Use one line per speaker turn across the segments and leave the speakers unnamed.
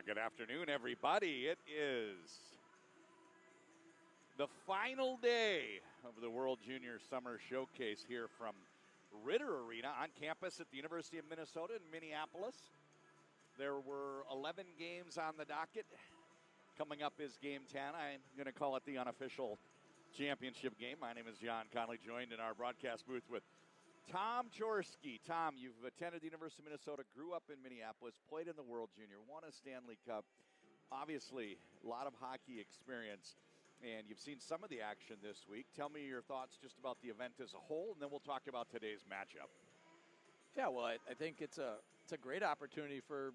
Good afternoon, everybody. It is the final day of the World Junior Summer Showcase here from Ritter Arena on campus at the University of Minnesota in Minneapolis. There were 11 games on the docket. Coming up is Game 10. I'm going to call it the unofficial championship game. My name is John Connolly, joined in our broadcast booth with Tom Chorsky. Tom, you've attended the University of Minnesota, grew up in Minneapolis, played in the World Junior, won a Stanley Cup. Obviously, a lot of hockey experience, and you've seen some of the action this week. Tell me your thoughts just about the event as a whole, and then we'll talk about today's matchup.
Yeah, well, I think it's a great opportunity for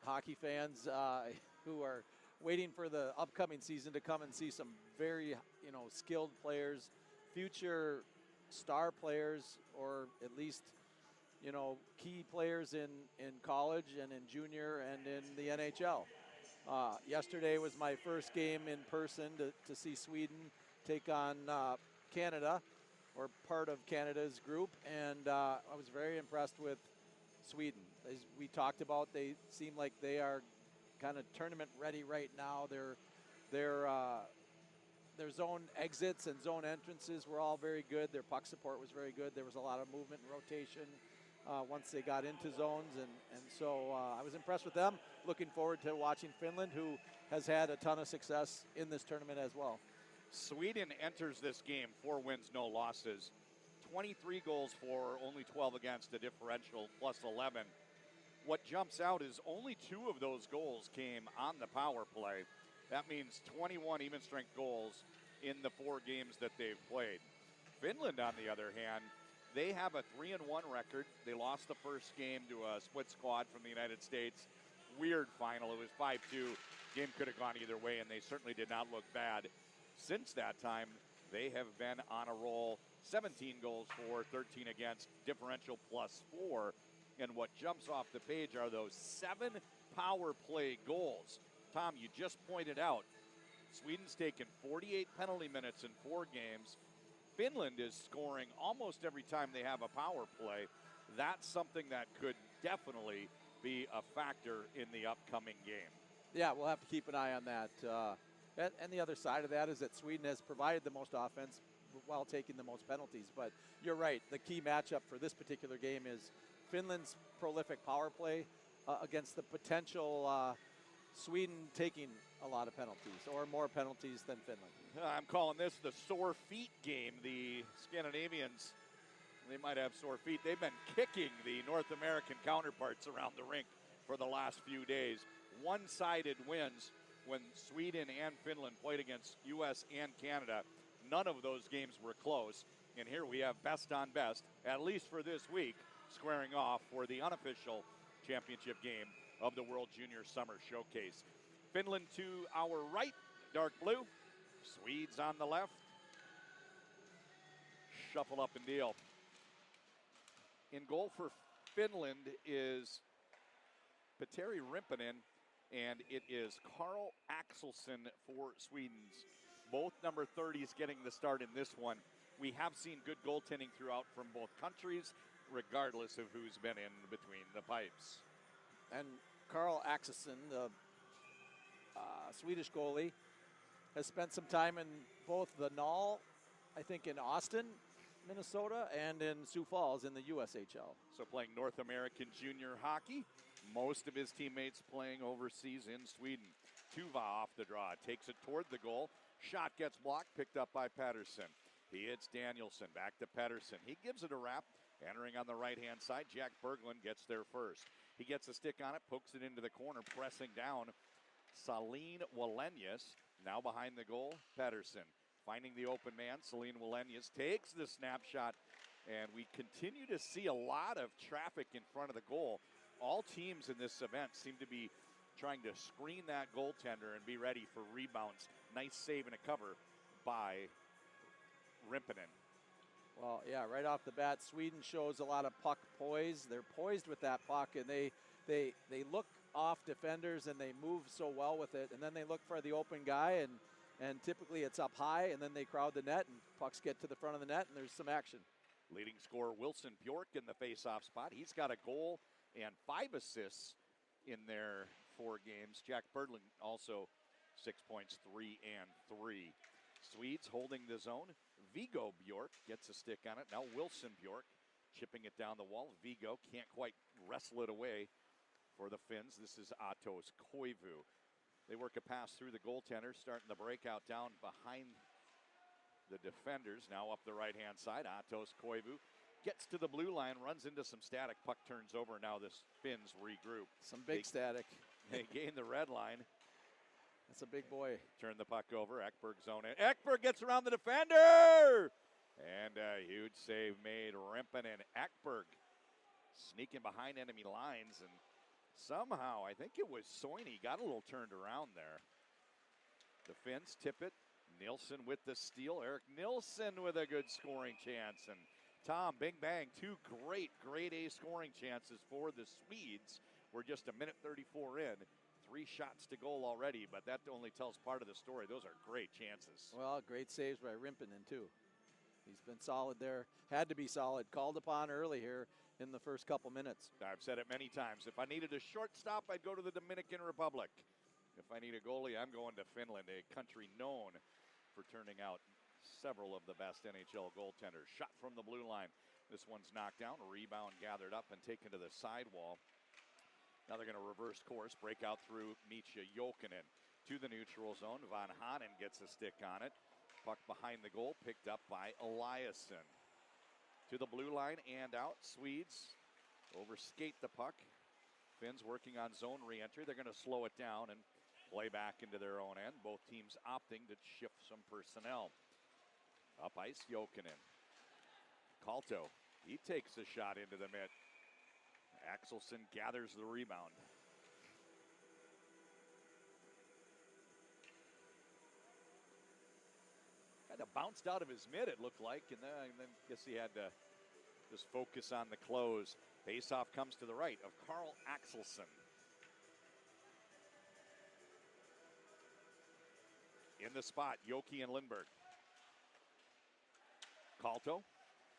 hockey fans who are waiting for the upcoming season to come and see some very, skilled players, future star players, or at least, key players in college and in junior and in the NHL. Yesterday was my first game in person to see Sweden take on Canada, or part of Canada's group, and I was very impressed with Sweden. As we talked about, they seem like they are kind of tournament ready right now. Their zone exits and zone entrances were all very good. Their puck support was very good. There was a lot of movement and rotation once they got into zones, and so I was impressed with them. Looking forward to watching Finland, who has had a ton of success in this tournament as well.
Sweden enters this game 4 wins, no losses. 23 goals for, only 12 against, a differential plus 11. What jumps out is only 2 of those goals came on the power play. That means 21 even-strength goals in the 4 games that they've played. Finland, on the other hand, they have a 3-1 record. They lost the first game to a split squad from the United States. Weird final. It was 5-2. Game could have gone either way, and they certainly did not look bad. Since that time, they have been on a roll. 17 goals for, 13 against, differential plus 4. And what jumps off the page are those 7 power play goals. Tom, you just pointed out, Sweden's taken 48 penalty minutes in 4 games. Finland is scoring almost every time they have a power play. That's something that could definitely be a factor in the upcoming game.
Yeah, we'll have to keep an eye on that. And the other side of that is that Sweden has provided the most offense while taking the most penalties. But you're right, the key matchup for this particular game is Finland's prolific power play against the potential Sweden taking a lot of penalties, or more penalties than Finland.
I'm calling this the sore feet game. The Scandinavians, they might have sore feet. They've been kicking the North American counterparts around the rink for the last few days. One-sided wins when Sweden and Finland played against U.S. and Canada. None of those games were close. And here we have best on best, at least for this week, squaring off for the unofficial championship game of the World Junior Summer Showcase. Finland to our right, dark blue. Swedes on the left. Shuffle up and deal. In goal for Finland is Petteri Rimpinen, and it is Carl Axelsson for Sweden's. Both number 30s getting the start in this one. We have seen good goaltending throughout from both countries, regardless of who's been in between the pipes.
And Carl Axelsson, the Swedish goalie, has spent some time in both the Null, I think in Austin, Minnesota, and in Sioux Falls in the USHL.
So playing North American junior hockey. Most of his teammates playing overseas in Sweden. Tuva off the draw, takes it toward the goal. Shot gets blocked, picked up by Pettersson. He hits Danielson, back to Pettersson. He gives it a wrap. Entering on the right-hand side, Jack Berglund gets there first. He gets a stick on it, pokes it into the corner, pressing down Saline Wallenius. Now behind the goal, Pettersson. Finding the open man, Saline Wallenius takes the snapshot, and we continue to see a lot of traffic in front of the goal. All teams in this event seem to be trying to screen that goaltender and be ready for rebounds. Nice save and a cover by Rimpinen.
Well, yeah, right off the bat, Sweden shows a lot of puck poise. They're poised with that puck, and they look off defenders, and they move so well with it. And then they look for the open guy, and typically it's up high, and then they crowd the net, and pucks get to the front of the net, and there's some action.
Leading scorer Wilson Bjork in the face-off spot. He's got a goal and 5 assists in their 4 games. Jack Berglund also 6 points, 3 and 3. Swedes holding the zone. Vigo Bjork gets a stick on it. Now Wilson Bjork chipping it down the wall. Vigo can't quite wrestle it away for the Finns. This is Atos Koivu. They work a pass through the goaltender, starting the breakout down behind the defenders. Now up the right-hand side, Atos Koivu gets to the blue line, runs into some static. Puck turns over. Now this Finns regroup.
Some big static.
They gain the red line.
That's a big boy.
Turn the puck over. Ekberg zone in. Ekberg gets around the defender! And a huge save made. Rimpinen. Ekberg sneaking behind enemy lines. And somehow, I think it was Soini, got a little turned around there. The Finns tip it. Nilsson with the steal. Eric Nilsson with a good scoring chance. And Tom, bing bang, 2 great grade A scoring chances for the Swedes. We're just a minute 34 in. 3 shots to goal already, but that only tells part of the story. Those are great chances.
Well, great saves by Rimpinen, too. He's been solid there. Had to be solid. Called upon early here in the first couple minutes.
I've said it many times. If I needed a shortstop, I'd go to the Dominican Republic. If I need a goalie, I'm going to Finland, a country known for turning out several of the best NHL goaltenders. Shot from the blue line. This one's knocked down. Rebound gathered up and taken to the sidewall. Now they're going to reverse course, break out through Micha Jokinen to the neutral zone. Van Hanen gets a stick on it. Puck behind the goal, picked up by Eliasson. To the blue line and out. Swedes overskate the puck. Finns working on zone re-entry. They're going to slow it down and play back into their own end. Both teams opting to shift some personnel. Up ice, Jokinen. Kalto, he takes a shot into the mitt. Axelson gathers the rebound. Kind of bounced out of his mitt, it looked like, and then guess he had to just focus on the close. Faceoff comes to the right of Carl Axelson. In the spot, Yoki and Lindberg. Kalto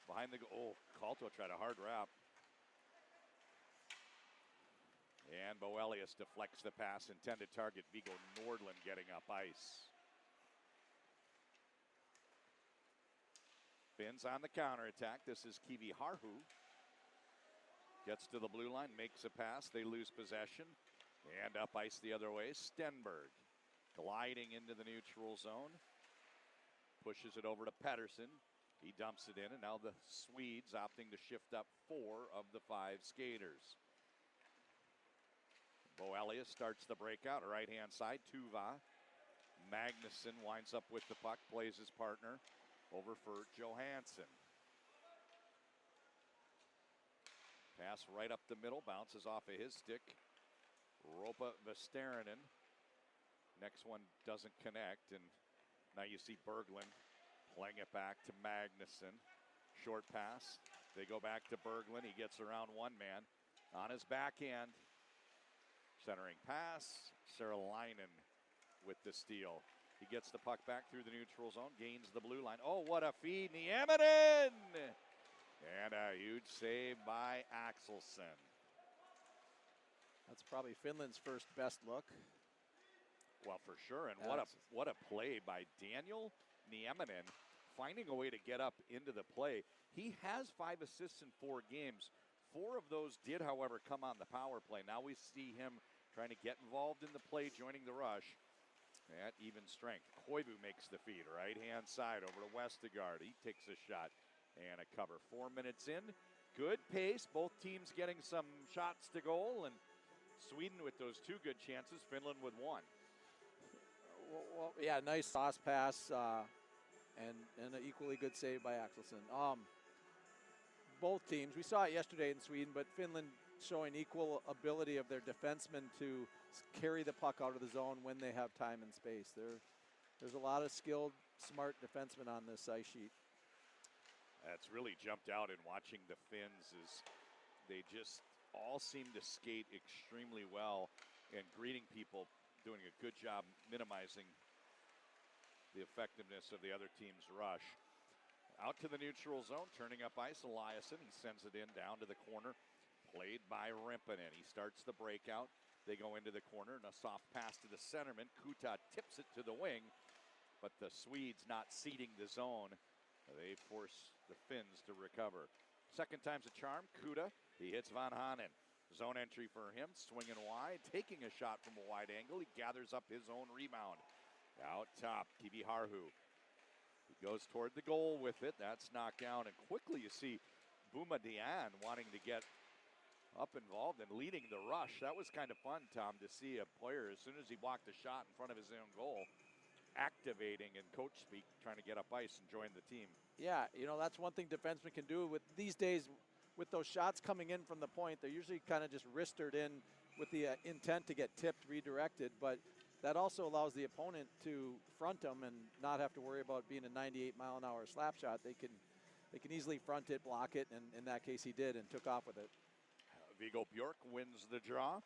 behind the goal. Oh, Kalto tried a hard wrap. And Boelius deflects the pass, intended target, Viggo Nordlund getting up ice. Finns on the counterattack. This is Kivi Harhu. Gets to the blue line, makes a pass. They lose possession. And up ice the other way, Stenberg. Gliding into the neutral zone. Pushes it over to Pettersson. He dumps it in, and now the Swedes opting to shift up 4 of the 5 skaters. Boelius starts the breakout, right-hand side, Tuva. Magnuson winds up with the puck, plays his partner over for Johansson. Pass right up the middle, bounces off of his stick. Ropa Vesterinen. Next one doesn't connect, and now you see Berglund playing it back to Magnuson. Short pass. They go back to Berglund. He gets around one man. On his backhand. Centering pass. Saralainen with the steal. He gets the puck back through the neutral zone. Gains the blue line. Oh, what a feed. Nieminen! And a huge save by Axelson.
That's probably Finland's first best look.
Well, for sure. And what a play by Daniel Nieminen, finding a way to get up into the play. He has 5 assists in 4 games. 4 of those did, however, come on the power play. Now we see him trying to get involved in the play, joining the rush at even strength. Koivu makes the feed, right-hand side over to Westergaard. He takes a shot and a cover. 4 minutes in, good pace. Both teams getting some shots to goal, and Sweden with those 2 good chances, Finland with 1.
Well, yeah, nice toss pass and an equally good save by Axelson. Both teams, we saw it yesterday in Sweden, but Finland showing equal ability of their defensemen to carry the puck out of the zone when they have time and space. There's a lot of skilled, smart defensemen on this ice sheet.
That's really jumped out in watching the Finns is they just all seem to skate extremely well and greeting people, doing a good job minimizing the effectiveness of the other team's rush. Out to the neutral zone, turning up ice, Eliasson. He sends it in down to the corner. Played by Rimpinen. He starts the breakout. They go into the corner, and a soft pass to the centerman. Kuta tips it to the wing, but the Swedes not ceding the zone. They force the Finns to recover. Second time's a charm. Kuta, he hits Van Hanen. Zone entry for him, swinging wide, taking a shot from a wide angle. He gathers up his own rebound. Out top, Kivi Harhu. He goes toward the goal with it. That's knocked down, and quickly you see Buma Dian wanting to get up involved and leading the rush. That was kind of fun, Tom, to see a player, as soon as he blocked a shot in front of his own goal, activating in coach speak, trying to get up ice and join the team.
Yeah, that's one thing defensemen can do with these days. With those shots coming in from the point, they're usually kind of just wristed in with the intent to get tipped, redirected, but that also allows the opponent to front them and not have to worry about being a 98-mile-an-hour slap shot. They can easily front it, block it, and in that case he did and took off with it.
Viggo Bjork wins the draw.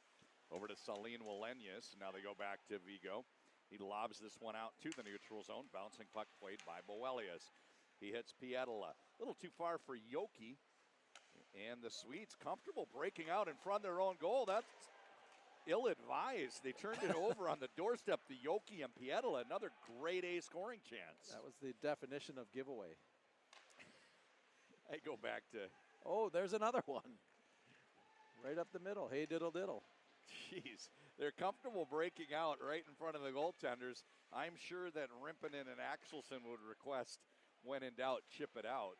Over to Salim Wallenius. Now they go back to Viggo. He lobs this one out to the neutral zone. Bouncing puck played by Boelius. He hits Pietila. A little too far for Yoki. And the Swedes comfortable breaking out in front of their own goal. That's ill-advised. They turned it over on the doorstep to Yoki and Pietila. Another grade A scoring chance.
That was the definition of giveaway.
I go back to...
Oh, there's another one. Right up the middle. Hey, diddle diddle.
Jeez. They're comfortable breaking out right in front of the goaltenders. I'm sure that Rimpinen and Axelson would request, when in doubt, chip it out.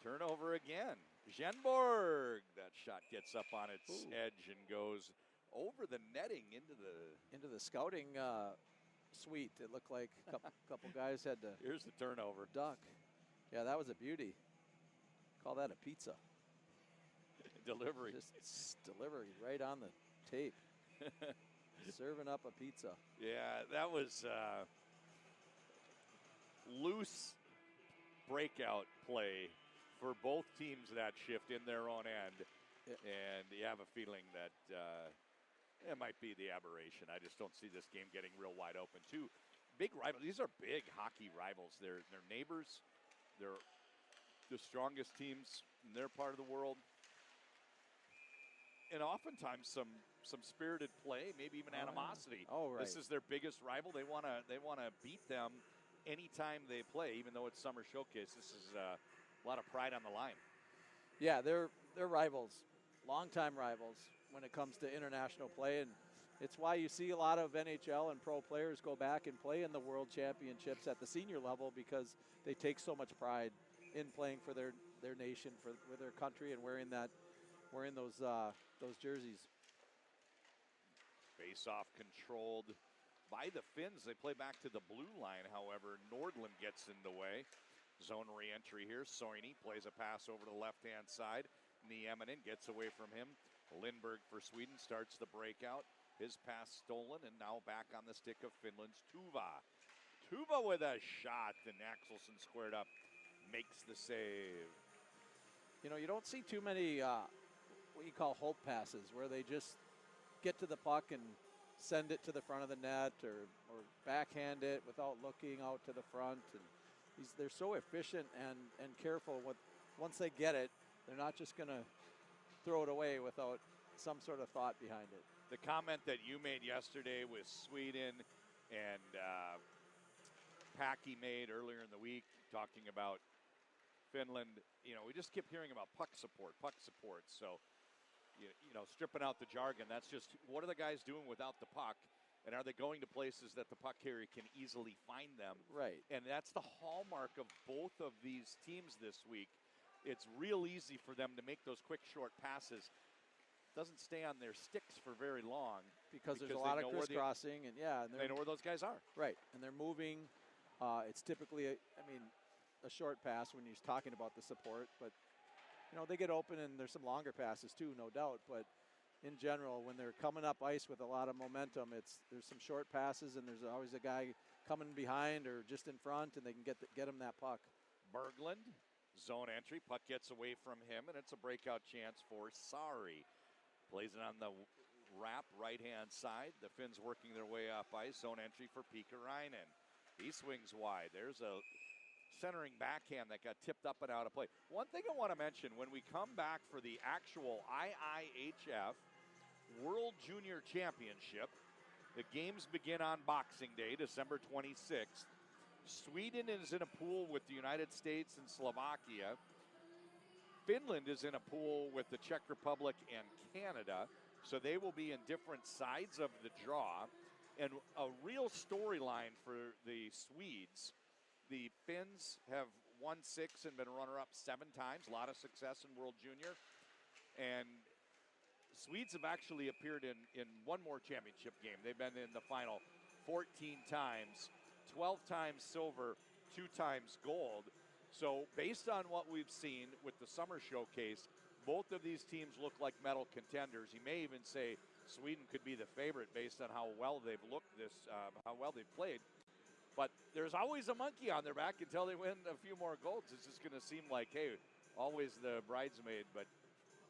Turnover again. Genborg. That shot gets up on its edge and goes over the netting into the
scouting suite. It looked like a couple guys had to.
Here's the turnover.
Duck. Yeah, that was a beauty. Call that a pizza.
Delivery.
Just delivery right on the tape. Serving up a pizza.
Yeah, that was loose breakout play for both teams that shift in their own end. Yeah. And you have a feeling that it might be the aberration. I just don't see this game getting real wide open. Two big rivals. These are big hockey rivals. They're neighbors. They're the strongest teams in their part of the world. And oftentimes some spirited play, maybe even animosity.
Oh, right.
This is their biggest rival. They want to beat them anytime they play, even though it's Summer Showcase. This is a lot of pride on the line.
Yeah, they're rivals, longtime rivals when it comes to international play, and it's why you see a lot of NHL and pro players go back and play in the World Championships at the senior level, because they take so much pride in playing for their nation, for their country, and wearing those jerseys.
Face-off controlled by the Finns. They play back to the blue line, however. Nordlund gets in the way. Zone re-entry here. Soini plays a pass over to the left-hand side. Nieminen gets away from him. Lindberg for Sweden starts the breakout. His pass stolen, and now back on the stick of Finland's Tuva. Tuva with a shot, and Axelson squared up, makes the save.
You don't see too many what you call hope passes, where they just get to the puck and send it to the front of the net, or backhand it without looking out to the front. And they're so efficient and careful. Once they get it, they're not just going to throw it away without some sort of thought behind it.
The comment that you made yesterday with Sweden and Packy made earlier in the week, talking about Finland, we just keep hearing about puck support. So, stripping out the jargon, that's just what are the guys doing without the puck, and are they going to places that the puck carrier can easily find them?
Right.
And that's the hallmark of both of these teams this week. It's real easy for them to make those quick, short passes. Doesn't stay on their sticks for very long
because there's a lot of crisscrossing, and
they know where those guys are.
Right, and they're moving. It's typically a short pass when he's talking about the support, but they get open, and there's some longer passes too, no doubt. But in general, when they're coming up ice with a lot of momentum, there's some short passes, and there's always a guy coming behind or just in front, and they can get him that puck.
Berglund, zone entry, puck gets away from him, and it's a breakout chance for Sari. Plays it on the wrap right-hand side. The Finns working their way up ice. Zone entry for Piikarainen. He swings wide. There's a centering backhand that got tipped up and out of play. One thing I want to mention, when we come back for the actual IIHF World Junior Championship. The games begin on Boxing Day, December 26th. Sweden is in a pool with the United States and Slovakia. Finland is in a pool with the Czech Republic and Canada, so they will be in different sides of the draw. And a real storyline for the Swedes. The Finns have won 6 and been runner-up 7 times. A lot of success in World Junior. And Swedes have actually appeared in one more championship game. They've been in the final 14 times, 12 times silver, 2 times gold. So based on what we've seen with the summer showcase, both of these teams look like medal contenders. You may even say Sweden could be the favorite based on how well they've looked how well they've played. But there's always a monkey on their back until they win a few more golds. It's just going to seem like, hey, always the bridesmaid, but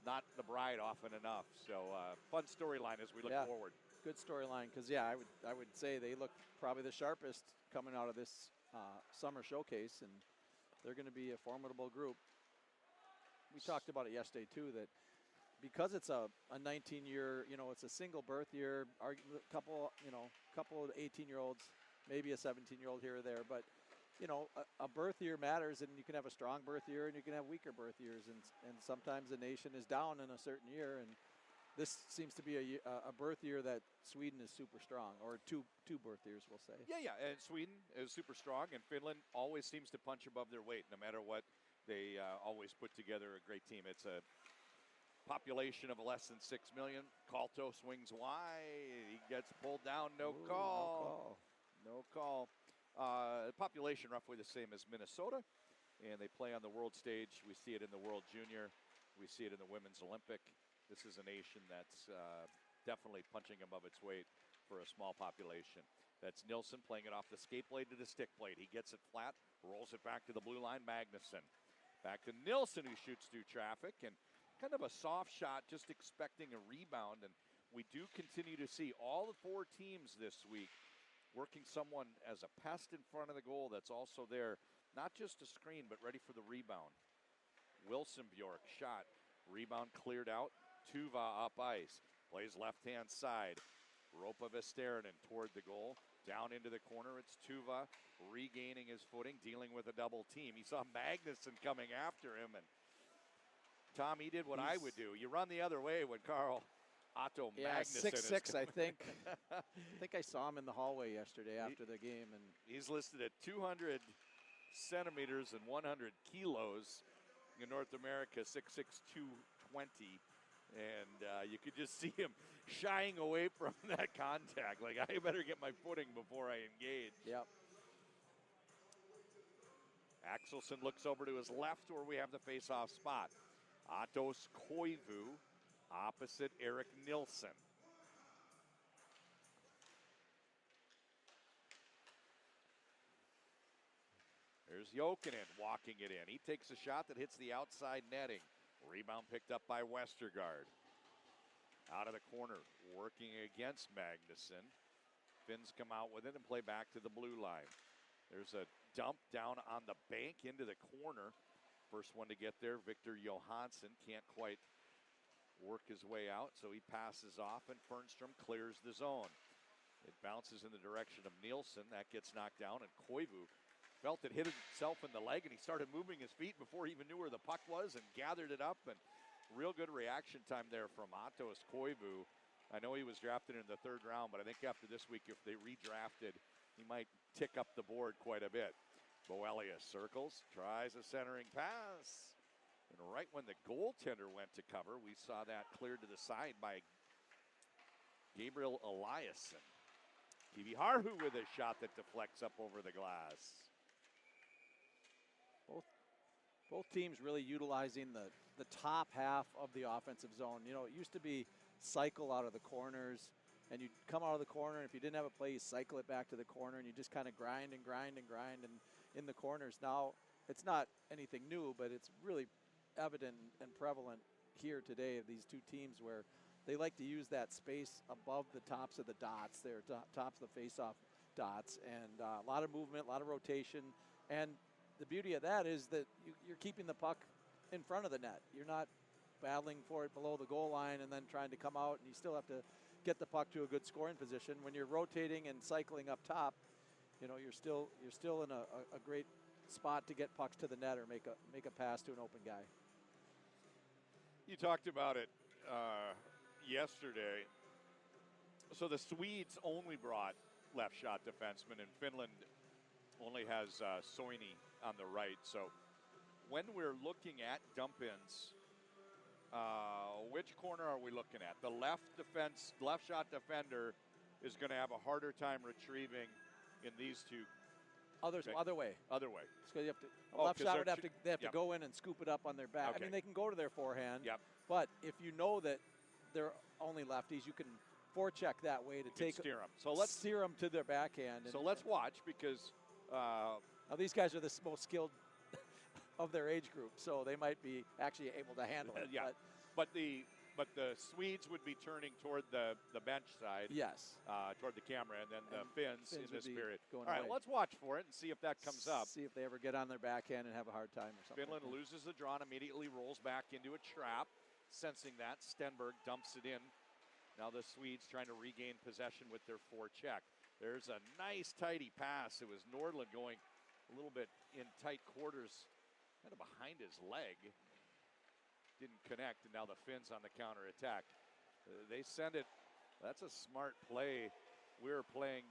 not the bride often enough. So fun storyline as we look forward.
Good storyline because, I would say they look probably the sharpest coming out of this summer showcase, and they're going to be a formidable group. We talked about it yesterday, too, that because it's a 19-year, it's a single birth year, couple of 18-year-olds, maybe a 17-year-old here or there, but a birth year matters, and you can have a strong birth year and you can have weaker birth years, and sometimes the nation is down in a certain year, and this seems to be a birth year that Sweden is super strong, or two birth years, we'll say.
Yeah, and Sweden is super strong, and Finland always seems to punch above their weight, no matter what. They always put together a great team. It's a population of less than 6 million. Kalto swings wide. He gets pulled down. No call. Population roughly the same as Minnesota, and they play on the world stage. We see it in the World Junior. We see it in the Women's Olympic. This is a nation that's definitely punching above its weight for a small population. That's Nilsson playing it off the skate blade to the stick blade. He gets it flat, rolls it back to the blue line. Magnuson. Back to Nilsson, who shoots through traffic, and kind of a soft shot, just expecting a rebound. And we do continue to see all the 4 teams this week working someone as a pest in front of the goal that's also there, not just a screen, but ready for the rebound. Wilson Bjork shot. Rebound cleared out. Tuva up ice. Plays left-hand side. Ropa Vesterinen toward the goal. Down into the corner, it's Tuva regaining his footing, dealing with a double team. He saw Magnuson coming after him, and Tom, he did what I would do. You run the other way when Otto Magnuson
6'6", I think. I think I saw him in the hallway yesterday after the game. And
he's listed at 200 centimeters and 100 kilos. In North America, 6'6", 220. And you could just see him shying away from that contact. Like, I better get my footing before I engage.
Yep.
Axelsson looks over to his left where we have the face-off spot. Atos Koivu opposite Eric Nilsson. There's Jokinen walking it in. He takes a shot that hits the outside netting. Rebound picked up by Westergaard. Out of the corner, working against Magnuson. Finns come out with it and play back to the blue line. There's a dump down on the bank into the corner. First one to get there, Victor Johansson can't quite work his way out, so he passes off, and Fernstrom clears the zone. It bounces in the direction of Nielsen. That gets knocked down, and Koivu felt it hit himself in the leg, and he started moving his feet before he even knew where the puck was and gathered it up. And real good reaction time there from Atos Koivu. I know he was drafted in the 3rd round, but I think after this week, if they redrafted, he might tick up the board quite a bit. Boelius circles, tries a centering pass. And right when the goaltender went to cover, we saw that cleared to the side by Gabriel Eliasson. Kivi Harhu with a shot that deflects up over the glass.
Both teams really utilizing the top half of the offensive zone. You know, it used to be cycle out of the corners, and you'd come out of the corner, and if you didn't have a play, you cycle it back to the corner, and you just kind of grind and in the corners. Now, it's not anything new, but it's really evident and prevalent here today of these two teams where they like to use that space above the tops of the dots there, tops of the face-off dots, and a lot of movement, a lot of rotation, and the beauty of that is that you're keeping the puck in front of the net. You're not battling for it below the goal line and then trying to come out, and you still have to get the puck to a good scoring position. When you're rotating and cycling up top, you know, you're still in a great spot to get pucks to the net or make a pass to an open guy.
You talked about it yesterday. So the Swedes only brought left shot defensemen, and Finland only has Soini on the right. So when we're looking at dump-ins, which corner are we looking at? The left shot defender is going to have a harder time retrieving in these two.
Other way.
Other way.
So you have to, left shot would have to go in and scoop it up on their back.
Okay.
I mean, they can go to their forehand.
Yep.
But if you know that they're only lefties, you can forecheck that way to take
steer them. So let's
steer them to their backhand.
So let's watch, because
now these guys are the most skilled of their age group, so they might be actually able to handle it.
Yeah. But the Swedes would be turning toward the bench side.
Yes.
Toward the camera, and then the Finns in this period.
All
right,
away.
Let's watch for it and see if that comes up.
See if they ever get on their backhand and have a hard time or something.
Finland loses the draw and immediately rolls back into a trap. Sensing that, Stenberg dumps it in. Now the Swedes trying to regain possession with their forecheck. There's a nice, tidy pass. It was Nordlund going a little bit in tight quarters, kind of behind his leg. Didn't connect, and now the Finns on the counterattack. They send it. That's a smart play. We're playing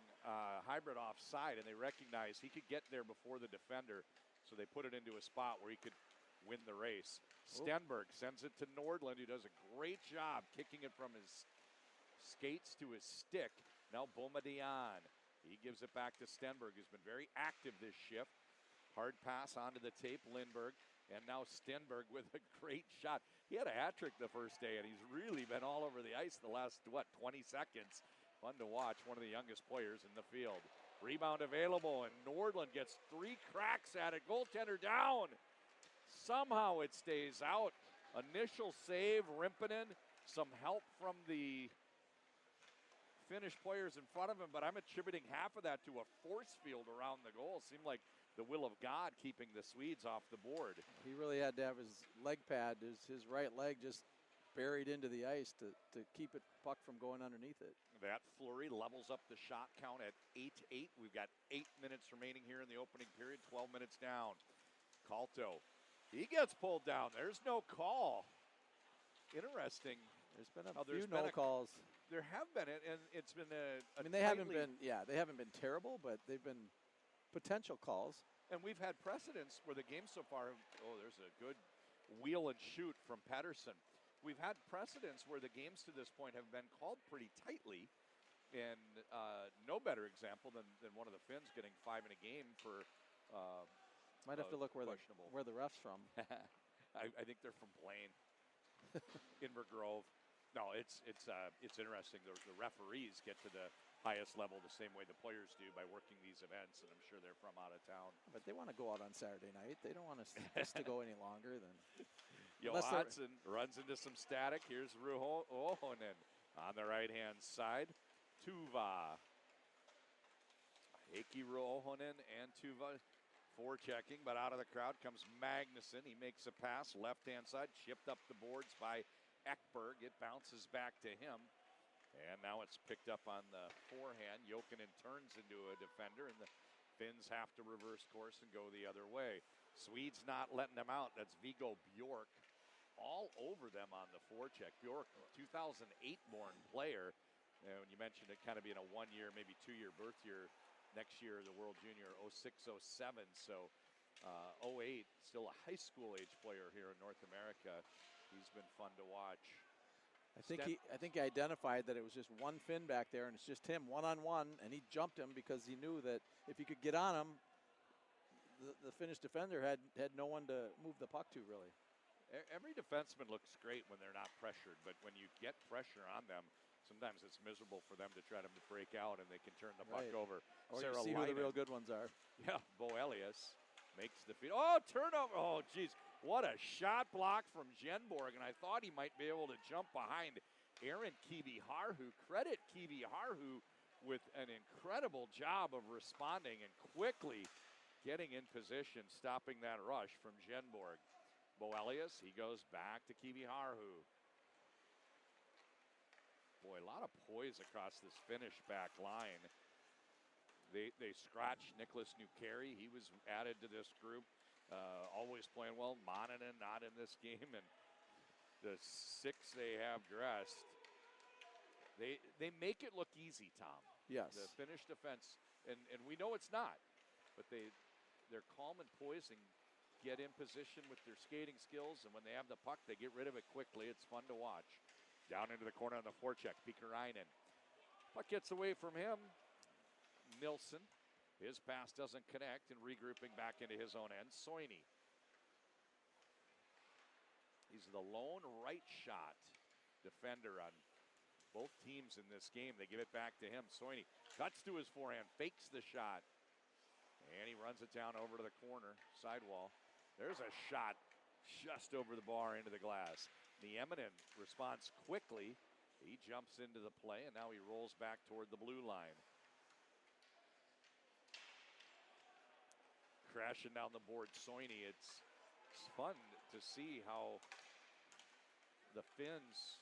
hybrid offside, and they recognize he could get there before the defender, so they put it into a spot where he could win the race. Stenberg sends it to Nordlund, who does a great job kicking it from his skates to his stick. Now Boumediene. He gives it back to Stenberg, who's been very active this shift. Hard pass onto the tape, Lindberg. And now Stenberg with a great shot. He had a hat trick the first day, and he's really been all over the ice the last, 20 seconds. Fun to watch, one of the youngest players in the field. Rebound available, and Nordlund gets 3 cracks at it. Goaltender down. Somehow it stays out. Initial save, Rimpinen. Some help from the Finnish players in front of him, but I'm attributing half of that to a force field around the goal. Seemed like the will of God keeping the Swedes off the board.
He really had to have his leg pad, his right leg just buried into the ice to keep it puck from going underneath it.
That flurry levels up the shot count at 8-8. We've got 8 minutes remaining here in the opening period, 12 minutes down. Calto, he gets pulled down. There's no call. Interesting.
There's been a few no calls.
There have been, and it's been
they haven't been terrible, but they've been potential calls.
And we've had precedents where the game so far, there's a good wheel and shoot from Pettersson. We've had precedents where the games to this point have been called pretty tightly, and no better example than one of the Finns getting 5 in a game for
might have to look where the ref's from.
I think they're from Blaine, Invergrove. No, it's interesting. The referees get to the highest level the same way the players do by working these events, and I'm sure they're from out of town.
But they want to go out on Saturday night. They don't want us to go any longer than.
Johansson runs into some static. Here's Ruohonen on the right-hand side. Tuva. Heikki Ruohonen and Tuva forechecking, but out of the crowd comes Magnuson. He makes a pass, left-hand side, chipped up the boards by Ekberg. It bounces back to him. And now it's picked up on the forehand. Jokinen turns into a defender, and the Finns have to reverse course and go the other way. Swedes not letting them out. That's Viggo Bjork all over them on the forecheck. Bjork, 2008-born player. When you mentioned it kind of being a 1-year, maybe 2-year birth year. Next year, the World Junior 06-07. So 08, still a high school age player here in North America. He's been fun to watch.
I think he identified that it was just one Finn back there, and it's just him one-on-one, and he jumped him because he knew that if he could get on him, the Finnish defender had no one to move the puck to, really.
Every defenseman looks great when they're not pressured, but when you get pressure on them, sometimes it's miserable for them to try to break out, and they can turn the puck over.
Or you see who the real good ones are.
Yeah, Bo Elias makes the feed. Oh, turnover. Oh, geez. What a shot block from Genborg, and I thought he might be able to jump behind Aaron Kiviharhu. Credit Kiviharhu with an incredible job of responding and quickly getting in position, stopping that rush from Genborg. Boelius, he goes back to Kiviharhu. Boy, a lot of poise across this Finnish back line. They scratched Nicholas Nukari. He was added to this group. Always playing well. Monanen not in this game. And the 6 they have dressed, they make it look easy, Tom.
Yes.
The Finnish defense, and we know it's not, but they're calm and poised and get in position with their skating skills, and when they have the puck, they get rid of it quickly. It's fun to watch. Down into the corner on the forecheck, Pikkarainen. Puck gets away from him. Nilsson, his pass doesn't connect, and regrouping back into his own end, Soini. He's the lone right shot defender on both teams in this game. They give it back to him. Soini cuts to his forehand, fakes the shot, and he runs it down over to the corner, sidewall. There's a shot just over the bar into the glass. Nieminen responds quickly. He jumps into the play, and now he rolls back toward the blue line. Crashing down the board, Soini. It's fun to see how the Finns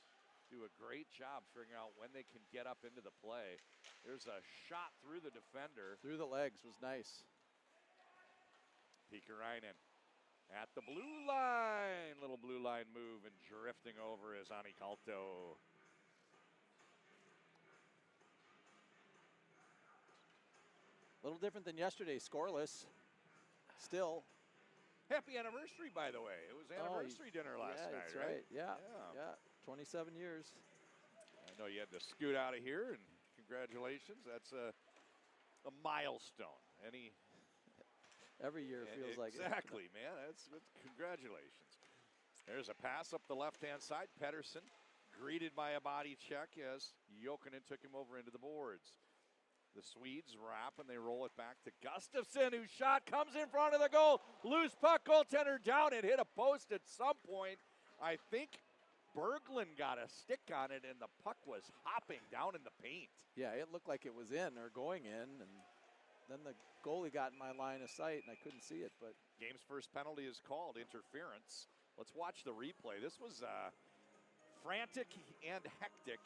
do a great job figuring out when they can get up into the play. There's a shot through the defender.
Through the legs was nice.
Pikkarainen at the blue line. Little blue line move, and drifting over is Ani Kalto.
A little different than yesterday, scoreless. Still.
Happy anniversary, by the way. It was anniversary dinner last night,
that's right? Yeah. 27 years.
I know you had to scoot out of here, and congratulations. That's a milestone.
Every year feels like it.
Exactly, man. That's congratulations. There's a pass up the left-hand side. Pettersson greeted by a body check as Jokinen took him over into the boards. The Swedes wrap, and they roll it back to Gustafsson, whose shot comes in front of the goal. Loose puck, goaltender down. It hit a post at some point. I think Berglund got a stick on it, and the puck was hopping down in the paint.
Yeah, it looked like it was in or going in, and then the goalie got in my line of sight, and I couldn't see it. But
game's first penalty is called, interference. Let's watch the replay. This was frantic and hectic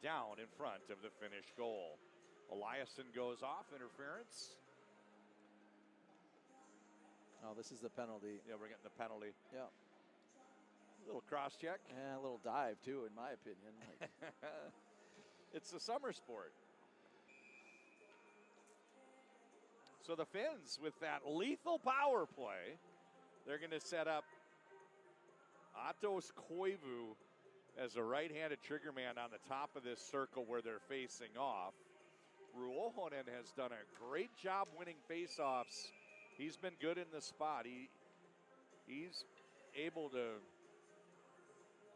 down in front of the Finnish goal. Eliasson goes off, interference.
Oh, this is the penalty.
Yeah, we're getting the penalty.
Yeah.
A little cross check.
And a little dive, too, in my opinion.
It's a summer sport. So the Finns, with that lethal power play, they're going to set up Atos Koivu as a right-handed trigger man on the top of this circle where they're facing off. Ruohonen has done a great job winning faceoffs. He's been good in the spot. He's able to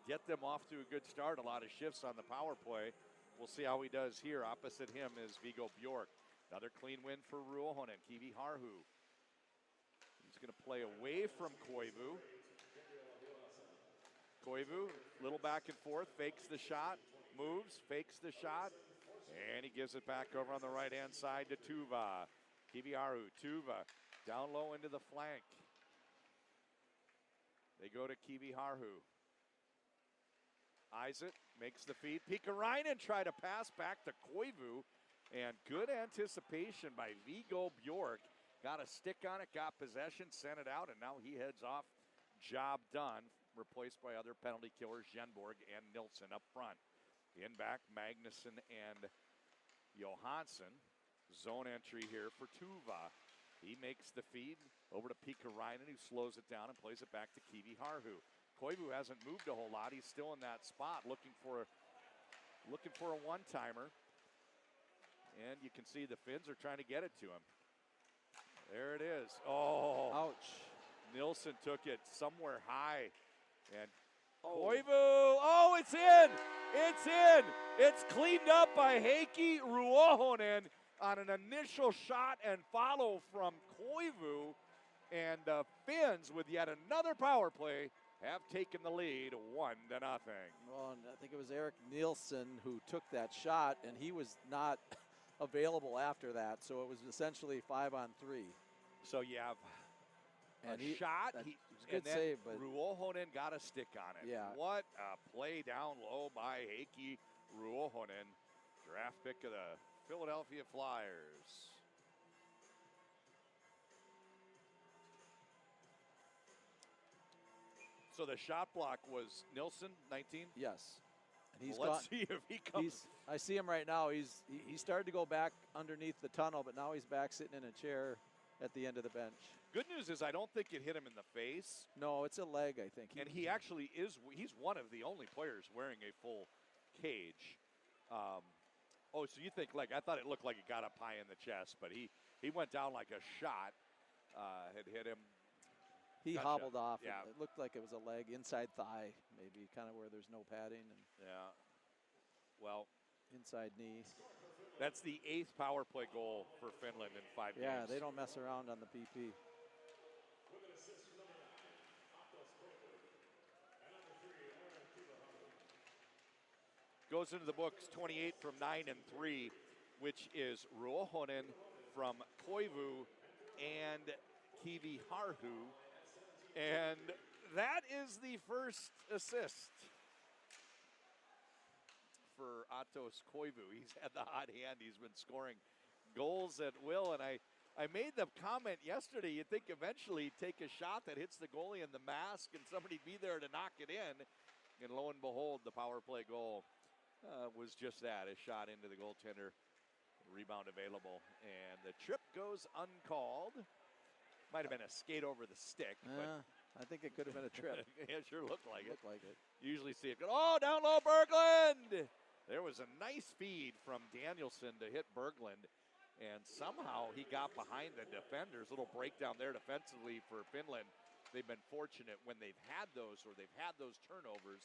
get them off to a good start. A lot of shifts on the power play. We'll see how he does here. Opposite him is Viggo Bjork. Another clean win for Ruohonen. Kiviharhu. He's going to play away from Koivu. Koivu, little back and forth, fakes the shot, moves, fakes the shot. And he gives it back over on the right-hand side to Tuva. Kiviharhu, Tuva, down low into the flank. They go to Kiviharhu. Eyes it, makes the feed. Pikkarainen try to pass back to Koivu. And good anticipation by Viggo Bjork. Got a stick on it, got possession, sent it out, and now he heads off. Job done. Replaced by other penalty killers, Jenborg and Nilsson up front. In back, Magnuson and Johansson. Zone entry here for Tuva. He makes the feed over to Pikkarainen, who slows it down and plays it back to Kiviharhu. Koivu hasn't moved a whole lot. He's still in that spot, looking for a one-timer. And you can see the Finns are trying to get it to him. There it is. Oh,
ouch!
Nilsson took it somewhere high, and Koivu. Oh, it's in! It's in! It's cleaned up by Heikki Ruohonen on an initial shot and follow from Koivu. And the Finns, with yet another power play, have taken the lead 1-0.
Well, and I think it was Eric Nielsen who took that shot, and he was not available after that. So it was essentially 5-on-3.
So you have
And
shot.
It was a
and
good save, but
Ruohonen got a stick on it.
Yeah.
What a play down low by Heikki Ruohonen, draft pick of the Philadelphia Flyers. So the shot block was Nilsson, 19?
Yes. And
Let's see if he comes.
I see him right now. He started to go back underneath the tunnel, but now he's back sitting in a chair at the end of the bench.
Good news is I don't think it hit him in the face.
No, it's a leg, I think.
And he actually is, he's one of the only players wearing a full cage. So you think, I thought it looked like it got up high in the chest, but he went down like a shot, had hit him.
He hobbled off.
Yeah.
It looked like it was a leg, inside thigh, maybe, kind of where there's no padding. And
yeah. Well.
Inside knee.
That's the 8th power play goal for Finland in 5 games.
Yeah, they don't mess around on the PP.
Goes into the books 28 from 9 and 3, which is Ruohonen from Koivu and Kivi Harhu. And that is the first assist for Atos Koivu. He's had the hot hand. He's been scoring goals at will. And I made the comment yesterday, you'd think eventually he'd take a shot that hits the goalie in the mask and somebody'd be there to knock it in. And lo and behold, the power play goal was just that, a shot into the goaltender, rebound available. And the trip goes uncalled. Might have been a skate over the stick. But
I think it could have been a trip.
It sure looked like it.
Looked like it.
Usually see it go, oh, down low, Berglund! There was a nice feed from Danielson to hit Berglund, and somehow he got behind the defenders. Little breakdown there defensively for Finland. They've been fortunate when they've had those turnovers.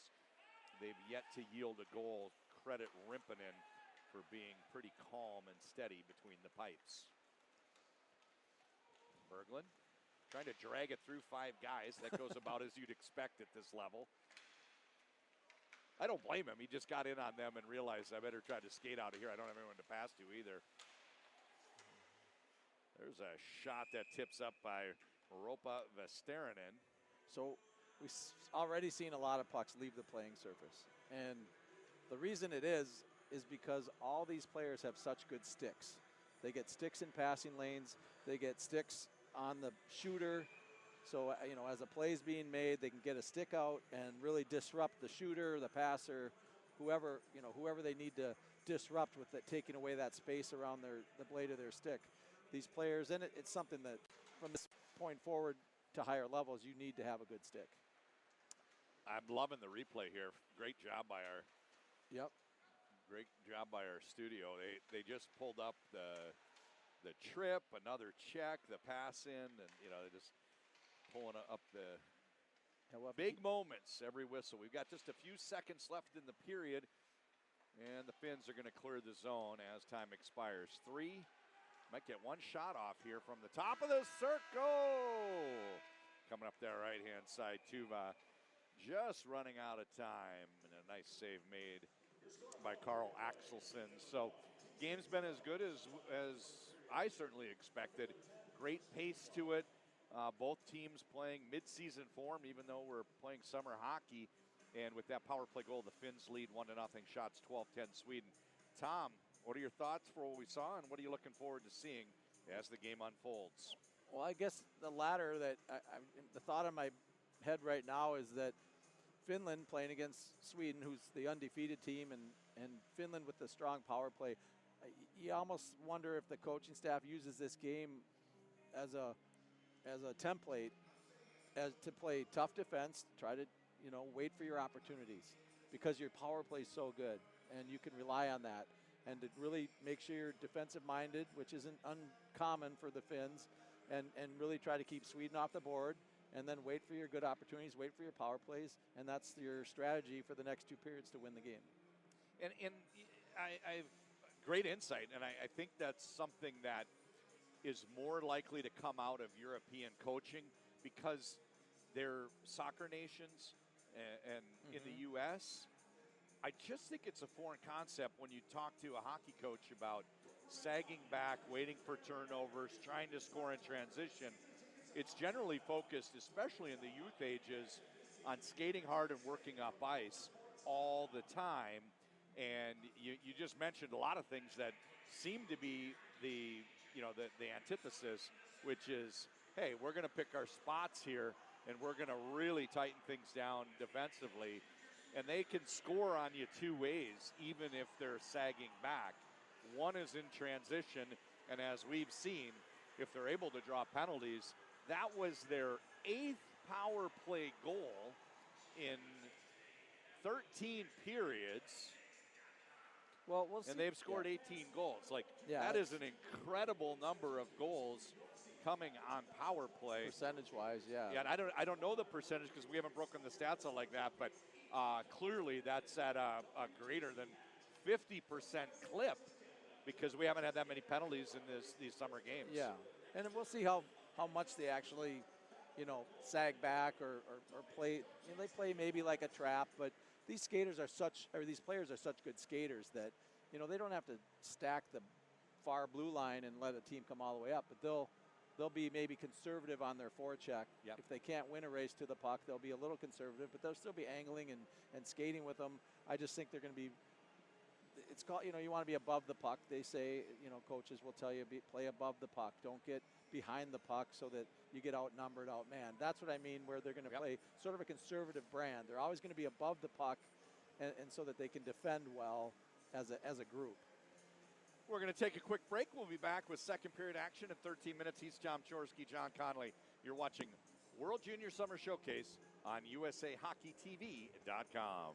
They've yet to yield a goal. Credit Rimpinen for being pretty calm and steady between the pipes. Berglund trying to drag it through 5 guys. That goes about as you'd expect at this level. I don't blame him. He just got in on them and realized I better try to skate out of here. I don't have anyone to pass to either. There's a shot that tips up by Ropa Vesterinen.
So we've already seen a lot of pucks leave the playing surface. And the reason it is because all these players have such good sticks. They get sticks in passing lanes. They get sticks on the shooter. So, as a play is being made, they can get a stick out and really disrupt the shooter, the passer, whoever they need to disrupt with it, taking away that space around the blade of their stick. These players, and it's something that from this point forward to higher levels, you need to have a good stick.
I'm loving the replay here. Great job by our Great job by our studio. They just pulled up the trip, another check, the pass in, and they're just pulling up the big moments every whistle. We've got just a few seconds left in the period, and the Finns are going to clear the zone as time expires. 3, might get one shot off here from the top of the circle. Coming up there right-hand side, Tuva just running out of time, and a nice save made by Carl Axelsson. So game's been as good as I certainly expected. Great pace to it. Both teams playing midseason form, even though we're playing summer hockey. And with that power play goal, the Finns lead 1-0. Shots 12-10 Sweden. Tom, what are your thoughts for what we saw, and what are you looking forward to seeing as the game unfolds?
Well, I guess the latter, that the thought in my head right now is that Finland playing against Sweden, who's the undefeated team, and Finland with the strong power play, you almost wonder if the coaching staff uses this game as a template to play tough defense, try to wait for your opportunities, because your power play is so good and you can rely on that, and to really make sure you're defensive minded, which isn't uncommon for the Finns, and really try to keep Sweden off the board, and then wait for your good opportunities, wait for your power plays, and that's your strategy for the next 2 periods to win the game.
And I great insight, and I think that's something that is more likely to come out of European coaching, because they're soccer nations, and in the U.S., I just think it's a foreign concept when you talk to a hockey coach about sagging back, waiting for turnovers, trying to score in transition. it's generally focused, especially in the youth ages, on skating hard and working up ice all the time. And you just mentioned a lot of things that seem to be the antithesis, which is, hey, we're going to pick our spots here and we're going to really tighten things down defensively. And they can score on you two ways, even if they're sagging back. One is in transition, and as we've seen, if they're able to draw penalties, that was their 8th power play goal in 13 periods.
Well, we'll see.
And they've scored 18 goals. That is an incredible number of goals coming on power play.
Percentage-wise, yeah.
Yeah, and I don't know the percentage because we haven't broken the stats out like that, but clearly that's at a greater than 50% clip because we haven't had that many penalties in these summer games.
Yeah, and we'll see how much they actually, sag back or play. They play maybe like a trap, but these players are such good skaters that, they don't have to stack the far blue line and let a team come all the way up, but they'll be maybe conservative on their forecheck.
Yep.
If they can't win a race to the puck, they'll be a little conservative, but they'll still be angling and skating with them. I just think they're going to be, it's called, you want to be above the puck. They say, coaches will tell you, play above the puck. Don't get behind the puck so that you get outnumbered, outmanned. That's what I mean, where they're going to play sort of a conservative brand. They're always going to be above the puck and so that they can defend well as a group.
We're going to take a quick break. We'll be back with second period action in 13 minutes. He's Tom Chorsky, John Conley. You're watching World Junior Summer Showcase on USAHockeyTV.com.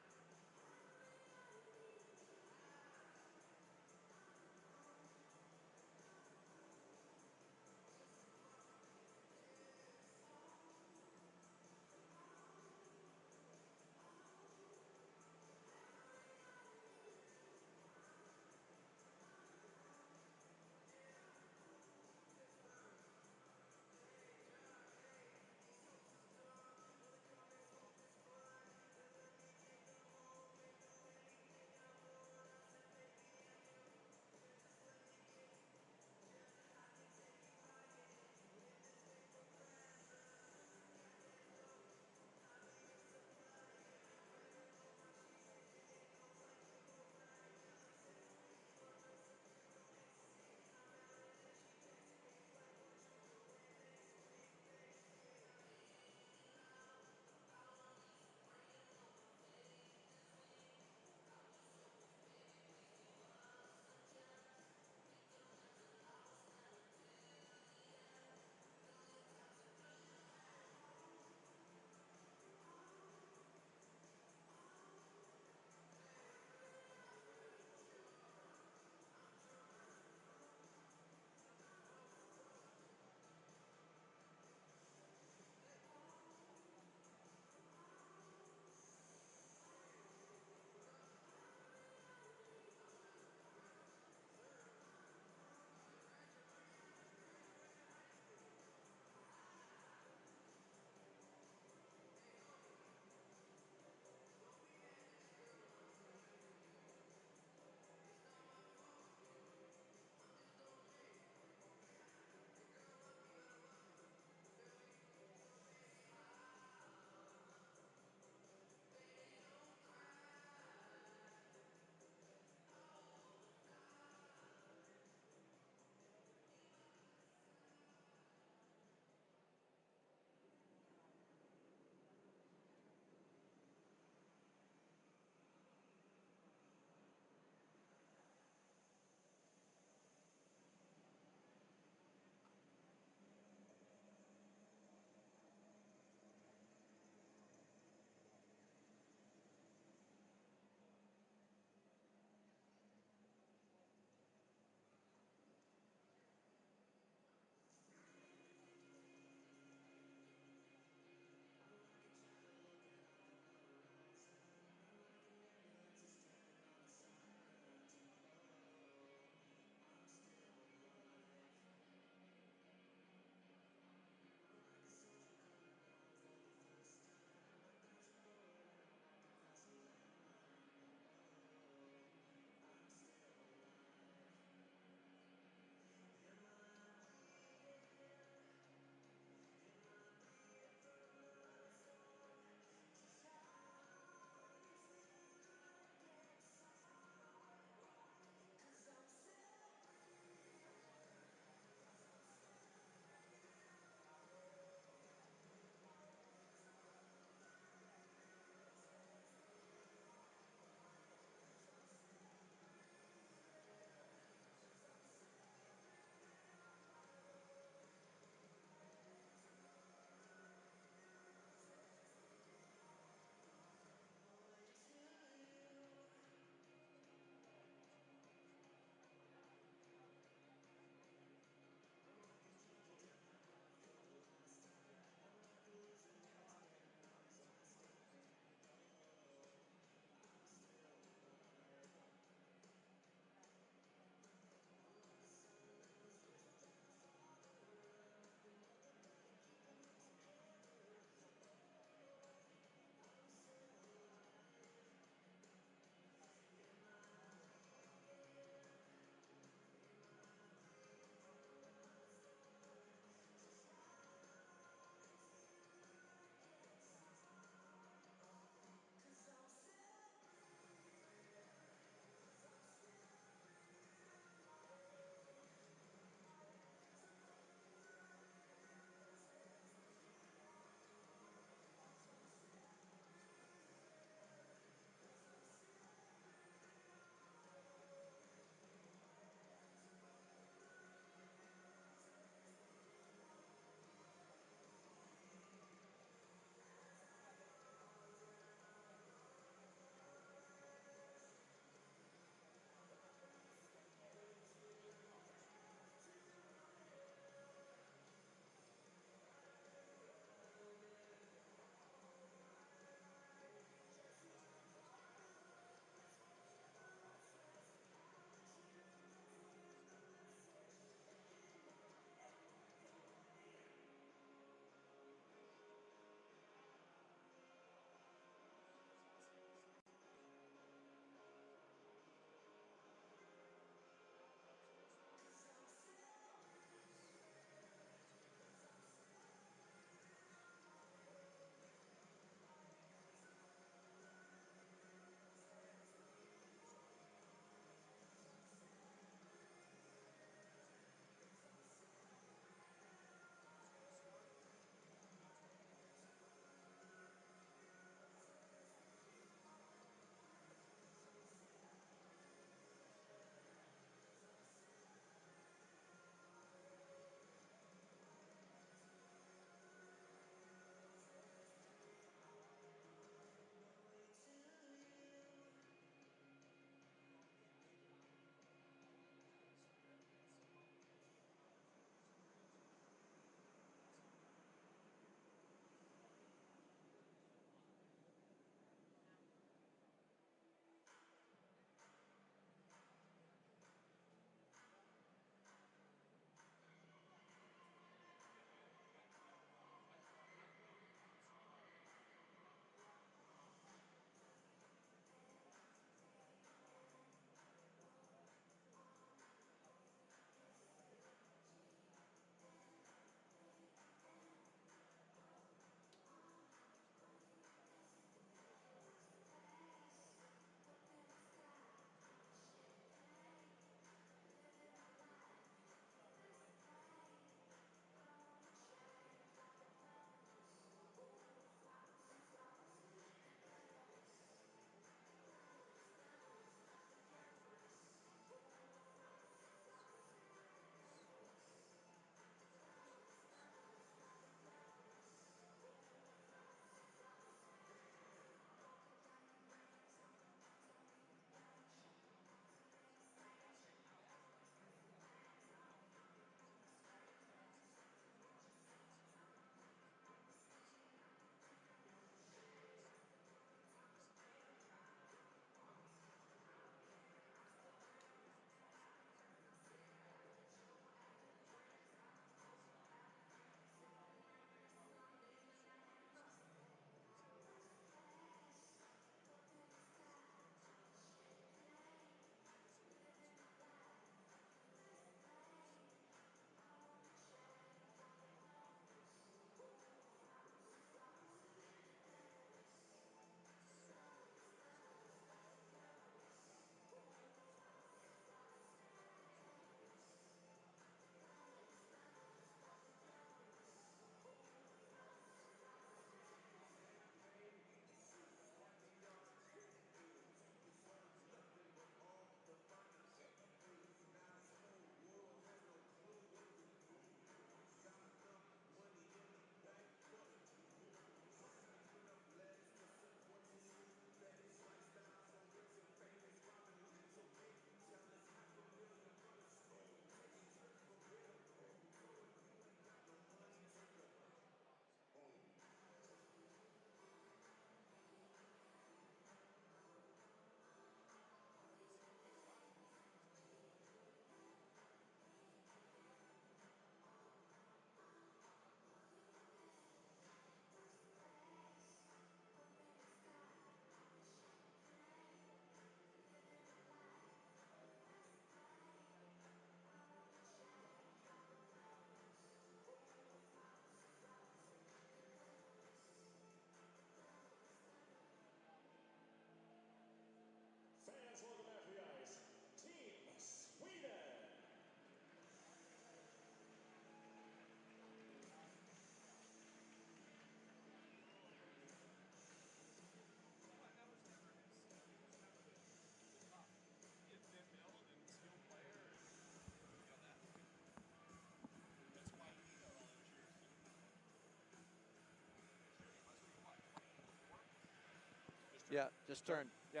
Yeah, just turn.
Yeah.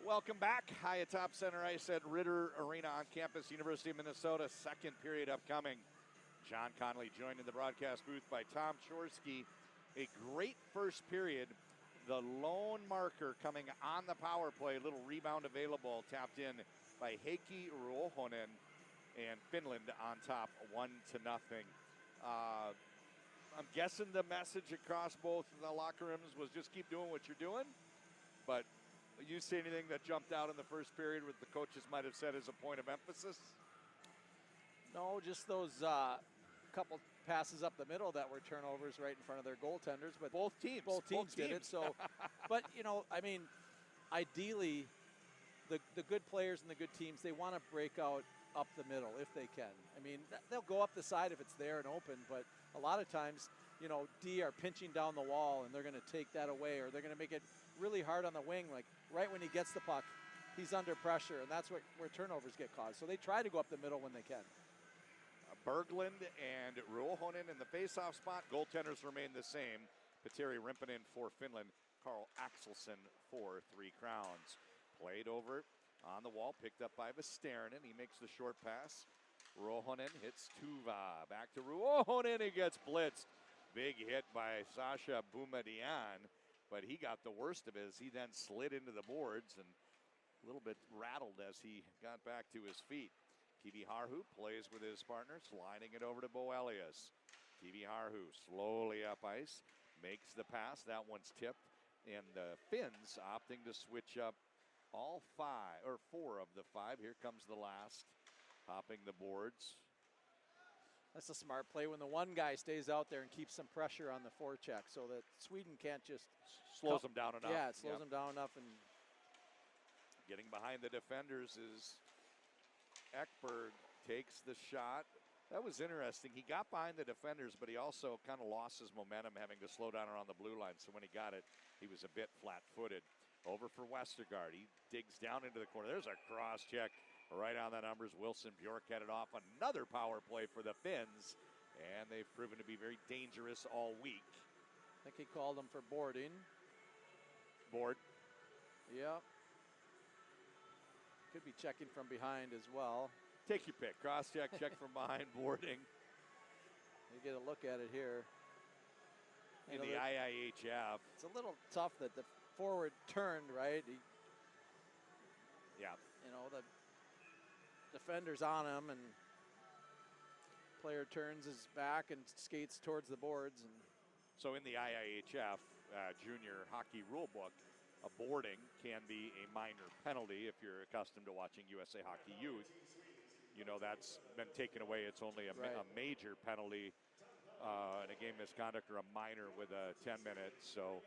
Welcome back. High atop center ice at Ritter Arena on campus, University of Minnesota. Second period upcoming. John Connolly joined in the broadcast booth by Tom Chorsky. A great first period. The lone marker coming on the power play. Little rebound available. Tapped in by Heikki Ruohonen. And Finland on top 1-0. I'm guessing the message across both the locker rooms was just keep doing what you're doing. But you see anything that jumped out in the first period what the coaches might have said as a point of emphasis?
No, just those couple passes up the middle that were turnovers right in front of their goaltenders. But
both teams
did it. So, but I mean, ideally, the good players and the good teams, they want to break out up the middle if they can. I mean, they'll go up the side if it's there and open, but a lot of times, D are pinching down the wall and they're going to take that away, or they're going to make it really hard on the wing. Like right when he gets the puck, he's under pressure, and that's where turnovers get caused. So they try to go up the middle when they can.
Berglund and Ruohonen in the faceoff spot. Goaltenders remain the same. Petteri Rimpinen for Finland. Carl Axelsson for Three Crowns. Played over on the wall, picked up by Vesterinen. He makes the short pass. Ruohonen hits Tuva. Back to Ruohonen. He gets blitzed. Big hit by Sasha Boumedian, but he got the worst of it as he then slid into the boards and a little bit rattled as he got back to his feet. Kivi Harhu plays with his partner, sliding it over to Bo Elias. Kivi Harhu slowly up ice, makes the pass. That one's tipped, and the Finns opting to switch up all four of the five. Here comes the last, hopping the boards.
That's a smart play when the one guy stays out there and keeps some pressure on the forecheck so that Sweden can't just
slows them down enough.
Yeah, it slows them down enough. And
getting behind the defenders is Ekberg. Takes the shot. That was interesting. He got behind the defenders, but he also kind of lost his momentum having to slow down around the blue line. So when he got it, he was a bit flat-footed. Over for Westergaard. He digs down into the corner. There's a cross check right on the numbers. Wilson Bjork headed off. Another power play for the Finns, and they've proven to be very dangerous all week.
I think he called them for boarding.
Board.
Yep. Could be checking from behind as well.
Take your pick. Cross check, check from behind, boarding.
You get a look at it here.
In the IIHF.
It's a little tough that the forward turned, right?
Yeah.
The defender's on him, and player turns his back and skates towards the boards. And
so in the IIHF junior hockey rulebook, a boarding can be a minor penalty if you're accustomed to watching USA Hockey Youth. That's been taken away. It's only a major penalty in a game misconduct, or a minor with a 10-minute. So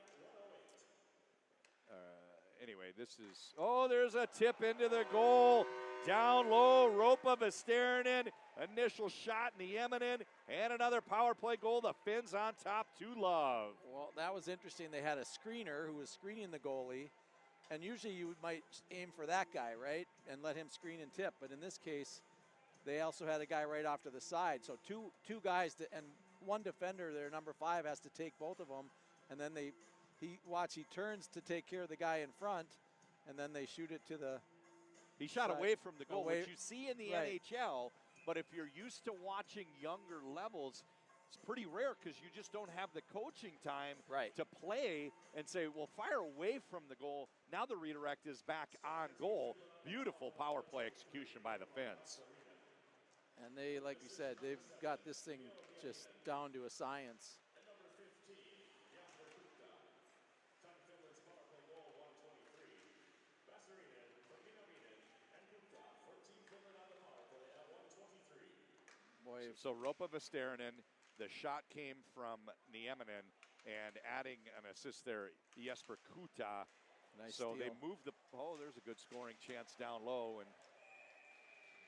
anyway, this is, there's a tip into the goal. Down low, Ropa Vesterinen, initial shot, Nieminen, and another power play goal. The Finns on top, 2-0.
Well, that was interesting. They had a screener who was screening the goalie, and usually you might aim for that guy, right, and let him screen and tip. But in this case, they also had a guy right off to the side. So two guys, and one defender, their number 5, has to take both of them, and then he turns to take care of the guy in front, and then they shoot it to the
He shot
side.
Away from the goal, which you see in the NHL, but if you're used to watching younger levels, it's pretty rare because you just don't have the coaching time to play and say, well, fire away from the goal. Now the redirect is back on goal. Beautiful power play execution by the Finns.
And they, like you said, they've got this thing just down to a science.
Boy. So Ropa Vesterinen, the shot came from Nieminen, and adding an assist there, Jesper Kuta.
Nice
so
steal.
They moved there's a good scoring chance down low, and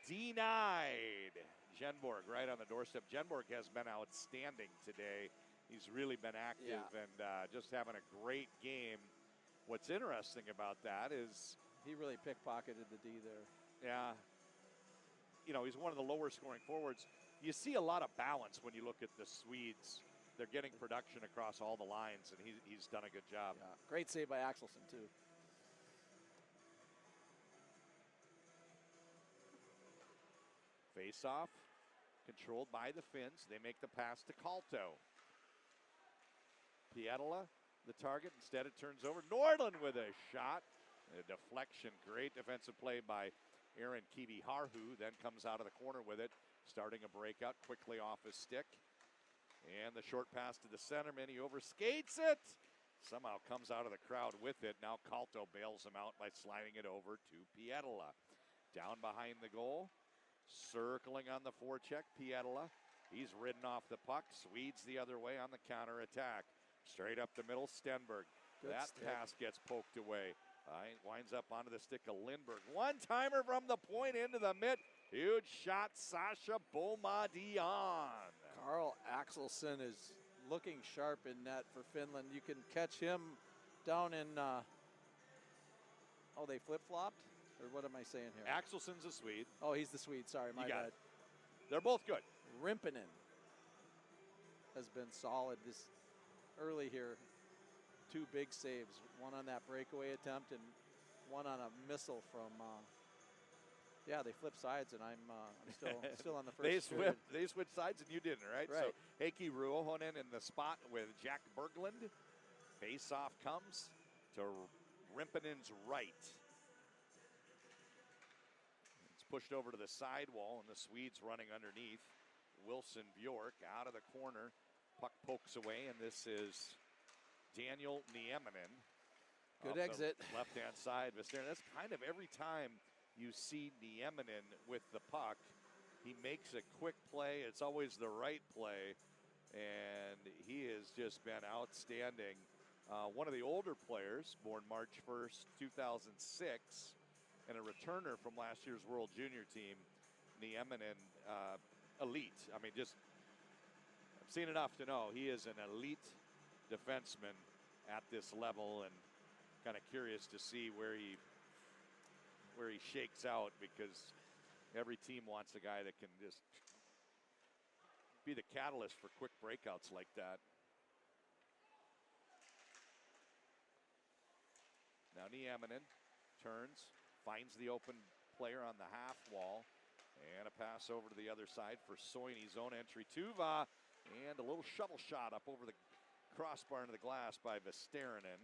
denied. Genborg right on the doorstep. Genborg has been outstanding today. He's really been active and just having a great game. What's interesting about that is
he really pickpocketed the D there.
Yeah. You know, he's one of the lower scoring forwards. You see a lot of balance when you look at the Swedes. They're getting production across all the lines, and he's done a good job.
Yeah. Great save by Axelson, too.
Face-off, controlled by the Finns. They make the pass to Kalto. Pietila, the target. Instead, it turns over. Nordlund with a shot. A deflection. Great defensive play by Aaron Kiviharhu. Then comes out of the corner with it. Starting a breakout quickly off his stick. And the short pass to the centerman. He overskates it. Somehow comes out of the crowd with it. Now Kalto bails him out by sliding it over to Pietila. Down behind the goal. Circling on the forecheck, Pietila. He's ridden off the puck. Swedes the other way on the counterattack. Straight up the middle, Stenberg. That pass gets poked away. Winds up onto the stick of Lindberg. One-timer from the point into the mid. Huge shot, Sasha Bomadian.
Carl Axelson is looking sharp in net for Finland. You can catch him down in, they flip-flopped? Or what am I saying here?
Axelson's a Swede.
Oh, he's the Swede. Sorry, my bad.
They're both good.
Rimpinen has been solid this early here. 2 big saves. One on that breakaway attempt and one on a missile from. They flip sides, and I'm still on the first.
They switched sides, and you didn't, right?
Right.
So Heikki Ruohonen in the spot with Jack Berglund. Face-off comes to Rimpinen's right. Pushed over to the sidewall, and the Swedes running underneath. Wilson Bjork out of the corner. Puck pokes away, and this is Daniel Nieminen.
Good exit.
Left-hand side. That's kind of every time you see Nieminen with the puck, he makes a quick play. It's always the right play, and he has just been outstanding. One of the older players, born March 1st, 2006, and a returner from last year's World Junior team, Nieminen, elite. I mean, just I've seen enough to know he is an elite defenseman at this level, and kind of curious to see where he shakes out, because every team wants a guy that can just be the catalyst for quick breakouts like that. Now Nieminen turns. Finds the open player on the half wall. And a pass over to the other side for Soini's own entry. Tuva. And a little shuttle shot up over the crossbar into the glass by Vesterinen.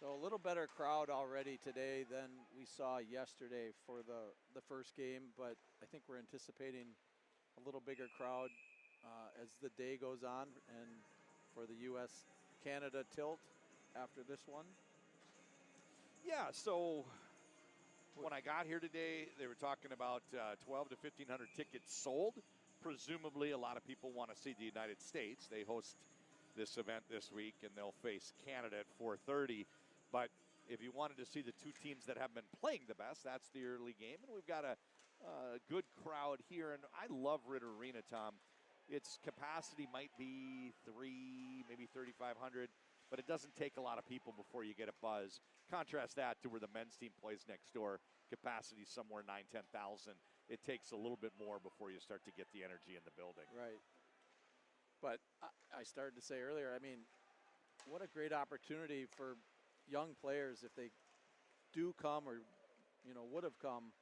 So a little better crowd already today than we saw yesterday for the first game. But I think we're anticipating a little bigger crowd as the day goes on. And for the U.S.-Canada tilt after this one.
Yeah, so when I got here today, they were talking about 12 to 1,500 tickets sold. Presumably, a lot of people want to see the United States. They host this event this week, and they'll face Canada at 4:30. But if you wanted to see the two teams that have been playing the best, that's the early game. And we've got a good crowd here. And I love Ritter Arena, Tom. Its capacity might be maybe 3,500. But it doesn't take a lot of people before you get a buzz. Contrast that to where the men's team plays next door. Capacity somewhere 9,000, 10,000. It takes a little bit more before you start to get the energy in the building.
Right. But I started to say earlier, I mean, what a great opportunity for young players if they do come or, would have come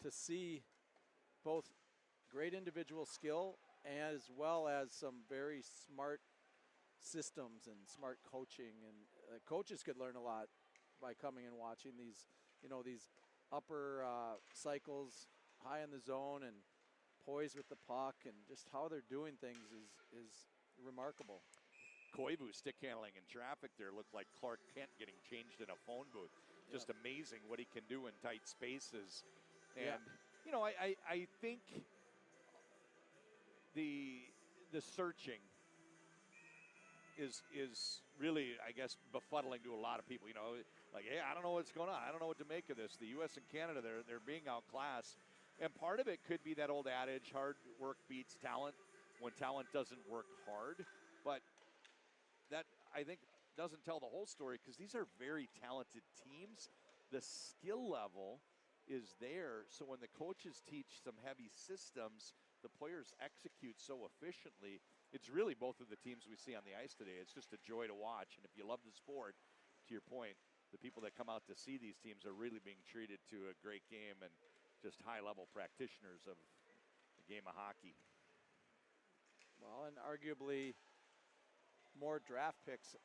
to see both great individual skill as well as some very smart systems and smart coaching, and coaches could learn a lot by coming and watching these upper cycles, high in the zone and poised with the puck, and just how they're doing things is remarkable.
Koivu stick handling in traffic there looked like Clark Kent getting changed in a phone booth. Just amazing what he can do in tight spaces. And I think the searching is really, I guess, befuddling to a lot of people. Like, hey, I don't know what's going on. I don't know what to make of this. The U.S. and Canada, they're being outclassed. And part of it could be that old adage, hard work beats talent. when talent doesn't work hard. But that, I think, doesn't tell the whole story because these are very talented teams. The skill level is there, so when the coaches teach some heavy systems, the players execute so efficiently. It's really both of the teams we see on the ice today. It's just a joy to watch, and if you love the sport, to your point, the people that come out to see these teams are really being treated to a great game and just high-level practitioners of the game of hockey.
Well, and arguably more draft picks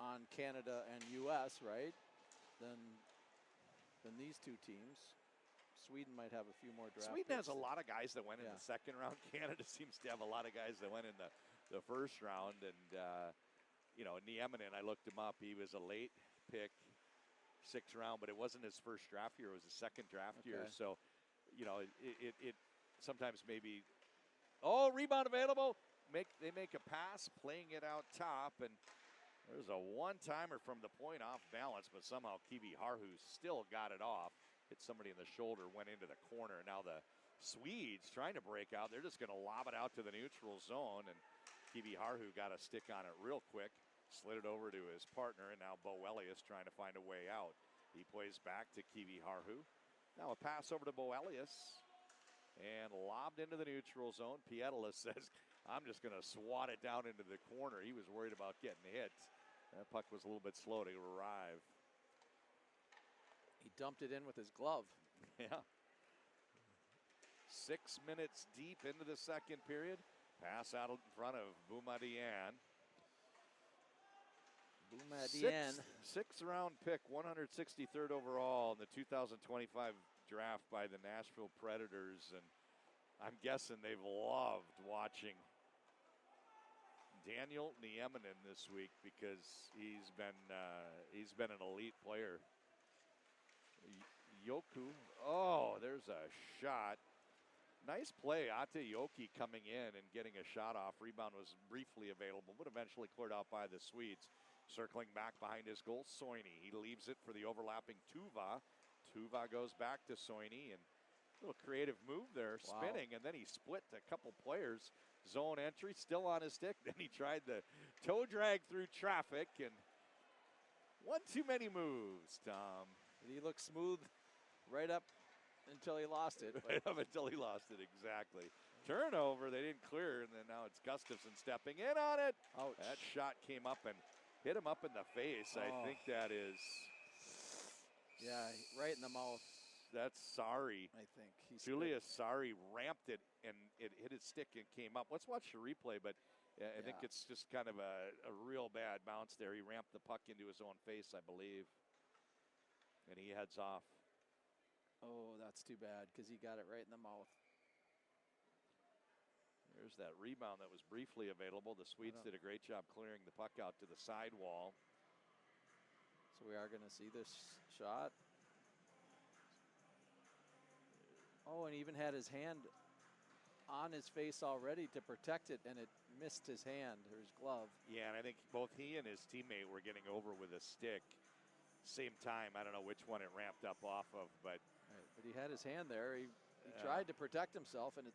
on Canada and U.S., right, than these two teams. Sweden might have a few more draft
Sweden
picks.
has a lot of guys that went in the second round. Canada seems to have a lot of guys that went in the first round. And, Nieminen, I looked him up. He was a late pick, 6th round, but it wasn't his first draft year. It was his second draft year. So, it sometimes maybe, rebound available. They make a pass, playing it out top, and there's a one-timer from the point off balance, but somehow Kivi Harhu still got it off. Hit somebody in the shoulder, went into the corner. Now the Swedes trying to break out. They're just going to lob it out to the neutral zone, and Kivi Harhu got a stick on it real quick, slid it over to his partner, and now Boelius trying to find a way out. He plays back to Kivi Harhu. Now a pass over to Boelius, and lobbed into the neutral zone. Pietila says, I'm just going to swat it down into the corner. He was worried about getting hit. That puck was a little bit slow to arrive.
He dumped it in with his glove.
Yeah. 6 minutes deep into the second period. Pass out in front of Boumadiene. Sixth round pick, 163rd overall in the 2025 draft by the Nashville Predators. And I'm guessing they've loved watching Daniel Nieminen this week because he's been an elite player. Yoku, there's a shot. Nice play, Ate Yoki coming in and getting a shot off. Rebound was briefly available, but eventually cleared out by the Swedes. Circling back behind his goal, Soini. He leaves it for the overlapping Tuva. Tuva goes back to Soini, and a little creative move there, spinning, and then he split a couple players. Zone entry, still on his stick. Then he tried the toe drag through traffic, and one too many moves, Tom.
He looked smooth right up until he lost it.
Right up until he lost it, exactly. Turnover, they didn't clear, and then now it's Gustafsson stepping in on it.
Ouch.
That shot came up and hit him up in the face. I think that is...
Yeah, right in the mouth.
That's Sari.
I think.
Julius Sari ramped it, and it hit his stick and came up. Let's watch the replay, but I think it's just kind of a real bad bounce there. He ramped the puck into his own face, I believe, and he heads off.
Oh, that's too bad because he got it right in the mouth.
There's that rebound that was briefly available. The Swedes did a great job clearing the puck out to the sidewall.
So we are going to see this shot. Oh, and he even had his hand on his face already to protect it, and it missed his hand or his glove.
Yeah, and I think both he and his teammate were getting over with a stick. Same time, I don't know which one it ramped up off of, but...
But he had his hand there. He tried to protect himself, and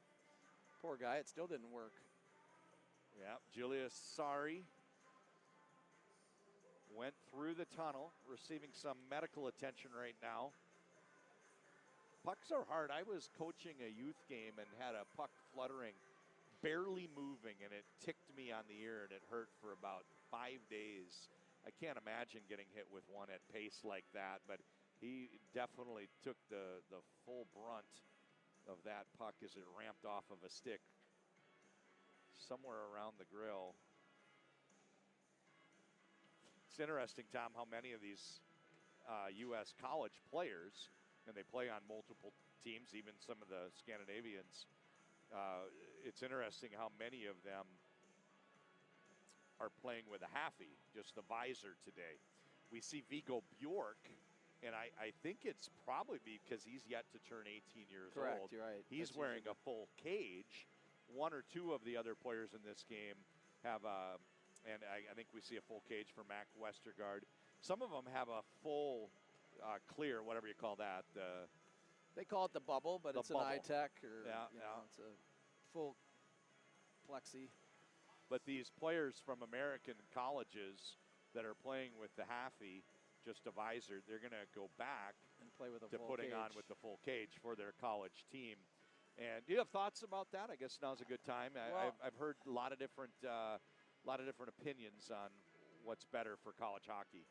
poor guy, it still didn't work.
Yeah, Julius Sari went through the tunnel, receiving some medical attention right now. Pucks are hard. I was coaching a youth game and had a puck fluttering, barely moving, and it ticked me on the ear, and it hurt for about 5 days. I can't imagine getting hit with one at pace like that, but he definitely took the full brunt of that puck as it ramped off of a stick somewhere around the grill. It's interesting, Tom, how many of these U.S. college players, and they play on multiple teams, even some of the Scandinavians, it's interesting how many of them are playing with a halfie, just the visor today. We see Viggo Bjork, and I think it's probably because he's yet to turn 18 years old.
Correct, you're right.
He's wearing a full cage. One or two of the other players in this game have and I think we see a full cage for Mac Westergaard. Some of them have a full clear, whatever you call that.
They call it the bubble, but it's an iTech or
yeah,
it's a full plexi.
But these players from American colleges that are playing with the halfie, just a visor, they're going to go back
And play with a
to
full
putting
cage.
on with the full cage for their college team. And do you have thoughts about that? I guess now's a good time.
Well,
I've heard a lot of different opinions on what's better for college hockey.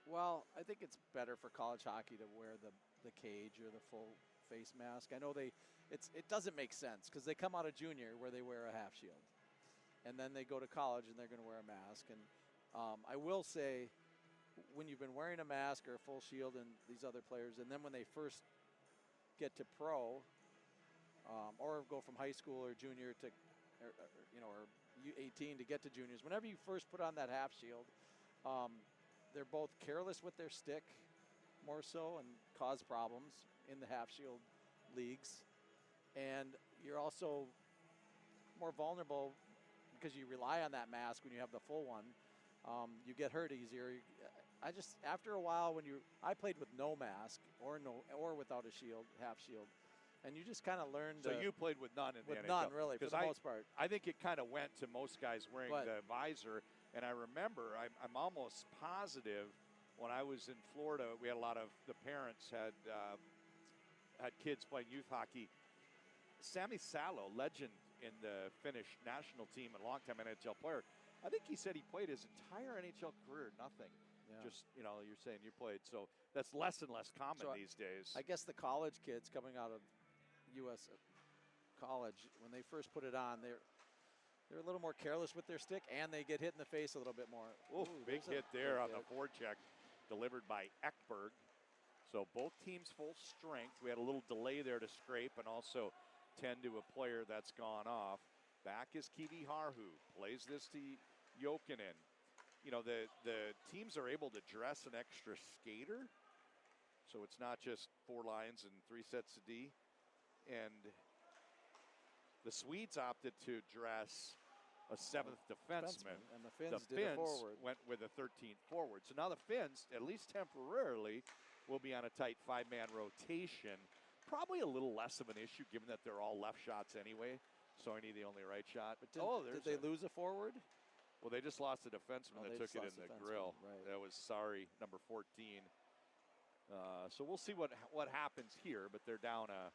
Well, I think it's better for college hockey to wear the cage or the full face mask. I know it doesn't make sense because they come out of junior where they wear a half shield. And then they go to college and they're going to wear a mask. And I will say, when you've been wearing a mask or a full shield and these other players, and then when they first get to pro, or go from high school or junior to, or U18 to get to juniors, whenever you first put on that half shield, they're both careless with their stick more so and cause problems in the half shield leagues. And you're also more vulnerable because you rely on that mask when you have the full one. You get hurt easier. After a while I played with no mask or without a shield, half shield. And you just kind of learned.
So you played with none in the NHL?
With none, really, for the most part.
I think it kind of went to most guys wearing the visor. And I remember, I'm almost positive, when I was in Florida, we had a lot of the parents had kids playing youth hockey. Sami Salo, legend in the Finnish national team and longtime NHL player, I think he said he played his entire NHL career, nothing.
Yeah.
Just, you're saying you played. So that's less and less common these days.
I guess the college kids coming out of U.S. college, when they first put it on, they're a little more careless with their stick, and they get hit in the face a little bit more.
Ooh, big hit there on the forecheck, delivered by Ekberg. So both teams full strength. We had a little delay there to scrape and also tend to a player that's gone off. Back is Kivi Harhu. Plays this to Jokinen. The teams are able to dress an extra skater. So it's not just 4 lines and 3 sets of D. And the Swedes opted to dress a 7th defenseman.
And the Finns did
Finns
a forward.
went with a 13th forward. So now the Finns, at least temporarily, will be on a tight 5-man rotation. Probably a little less of an issue given that they're all left shots anyway. Soini the only right shot.
But did they lose a forward?
Well, they just lost a defenseman that took it in the grill.
Right.
That was number 14. So we'll see what happens here, but they're down a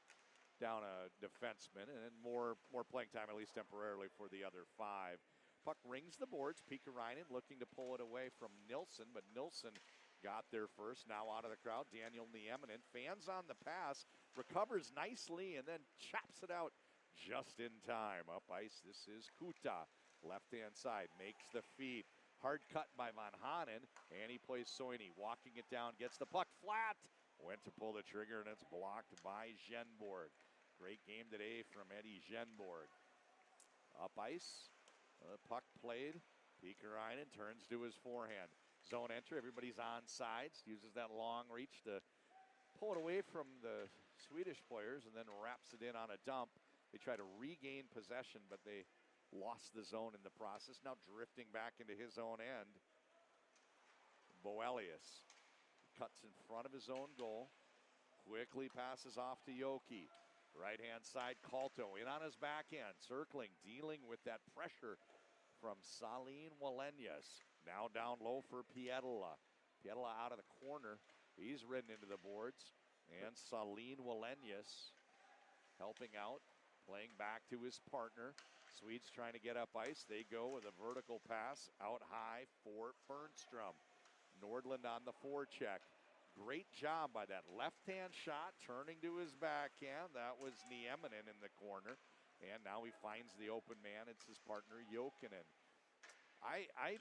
defenseman, and then more playing time, at least temporarily, for the other 5. Puck rings the boards. Piikarainen looking to pull it away from Nilsson, but Nilsson got there first. Now out of the crowd, Daniel Nieminen. Fans on the pass, recovers nicely, and then chops it out just in time. Up ice, this is Kuta. Left-hand side, makes the feed. Hard cut by Van Hanen, and he plays Soini. Walking it down, gets the puck flat. Went to pull the trigger, and it's blocked by Genborg. Great game today from Eddie Genborg. Up ice, puck played. Piikarainen turns to his forehand. Zone entry, everybody's on sides. Uses that long reach to pull it away from the Swedish players and then wraps it in on a dump. They try to regain possession, but they lost the zone in the process. Now drifting back into his own end. Boelius cuts in front of his own goal. Quickly passes off to Yoki. Right-hand side, Calto in on his backhand. Circling, dealing with that pressure from Salim Walenyas. Now down low for Pietila. Pietila out of the corner. He's ridden into the boards. And Salim Walenyas helping out. Playing back to his partner. Swedes trying to get up ice. They go with a vertical pass out high for Bernstrom. Nordland on the forecheck. Great job by that left-hand shot, turning to his backhand. That was Nieminen in the corner. And now he finds the open man. It's his partner, Jokinen. I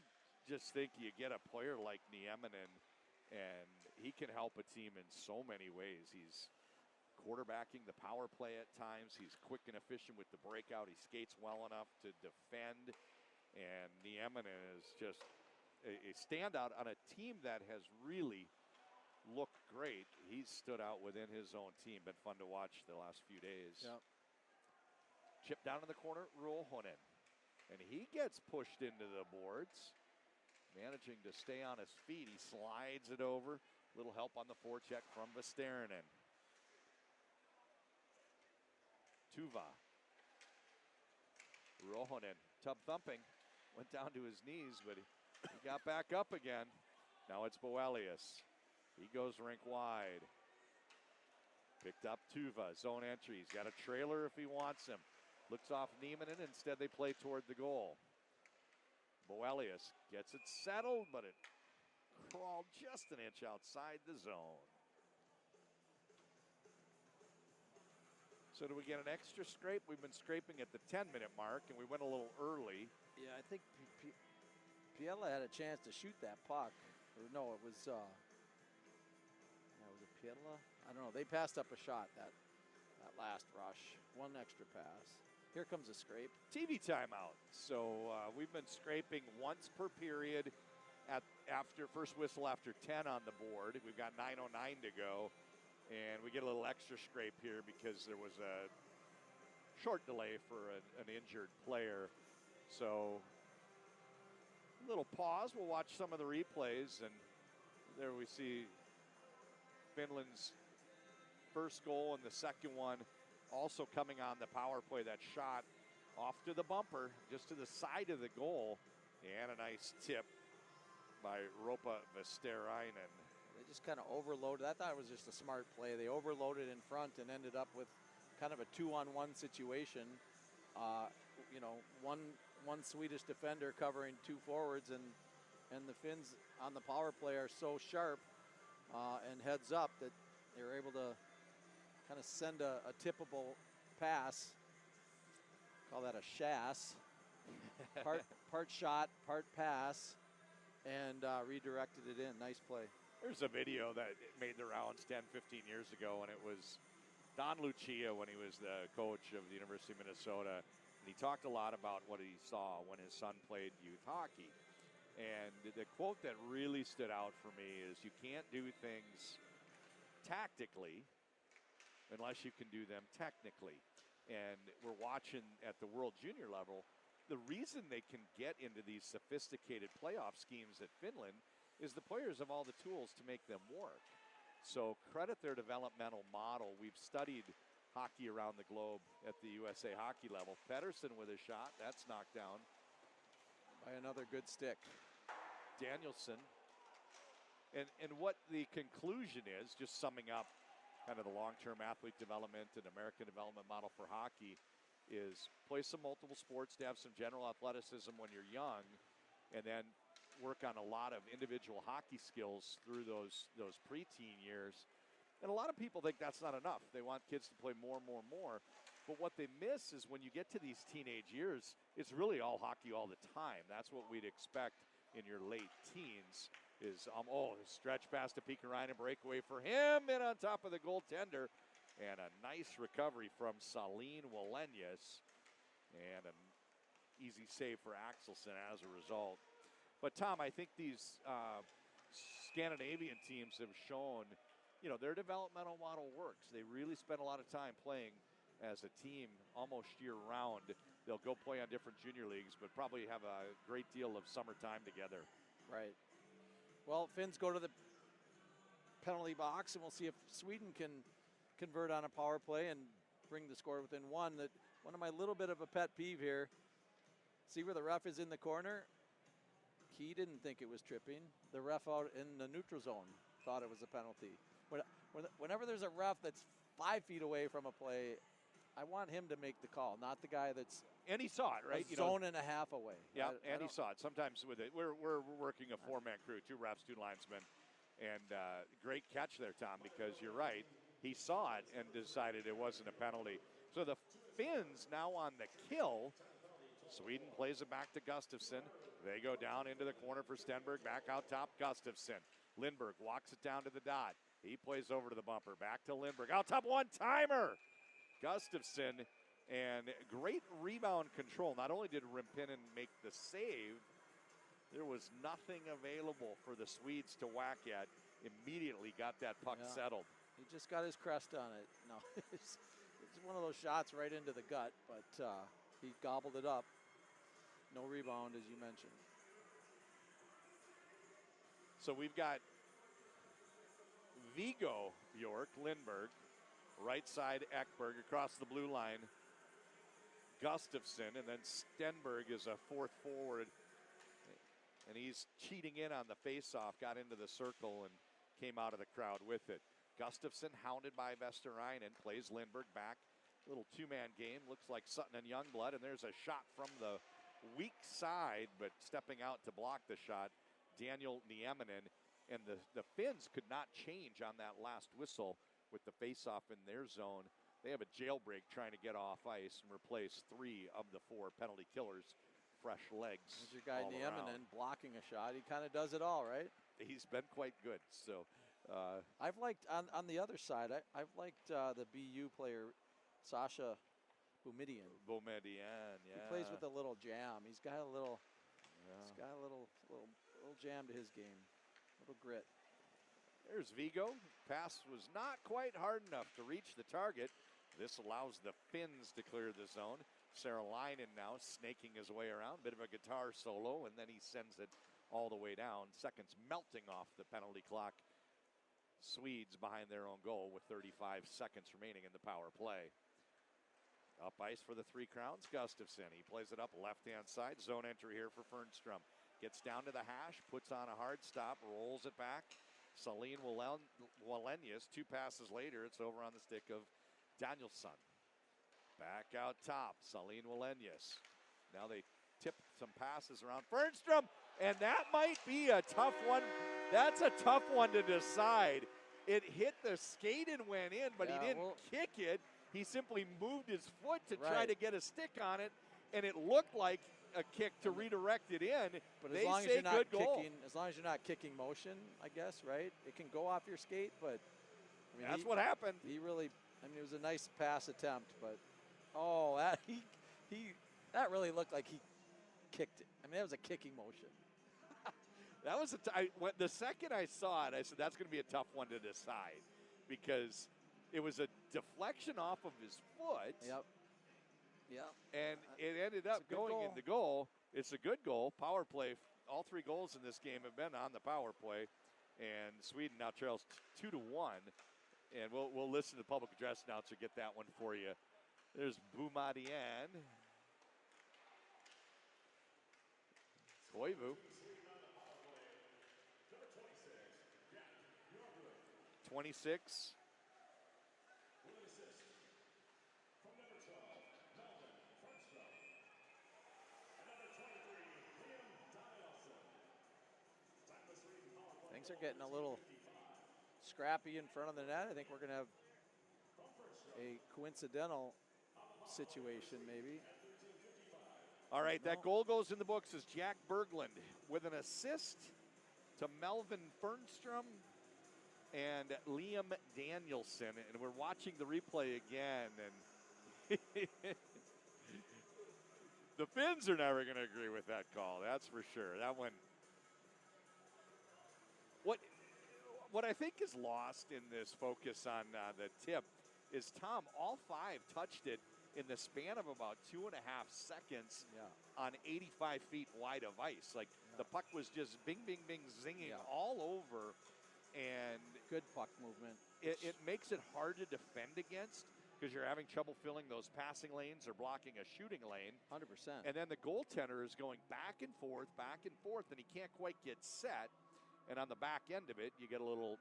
just think you get a player like Nieminen, and he can help a team in so many ways. He's quarterbacking the power play at times. He's quick and efficient with the breakout. He skates well enough to defend. And Nieminen is just a standout on a team that has really looked great. He's stood out within his own team. Been fun to watch the last few days.
Yep.
Chip down in the corner, Ruohonen. And he gets pushed into the boards. Managing to stay on his feet. He slides it over. Little help on the forecheck from Vesterinen. Tuva. Rohonen, tub thumping, went down to his knees, but he got back up again. Now it's Boelius. He goes rink wide. Picked up Tuva, zone entry. He's got a trailer if he wants him. Looks off Niemanen. Instead, they play toward the goal. Boelius gets it settled, but it crawled just an inch outside the zone. So do we get an extra scrape? We've been scraping at the 10-minute mark, and we went a little early.
Yeah, I think Piella had a chance to shoot that puck. Or no, it was was it Piella? I don't know. They passed up a shot that last rush. One extra pass. Here comes a scrape.
TV timeout. So we've been scraping once per period after first whistle after 10 on the board. We've got 9:09 to go. And we get a little extra scrape here because there was a short delay for an injured player. So a little pause. We'll watch some of the replays. And there we see Finland's first goal and the second one also coming on the power play. That shot off to the bumper, just to the side of the goal. And a nice tip by Ropa Vesterainen.
They just kind of overloaded. I thought it was just a smart play. They overloaded in front and ended up with kind of a 2-on-1 situation. One Swedish defender covering two forwards, and the Finns on the power play are so sharp and heads up that they were able to kind of send a tippable pass. Call that a shass. Part shot, part pass, and redirected it in. Nice play.
There's a video that made the rounds 10, 15 years ago, and it was Don Lucia when he was the coach of the University of Minnesota. And he talked a lot about what he saw when his son played youth hockey. And the quote that really stood out for me is, you can't do things tactically unless you can do them technically. And we're watching at the World Junior level, the reason they can get into these sophisticated playoff schemes at Finland is the players have all the tools to make them work. So credit their developmental model. We've studied hockey around the globe at the USA hockey level. Pettersson with a shot. That's knocked down
by another good stick.
Danielson. And what the conclusion is, just summing up kind of the long-term athlete development and American development model for hockey, is play some multiple sports to have some general athleticism when you're young, and then work on a lot of individual hockey skills through those preteen years. And a lot of people think that's not enough. They want kids to play more. But what they miss is when you get to these teenage years, it's really all hockey all the time. That's what we'd expect in your late teens is, stretch pass to Pikkarainen, breakaway for him, and on top of the goaltender. And a nice recovery from Saline Wallenius. And an easy save for Axelson as a result. But, Tom, I think these Scandinavian teams have shown, their developmental model works. They really spend a lot of time playing as a team almost year-round. They'll go play on different junior leagues, but probably have a great deal of summertime together.
Right. Well, Finns go to the penalty box, and we'll see if Sweden can convert on a power play and bring the score within one. One of my little bit of a pet peeve here, see where the ref is in the corner? He didn't think it was tripping. The ref out in the neutral zone thought it was a penalty. Whenever there's a ref that's 5 feet away from a play, I want him to make the call, not the guy that's
and he saw it, right?
A zone and a half away.
Yeah, and he saw it. Sometimes with it, we're working a four-man crew, 2 refs, 2 linesmen, and great catch there, Tom, because you're right. He saw it and decided it wasn't a penalty. So the Finns now on the kill. Sweden plays it back to Gustafsson. They go down into the corner for Stenberg. Back out top, Gustafsson. Lindberg walks it down to the dot. He plays over to the bumper. Back to Lindberg. Out top, one-timer. Gustafsson, and great rebound control. Not only did Rimpinen make the save, there was nothing available for the Swedes to whack at. Immediately got that puck settled.
He just got his crest on it. No, it's one of those shots right into the gut, but he gobbled it up. No rebound, as you mentioned.
So we've got Vigo, Bjork, Lindberg, right side Ekberg across the blue line. Gustafson, and then Stenberg is a fourth forward. And he's cheating in on the faceoff, got into the circle and came out of the crowd with it. Gustafson hounded by Vesterainen, plays Lindberg back. Little two-man game, looks like Sutton and Youngblood, and there's a shot from the weak side, but stepping out to block the shot, Daniel Nieminen. And the Finns could not change on that last whistle with the faceoff in their zone. They have a jailbreak trying to get off ice and replace 3 of the 4 penalty killers. Fresh legs.
There's your guy Nieminen blocking a shot. He kind of does it all, right?
He's been quite good. So
I've liked on the other side. I've liked the BU player Sasha Boumedian.
Boumedian, yeah.
He plays with a little jam. He's got a little. He's got a little jam to his game. Little grit.
There's Vigo. Pass was not quite hard enough to reach the target. This allows the Finns to clear the zone. Saralainen now snaking his way around. Bit of a guitar solo, and then he sends it all the way down. Seconds melting off the penalty clock. Swedes behind their own goal with 35 seconds remaining in the power play. Up ice for the Three Crowns, Gustafson. He plays it up left-hand side. Zone entry here for Fernstrom. Gets down to the hash, puts on a hard stop, rolls it back. Saline Wallenius, 2 passes later, it's over on the stick of Danielsson. Back out top, Saline Wallenius. Now they tip some passes around Fernstrom, and that might be a tough one. That's a tough one to decide. It hit the skate and went in, but he didn't kick it. He simply moved his foot to try to get a stick on it, and it looked like a kick to redirect it in.
But as long as you're not kicking, as long as you're not kicking motion, I guess, right? It can go off your skate, but I mean,
that's what happened.
He really, I mean, it was a nice pass attempt, but that really looked like he kicked it. I mean, that was a kicking motion.
That was the second I saw it, I said that's going to be a tough one to decide because it was a deflection off of his foot.
Yep. Yeah.
And it ended up going in the goal. It's a good goal. Power play. All 3 goals in this game have been on the power play. And Sweden now trails 2-1. And we'll listen to the public address announcer get that one for you. There's Boumedian. Koivu. 26.
Things are getting a little scrappy in front of the net. I think we're going to have a coincidental situation maybe.
All right, that goal goes in the books as Jack Berglund with an assist to Melvin Fernstrom and Liam Danielson. And we're watching the replay again, and the Finns are never going to agree with that call, that's for sure. That one. What I think is lost in this focus on the tip is, Tom, all 5 touched it in the span of about 2.5 seconds on 85 feet wide of ice. Like the puck was just bing, bing, bing, zinging all over. And
good puck movement.
It makes it hard to defend against because you're having trouble filling those passing lanes or blocking a shooting lane.
100%.
And then the goaltender is going back and forth, and he can't quite get set. And on the back end of it, you get a little,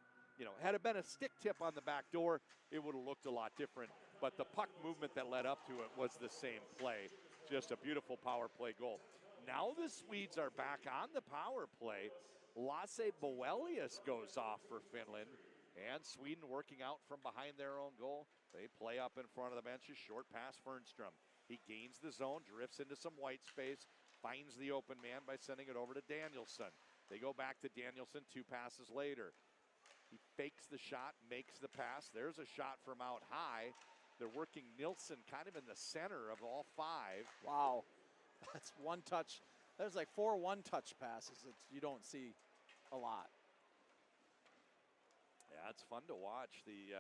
had it been a stick tip on the back door, it would have looked a lot different. But the puck movement that led up to it was the same play. Just a beautiful power play goal. Now the Swedes are back on the power play. Lasse Boelius goes off for Finland. And Sweden working out from behind their own goal. They play up in front of the benches. Short pass Fernstrom. He gains the zone, drifts into some white space, finds the open man by sending it over to Danielson. They go back to Danielson 2 passes later. He fakes the shot, makes the pass. There's a shot from out high. They're working Nilsson kind of in the center of all 5.
Wow. That's one touch. There's like 4 one-touch passes that you don't see a lot.
Yeah, it's fun to watch. The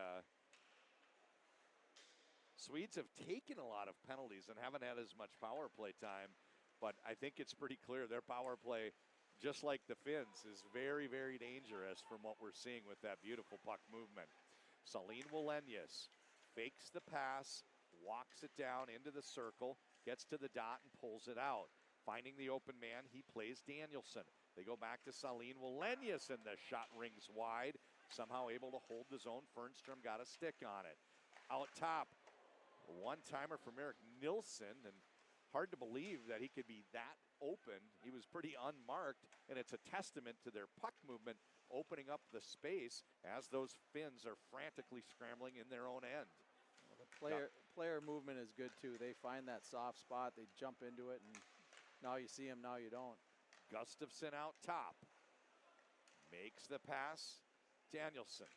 Swedes have taken a lot of penalties and haven't had as much power play time. But I think it's pretty clear their power play, just like the Finns, is very, very dangerous from what we're seeing with that beautiful puck movement. Saline Wallenius fakes the pass, walks it down into the circle, gets to the dot and pulls it out. Finding the open man, he plays Danielson. They go back to Salim Wallenius, and the shot rings wide. Somehow able to hold the zone. Fernstrom got a stick on it. Out top, one-timer from Eric Nilsson, and hard to believe that he could be that open. He was pretty unmarked, and it's a testament to their puck movement opening up the space as those Finns are frantically scrambling in their own end.
Well, the player movement is good too. They find that soft spot, they jump into it, and now you see him, now you don't.
Gustafsson out top. Makes the pass. Danielson.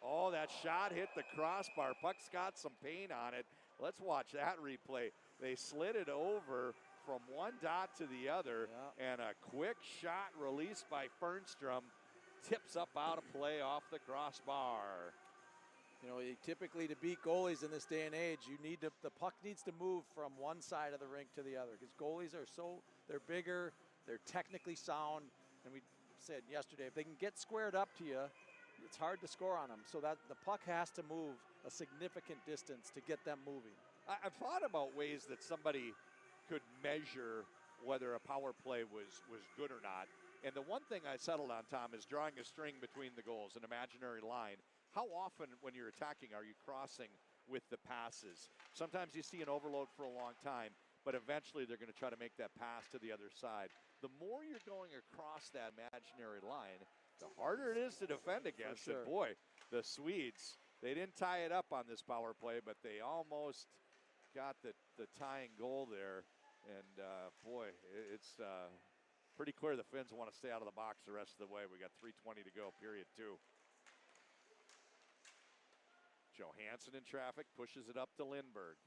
Oh, that shot hit the crossbar. Puck's got some paint on it. Let's watch that replay. They slid it over from one dot to the other, and a quick shot released by Fernstrom tips up out of play off the crossbar.
You know, typically to beat goalies in this day and age, the puck needs to move from one side of the rink to the other, because goalies are they're bigger, they're technically sound, and we said yesterday, if they can get squared up to you, it's hard to score on them. So that the puck has to move a significant distance to get them moving.
I've thought about ways that somebody could measure whether a power play was good or not. And the one thing I settled on, Tom, is drawing a string between the goals, an imaginary line. How often when you're attacking are you crossing with the passes? Sometimes you see an overload for a long time, but eventually they're going to try to make that pass to the other side. The more you're going across that imaginary line, the harder it is to defend against.
Sure.
And boy, the Swedes, they didn't tie it up on this power play, but they almost got the tying goal there. And boy, it's pretty clear the Finns want to stay out of the box the rest of the way. We got 3:20 to go, period 2. Johansson in traffic, pushes it up to Lindberg.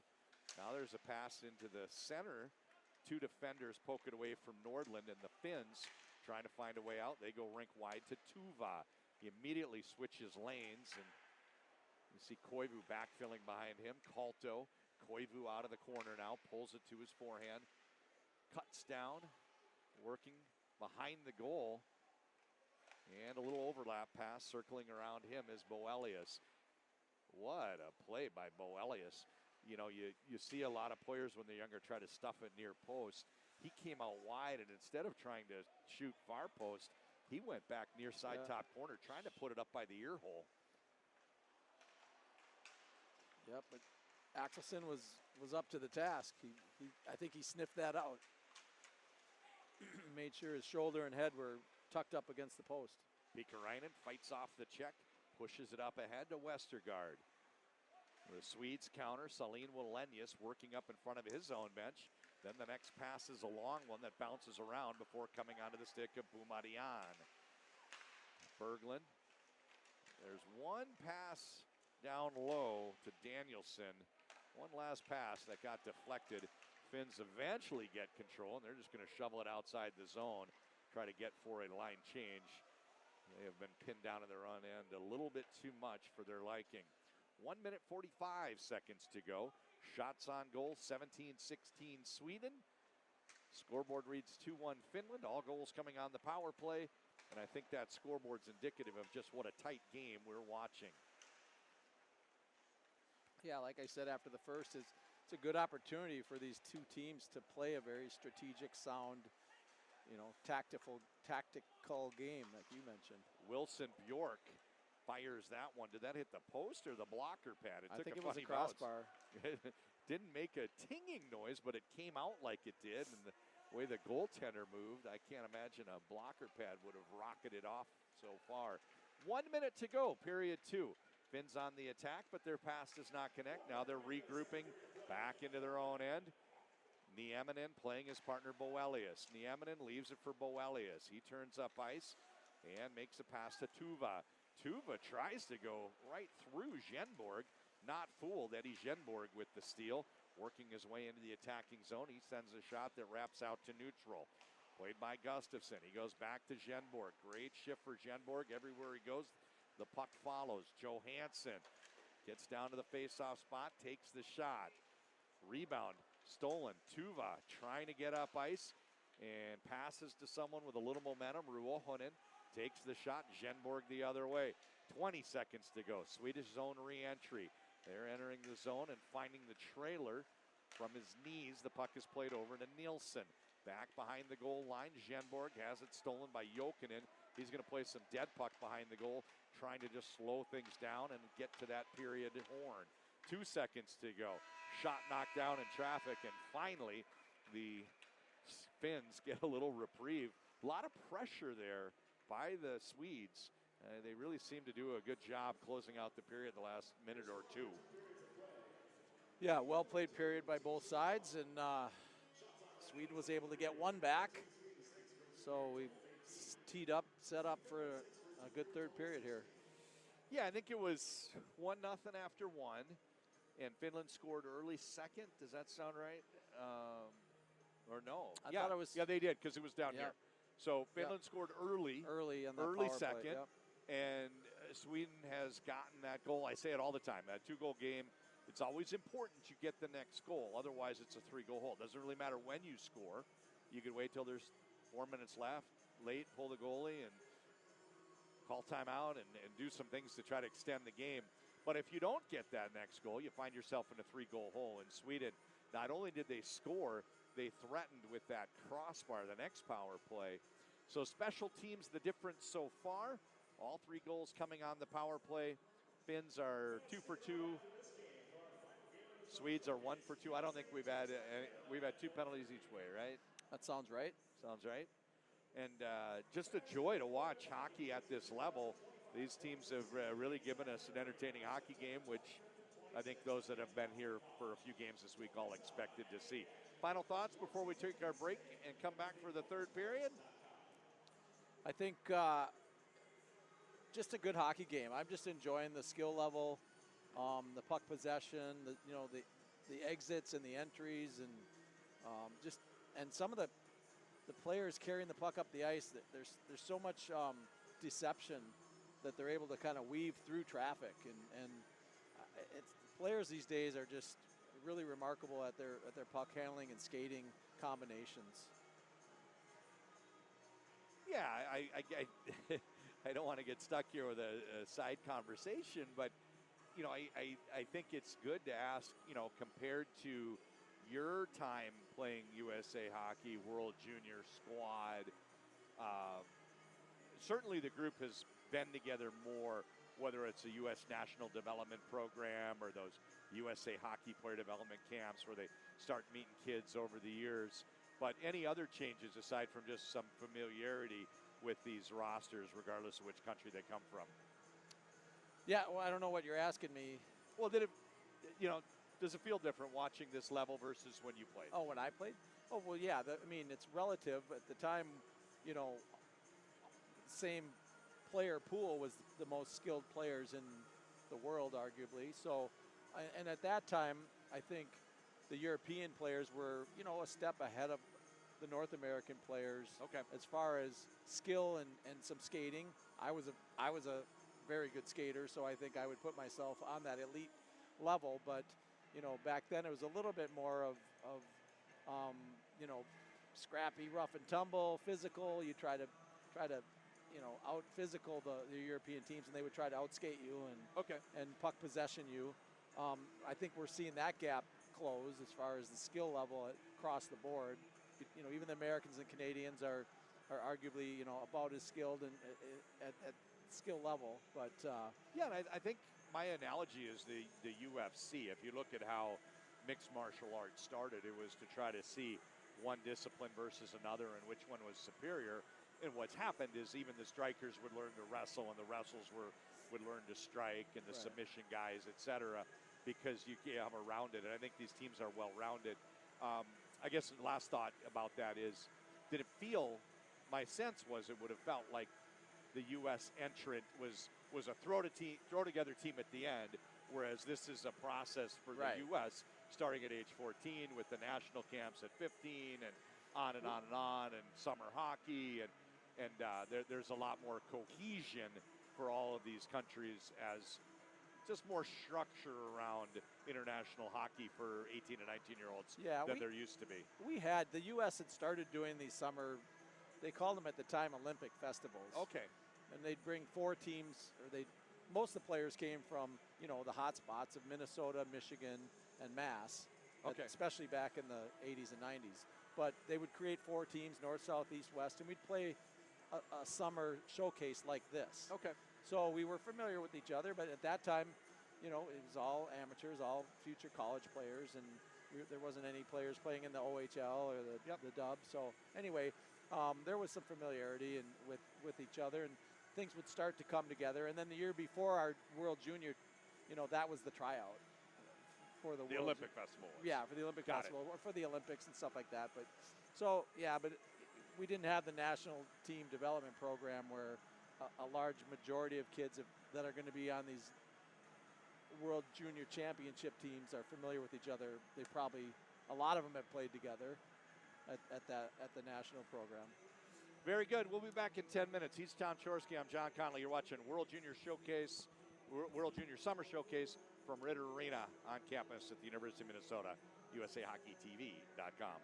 Now there's a pass into the center. 2 defenders poke it away from Nordland, and the Finns trying to find a way out. They go rink wide to Tuva. He immediately switches lanes, and you see Koivu backfilling behind him. Kalto, Koivu out of the corner now, pulls it to his forehand. Cuts down, working behind the goal. And a little overlap pass circling around him is Boelius. What a play by Boelius. You know, you see a lot of players when they're younger try to stuff it near post. He came out wide, and instead of trying to shoot far post, he went back near side top corner, trying to put it up by the ear hole.
Yep, but Axelson was up to the task. I think he sniffed that out. Made sure his shoulder and head were tucked up against the post.
Pikkarainen fights off the check, pushes it up ahead to Westergaard. The Swedes counter. Salim Wallenius working up in front of his own bench. Then the next pass is a long one that bounces around before coming onto the stick of Boumadian. Berglund. There's one pass down low to Danielson. One last pass that got deflected. Finns eventually get control, and they're just going to shovel it outside the zone, try to get for a line change. They have been pinned down in their own end a little bit too much for their liking. 1 minute 45 seconds to go. Shots on goal, 17-16 Sweden. Scoreboard reads 2-1 Finland. All goals coming on the power play. And I think that scoreboard's indicative of just what a tight game we're watching.
Yeah, like I said after the first, it's a good opportunity for these two teams to play a very strategic, sound, tactical game, like you mentioned.
Wilson Bjork fires that one. Did that hit the post or the blocker pad?
I think it was a crossbar.
Didn't make a tinging noise, but it came out like it did. And the way the goaltender moved, I can't imagine a blocker pad would have rocketed off so far. 1 minute to go, period 2. Finns on the attack, but their pass does not connect. Now they're regrouping back into their own end. Nieminen playing his partner Boelius. Nieminen leaves it for Boelius. He turns up ice and makes a pass to Tuva. Tuva tries to go right through Zhenborg. Not fooled. Eddie Zhenborg with the steal. Working his way into the attacking zone. He sends a shot that wraps out to neutral. Played by Gustafsson. He goes back to Zhenborg. Great shift for Zhenborg. Everywhere he goes, the puck follows. Johansson gets down to the face-off spot. Takes the shot. Rebound. Stolen. Tuva trying to get up ice. And passes to someone with a little momentum. Ruohonen takes the shot. Zhenborg the other way. 20 seconds to go. Swedish zone re-entry. They're entering the zone and finding the trailer from his knees. The puck is played over to Nielsen. Back behind the goal line, Schenborg has it stolen by Jokinen. He's going to play some dead puck behind the goal, trying to just slow things down and get to that period horn. 2 seconds to go. Shot knocked down in traffic, and finally the Finns get a little reprieve. A lot of pressure there by the Swedes. They really seem to do a good job closing out the period the last minute or two.
Yeah, well played period by both sides, and Sweden was able to get one back. So we set up for a good third period here.
Yeah, I think it was 1-0 after one, and Finland scored early second. Does that sound right? Or no?
I thought it was.
Yeah, they did, because it was down here. So Finland scored early
on the power
second,
play,
and Sweden has gotten that goal. I say it all the time. That 2-goal game, it's always important you get the next goal. Otherwise, it's a 3-goal hole. Doesn't really matter when you score. You could wait till there's 4 minutes left, late, pull the goalie, and call timeout and do some things to try to extend the game. But if you don't get that next goal, you find yourself in a 3-goal hole. In Sweden, not only did they score, they threatened with that crossbar, the next power play. So special teams, the difference so far. All 3 goals coming on the power play. Finns are 2 for 2. Swedes are 1 for 2. I don't think we've had 2 penalties each way, right?
That sounds right.
Sounds right. And just a joy to watch hockey at this level. These teams have really given us an entertaining hockey game, which I think those that have been here for a few games this week all expected to see. Final thoughts before we take our break and come back for the third period?
I think just a good hockey game. I'm just enjoying the skill level, the puck possession, the exits and the entries, and and some of the players carrying the puck up the ice. There's so much deception that they're able to kind of weave through traffic, and it's players these days are just really remarkable at their puck handling and skating combinations.
Yeah, I don't want to get stuck here with a side conversation, but I think it's good to ask, compared to your time playing USA Hockey, World Junior Squad, certainly the group has been together more, whether it's a U.S. National Development Program or those USA Hockey Player Development Camps where they start meeting kids over the years. But any other changes aside from just some familiarity with these rosters, regardless of which country they come from?
Yeah, well, I don't know what you're asking me.
Well, does it feel different watching this level versus when you played?
Oh, when I played? Oh, well, yeah. It's relative. At the time, same player pool was the most skilled players in the world, arguably. So, and at that time, I think the European players were, a step ahead of the North American players.
Okay.
As far as skill and some skating. I was a very good skater, so I think I would put myself on that elite level. But, back then it was a little bit more of scrappy, rough and tumble, physical. You try to out physical the European teams, and they would try to outskate you and puck possession you. I think we're seeing that gap close as far as the skill level across the board. Even the Americans and Canadians are arguably about as skilled and at skill level. But
yeah, and I think my analogy is the UFC. If you look at how mixed martial arts started, it was to try to see one discipline versus another and which one was superior. And what's happened is even the strikers would learn to wrestle, and the wrestlers would learn to strike, and the submission guys, etc., because you have a rounded. And I think these teams are well-rounded. I guess the last thought about that is, did it feel? My sense was it would have felt like the U.S. entrant was a throw-together team at the end, whereas this is a process for the U.S. starting at age 14 with the national camps at 15 and on and on and on, and summer hockey, and there's a lot more cohesion for all of these countries as just more structure around international hockey for 18 and 19-year-olds than there used to be.
The U.S. had started doing these summer, they called them at the time Olympic festivals.
Okay.
And they'd bring 4 teams, or they'd most of the players came from, the hot spots of Minnesota, Michigan, and Mass,
Okay.
especially back in the 80s and 90s. But they would create 4 teams, north, south, east, west, and we'd play a summer showcase like this.
Okay.
So we were familiar with each other, but at that time, it was all amateurs, all future college players, and there wasn't any players playing in the OHL or the Dub. So anyway, there was some familiarity and with each other, and things would start to come together. And then the year before our World Junior, that was the tryout for the
Olympic Festival.
Yeah, for the Olympic
Got
Festival or for the Olympics and stuff like that. But but we didn't have the national team development program where a large majority of kids that are going to be on these World Junior Championship teams are familiar with each other. A lot of them have played together at the national program.
Very good. We'll be back in 10 minutes. He's Tom Chorsky. I'm John Conley. You're watching World Junior Summer Showcase from Ritter Arena on campus at the University of Minnesota, USAHockeyTV.com.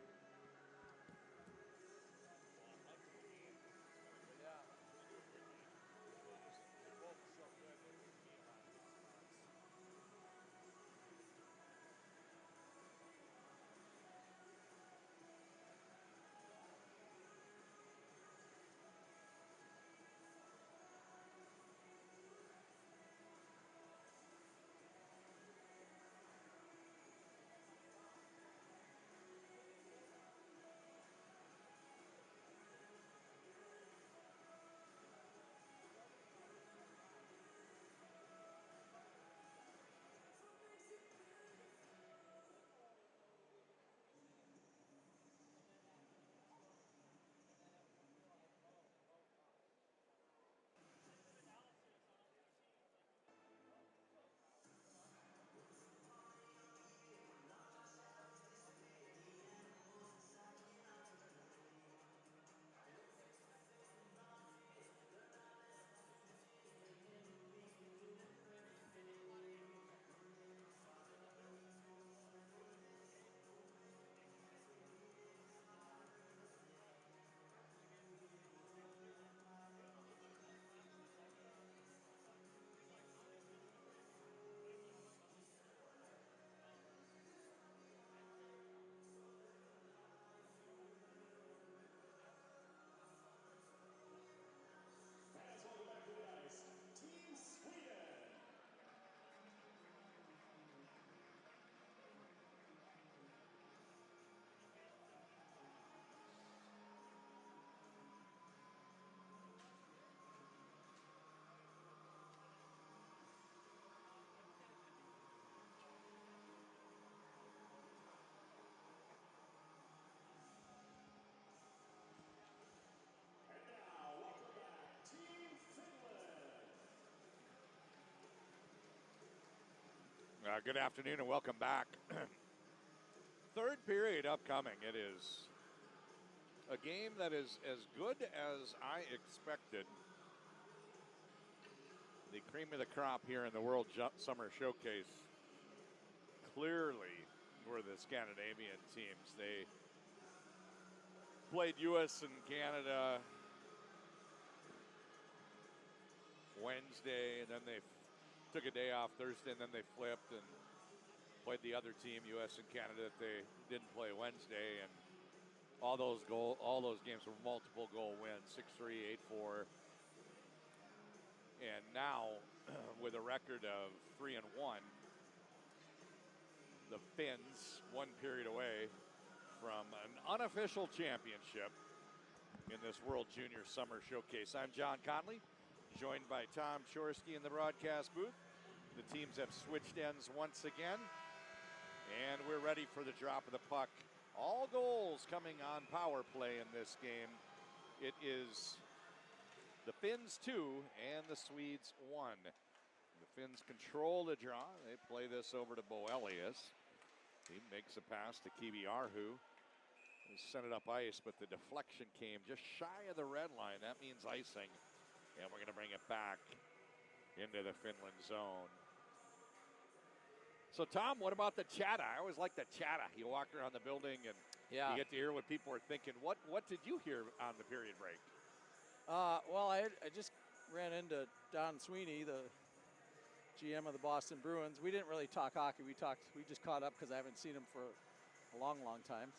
Good afternoon and welcome back. Third period upcoming. It is a game that is as good as I expected. The cream of the crop here in the World Summer Showcase clearly were the Scandinavian teams. They played U.S. and Canada Wednesday, and then they took a day off Thursday, and then they flipped and played the other team, U.S. and Canada, that they didn't play Wednesday, and all those games were multiple goal wins, 6-3, 8-4, and now with a record of 3-1, the Finns 1 period away from an unofficial championship in this World Junior Summer Showcase. I'm John Conley, joined by Tom Chorsky in the broadcast booth. The teams have switched ends once again, and we're ready for the drop of the puck. All goals coming on power play in this game. It is the Finns 2 and the Swedes 1. The Finns control the draw. They play this over to Boelius. He makes a pass to Kiviarhu. He sent it up ice, but the deflection came just shy of the red line. That means icing. And we're going to bring it back into the Finland zone. So, Tom, what about the chatter? I always like the chatter. You walk around the building and you get to hear what people are thinking. What did you hear on the period break?
Well, I just ran into Don Sweeney, the GM of the Boston Bruins. We didn't really talk hockey. We just caught up because I haven't seen him for a long, long time.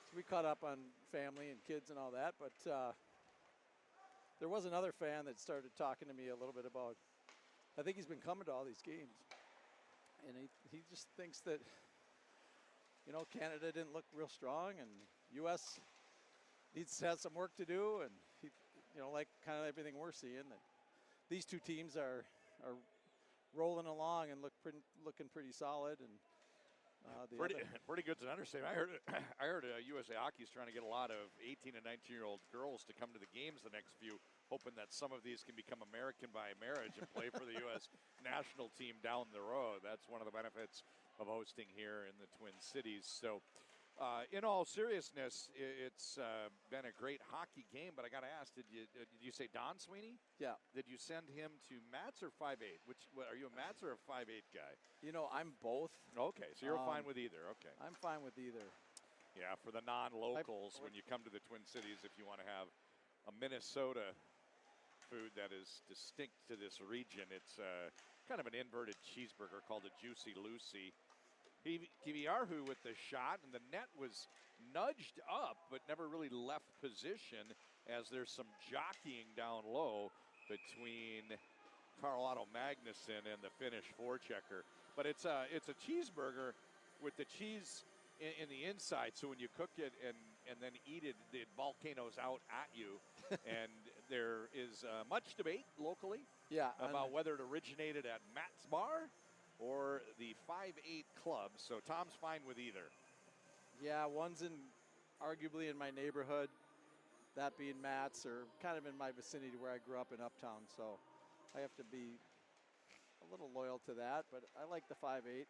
So we caught up on family and kids and all that. But there was another fan that started talking to me a little bit about, I think he's been coming to all these games. And he just thinks that, Canada didn't look real strong and U.S. needs to have some work to do. And, like kind of everything we're seeing, that these two teams are rolling along and looking pretty solid. And
pretty good to understand. I heard USA Hockey's trying to get a lot of 18 and 19-year-old girls to come to the games the next few, hoping that some of these can become American by marriage and play for the U.S. national team down the road. That's one of the benefits of hosting here in the Twin Cities. So, in all seriousness, it's been a great hockey game. But I got to ask, did you say Don Sweeney?
Yeah.
Did you send him to Mats or 5'8"? Are you a Mats or a 5'8" guy?
I'm both.
Okay, so you're fine with either. Okay.
I'm fine with either.
Yeah, for the non-locals, when you come to the Twin Cities, if you want to have a Minnesota food that is distinct to this region, it's kind of an inverted cheeseburger called a Juicy Lucy. Kiviarhu with the shot, and the net was nudged up, but never really left position as there's some jockeying down low between Carl-Otto Magnuson and the Finnish forechecker. But it's a cheeseburger with the cheese in the inside, so when you cook it and then eat it, it volcanoes out at you. And there is much debate locally about whether it originated at Matt's Bar or the 5'8" Club. So Tom's fine with either.
Yeah, one's arguably in my neighborhood, that being Matt's, or kind of in my vicinity where I grew up in Uptown. So I have to be a little loyal to that, but I like the 5'8".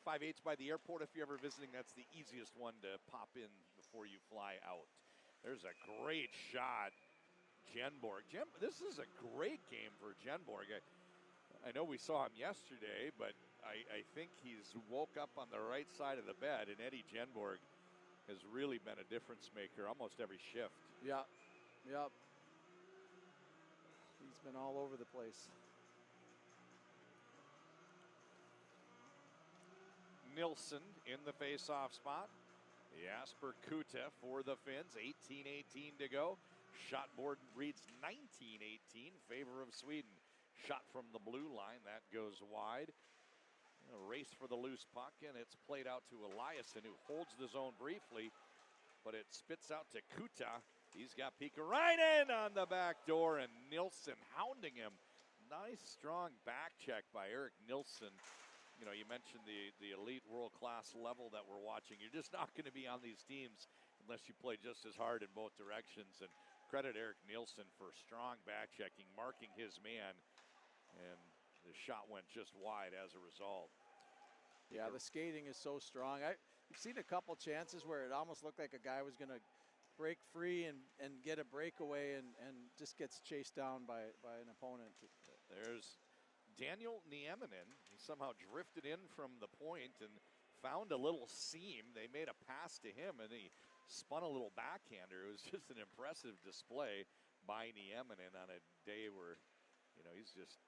5'8's by the airport. If you're ever visiting, that's the easiest one to pop in before you fly out. There's a great shot, Genborg. This is a great game for Genborg. I know we saw him yesterday, but I think he's woke up on the right side of the bed, and Eddie Genborg has really been a difference maker almost every shift.
Yeah, yep. He's been all over the place.
Nilsson in the face-off spot. Jasper Kuta for the Finns. 18-18 to go. Shot board reads 19-18 in favor of Sweden. Shot from the blue line. That goes wide. A race for the loose puck, and it's played out to Eliasson, who holds the zone briefly, but it spits out to Kuta. He's got Pikkarainen on the back door, and Nilsson hounding him. Nice, strong back check by Eric Nilsson. You mentioned the elite world-class level that we're watching. You're just not going to be on these teams unless you play just as hard in both directions. And credit Eric Nilsson for strong back checking, marking his man, and the shot went just wide as a result.
Yeah, the skating is so strong. I've seen a couple chances where it almost looked like a guy was going to break free and get a breakaway and just gets chased down by an opponent.
There's Daniel Nieminen. He somehow drifted in from the point and found a little seam. They made a pass to him, and he spun a little backhander. It was just an impressive display by Nieminen on a day where, he's just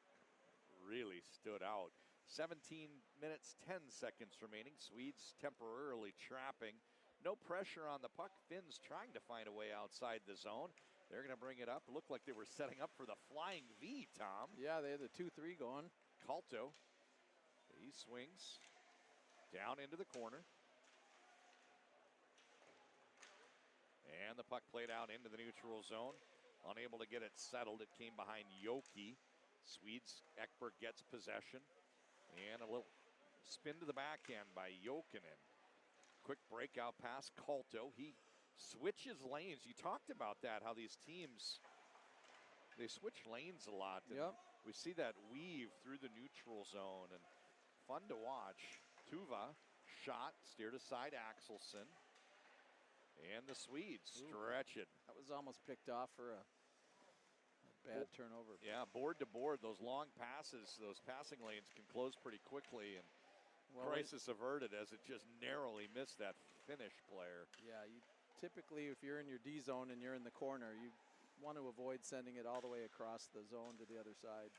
really stood out. 17 minutes, 10 seconds remaining. Swedes temporarily trapping. No pressure on the puck. Finns trying to find a way outside the zone. They're going to bring it up. It looked like they were setting up for the flying V, Tom.
Yeah, they had the 2-3 going.
Calto. He swings down into the corner. And the puck played out into the neutral zone. Unable to get it settled. It came behind Yoki. Swedes, Ekberg gets possession. And a little spin to the backhand by Jokinen. Quick breakout pass, Calto. He switches lanes. You talked about that, how these teams, they switch lanes a lot.
Yep.
We see that weave through the neutral zone, and fun to watch. Tuva, shot, steered aside Axelson. And the Swedes stretch it.
That was almost picked off for a bad turnover.
Yeah, board to board, those long passes, those passing lanes can close pretty quickly, and crisis averted as it just narrowly missed that Finnish player.
Yeah, you typically, if you're in your D zone and you're in the corner, you want to avoid sending it all the way across the zone to the other side.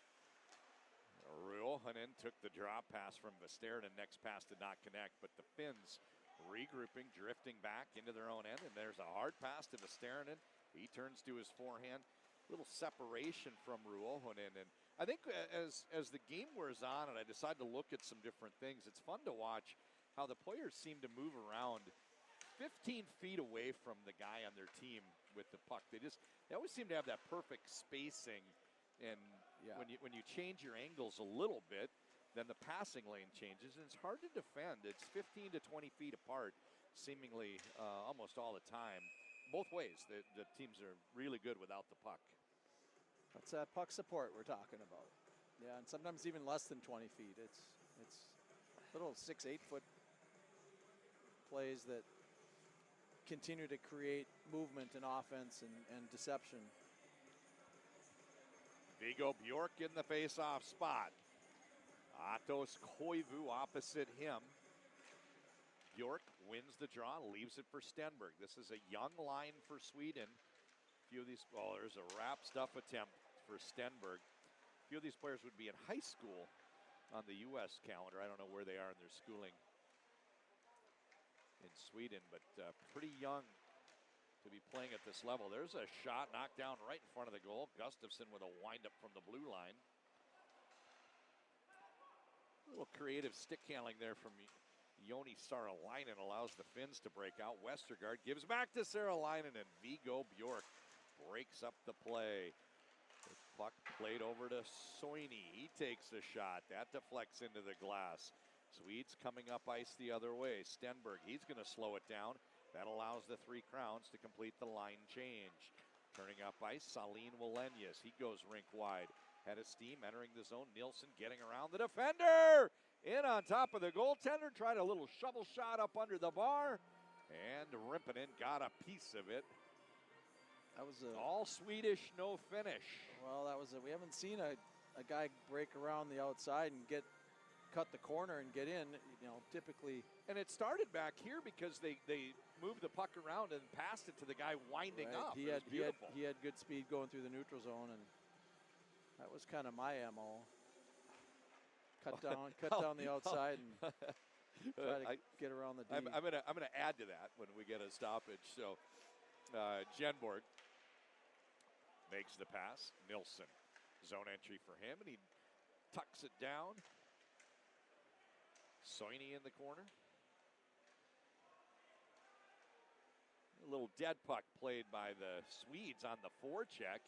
Ruohonen took the drop pass from Vestarin, and next pass did not connect, but the Finns regrouping, drifting back into their own end, and there's a hard pass to Vestarin. He turns to his forehand. Little separation from Ruohonen, and I think as the game wears on and I decide to look at some different things, it's fun to watch how the players seem to move around 15 feet away from the guy on their team with the puck. They always seem to have that perfect spacing, and when you change your angles a little bit, then the passing lane changes, and it's hard to defend. It's 15 to 20 feet apart, seemingly almost all the time. Both ways, the teams are really good without the puck.
That's that puck support we're talking about. Yeah, and sometimes even less than 20 feet. It's little 6-8 foot plays that continue to create movement and offense and deception.
Viggo Bjork in the face-off spot. Atos Koivu opposite him. Bjork wins the draw, leaves it for Stenberg. This is a young line for Sweden. A few of these, there's a wrap stuff attempt for Stenberg. A few of these players would be in high school on the U.S. calendar. I don't know where they are in their schooling in Sweden, but pretty young to be playing at this level. There's a shot knocked down right in front of the goal. Gustafsson with a windup from the blue line. A little creative stick handling there from Joni Saaralainen allows the Finns to break out. Westergaard gives back to Saaralainen, and Viggo Bjork breaks up the play. The puck played over to Soini. He takes the shot. That deflects into the glass. Swedes coming up ice the other way. Stenberg, he's going to slow it down. That allows the Three Crowns to complete the line change. Turning up ice, Salim Wallenius. He goes rink wide. Head of steam, entering the zone. Nielsen getting around the defender. In on top of the goaltender. Tried a little shovel shot up under the bar. And Rimpinen got a piece of it.
That was
all Swedish, no finish.
Well, we haven't seen a guy break around the outside and cut the corner and get in, typically.
And it started back here because they moved the puck around and passed it to the guy winding up.
He had good speed going through the neutral zone, and that was kind of my MO. Cut down the outside and try to get around the D.
I'm gonna add to that when we get a stoppage. So Genborg makes the pass. Nilsson, zone entry for him, and he tucks it down. Soini in the corner. A little dead puck played by the Swedes on the forecheck,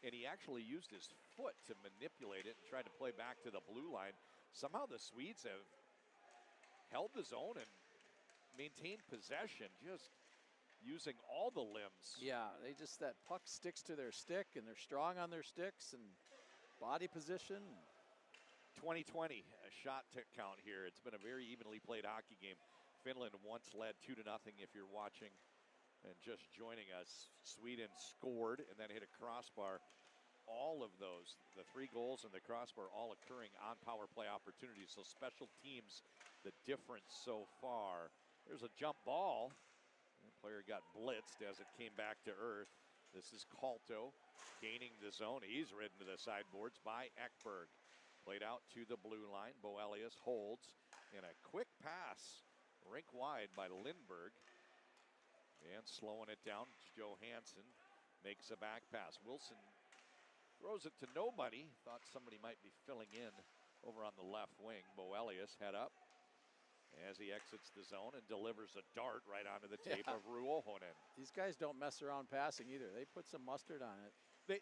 and he actually used his foot to manipulate it and tried to play back to the blue line. Somehow the Swedes have held the zone and maintained possession, just using all the limbs.
Yeah, that puck sticks to their stick, and they're strong on their sticks and body position.
20-20, a shot count here. It's been a very evenly played hockey game. Finland once led 2-0 if you're watching and just joining us. Sweden scored and then hit a crossbar. All of those, the 3 goals and the crossbar, all occurring on power play opportunities. So special teams, the difference so far. There's a jump ball. The player got blitzed as it came back to earth. This is Calto gaining the zone. He's ridden to the sideboards by Ekberg. Played out to the blue line. Boelius holds in a quick pass, rink wide by Lindberg. And slowing it down, Johansson makes a back pass. Wilson throws it to nobody. Thought somebody might be filling in over on the left wing. Boelius head up as he exits the zone and delivers a dart right onto the tape of Ruohonen.
These guys don't mess around passing either. They put some mustard on it.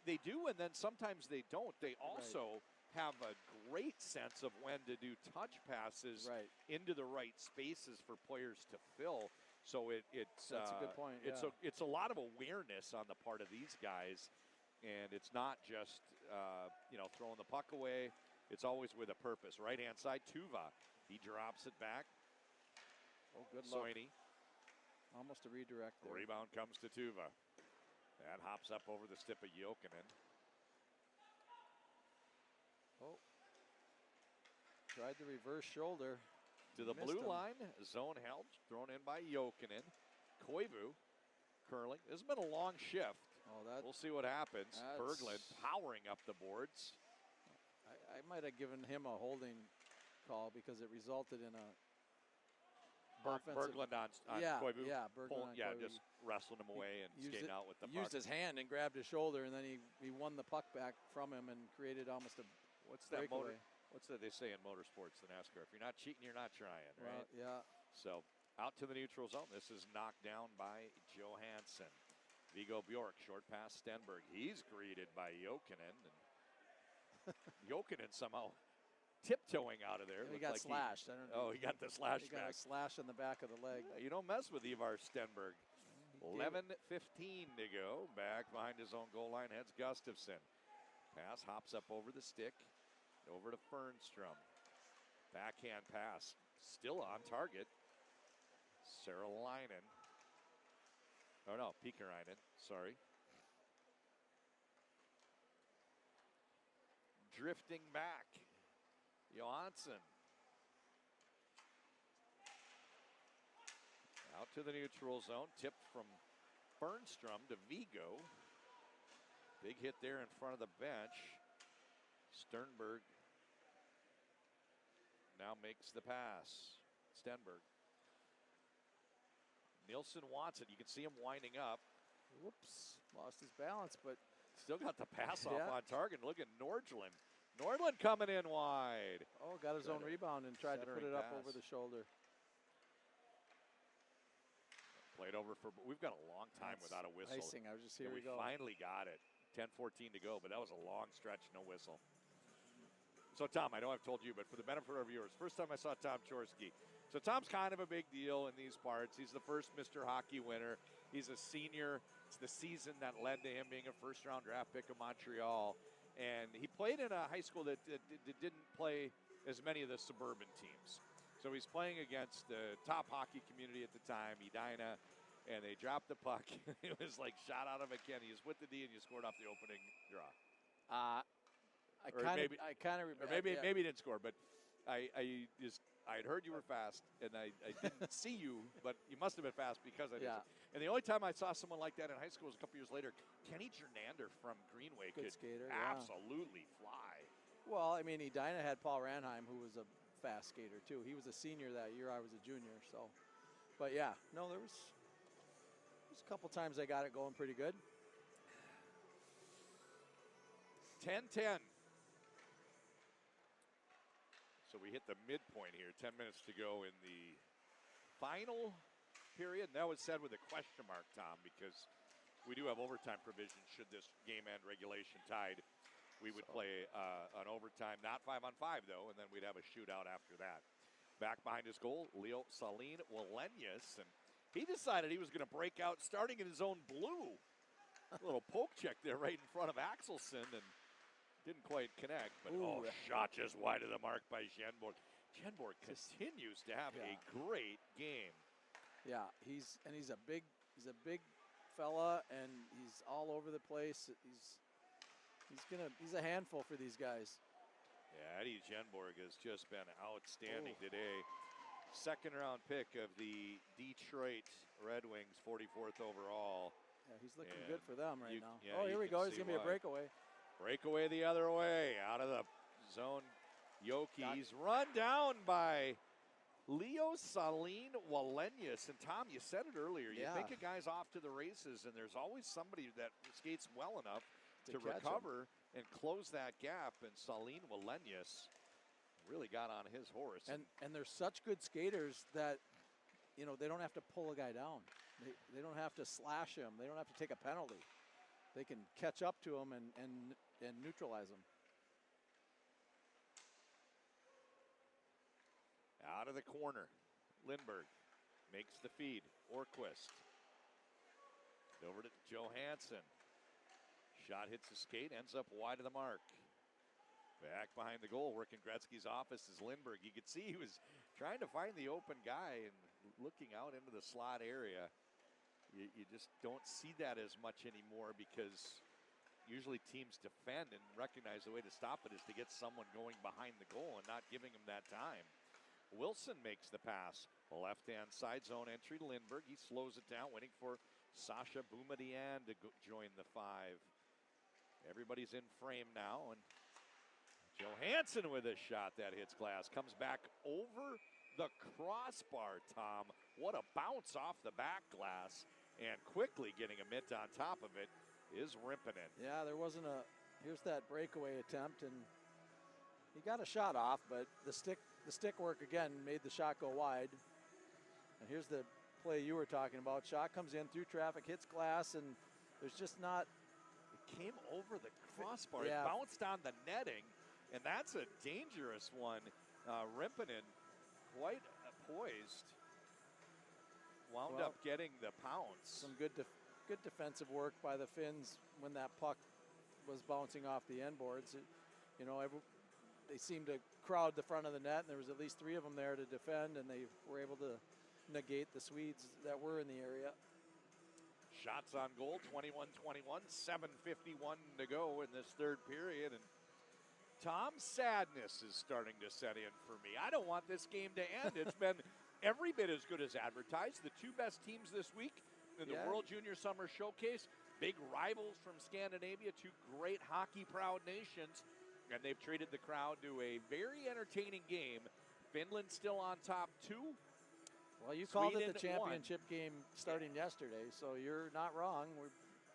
They do, and then sometimes they don't. They also have a great sense of when to do touch passes into the right spaces for players to fill. So it's
that's a good point.
It's a lot of awareness on the part of these guys, and it's not just throwing the puck away. It's always with a purpose. Right hand side, Tuva. He drops it back.
Oh, good luck.
Soini.
Almost a redirect there.
Rebound comes to Tuva. That hops up over the stick of Jokinen.
Oh. Tried the reverse shoulder.
To the blue line, zone held, thrown in by Jokinen. Koivu curling. This has been a long shift.
Oh,
we'll see what happens. Berglund powering up the boards.
I might have given him a holding call because it resulted in a
Berglund on Koivu.
Yeah, Berglund on Koivu.
Just wrestling him away and skating out with the puck.
Used his hand and grabbed his shoulder, and then he won the puck back from him and created almost a breakaway.
What's that they say in motorsports, the NASCAR? If you're not cheating, you're not trying, right?
Well, yeah.
So out to the neutral zone. This is knocked down by Johansson. Viggo Bjork, short pass Stenberg. He's greeted by Jokinen. And Jokinen somehow tiptoeing out of there.
He got slashed. I don't know.
He got the slash
He got a slash in the back of the leg.
You don't mess with Ivar Stenberg. 11:15 to go. Back behind his own goal line heads Gustafsson. Pass hops up over the stick. Over to Fernstrom. Backhand pass. Still on target. Saralainen. Oh no, Pikkarainen. Sorry. Drifting back. Johansson. Out to the neutral zone. Tipped from Fernstrom to Vigo. Big hit there in front of the bench. Sternberg now makes the pass. Stenberg. Nielsen wants it. You can see him winding up.
Whoops. Lost his balance, but
still got the pass off on target. Look at Nordland. Nordland coming in wide.
Oh, got his own rebound and tried to put it up over the shoulder.
Played over for, we've got a long time without a whistle.
Icing. I was just here we go.
Finally got it. 10:14 to go, but that was a long stretch, no whistle. So, Tom, I know I've told you, but for the benefit of our viewers, first time I saw Tom Chorsky. So, Tom's kind of a big deal in these parts. He's the first Mr. Hockey winner. He's a senior. It's the season that led to him being a first-round draft pick of Montreal. And he played in a high school that didn't play as many of the suburban teams. So, he's playing against the top hockey community at the time, Edina, and they dropped the puck. It was like shot out of a cannon. You just with the D and you scored off the opening draw.
I kind of remember.
Maybe he didn't score, but I had heard you were fast, and I didn't see you, but you must have been fast because I did.
Yeah.
And the only time I saw someone like that in high school was a couple years later. Kenny Jernander from Greenway
Good
could
skater,
absolutely fly.
Well, I mean, Edina had Paul Ranheim, who was a fast skater too. He was a senior that year. I was a junior. So, but yeah, no, there was a couple times I got it going pretty good.
10-10. So we hit the midpoint here. 10 minutes to go in the final period. And that was said with a question mark, Tom, because we do have overtime provision should this game end regulation tied. We would play an overtime, not 5-on-5 though, and then we'd have a shootout after that. Back behind his goal, Leo Saline Wallenius, and he decided he was going to break out starting in his own blue. A little poke check there right in front of Axelson, and didn't quite connect, but shot just wide of the mark by Schenborg. Schenborg continues to have a great game.
Yeah, he's a big fella, and he's all over the place. He's a handful for these guys.
Yeah, Eddie Schenborg has just been outstanding today. Second round pick of the Detroit Red Wings, 44th overall.
Yeah, he's looking good for them right now.
Yeah,
here we go. There's going to be a breakaway.
Breakaway the other way. Out of the zone, Yoki. He's run down by Leo Saline Wallenius. And, Tom, you said it earlier. You think a guy's off to the races, and there's always somebody that skates well enough to recover and close that gap. And Saline Wallenius really got on his horse.
And they're such good skaters that, you know, they don't have to pull a guy down. They don't have to slash him. They don't have to take a penalty. They can catch up to him and neutralize him.
Out of the corner, Lindbergh makes the feed. Orquist over to Johansson. Shot hits the skate, ends up wide of the mark. Back behind the goal, working Gretzky's office is Lindbergh. You could see he was trying to find the open guy and looking out into the slot area. You just don't see that as much anymore because usually teams defend and recognize the way to stop it is to get someone going behind the goal and not giving him that time. Wilson makes the pass. Left-hand side zone entry to Lindbergh. He slows it down, waiting for Sasha Boumediene to join the five. Everybody's in frame now, and Johansson with a shot that hits glass. Comes back over the crossbar, Tom. What a bounce off the back glass. And quickly getting a mitt on top of it is Rimpinen.
Yeah, there wasn't a, here's that breakaway attempt, and he got a shot off, but the stick work again made the shot go wide. And here's the play you were talking about. Shot comes in through traffic, hits glass, and there's just not.
It came over the crossbar.
Yeah.
It bounced on the netting, and that's a dangerous one. Rimpinen, quite poised, wound up getting the pounce.
Some good defensive work by the Finns when that puck was bouncing off the end boards. They seemed to crowd the front of the net, and there was at least 3 of them there to defend, and they were able to negate the Swedes that were in the area.
Shots on goal, 21-21, 7:51 to go in this third period, and Tom, sadness is starting to set in for me. I don't want this game to end. It's been every bit as good as advertised. The 2 best teams this week in the World Junior Summer Showcase, big rivals from Scandinavia, 2 great hockey-proud nations, and they've treated the crowd to a very entertaining game. Finland still on top 2.
Well, you called
Sweden
it the championship game starting yesterday, so you're not wrong.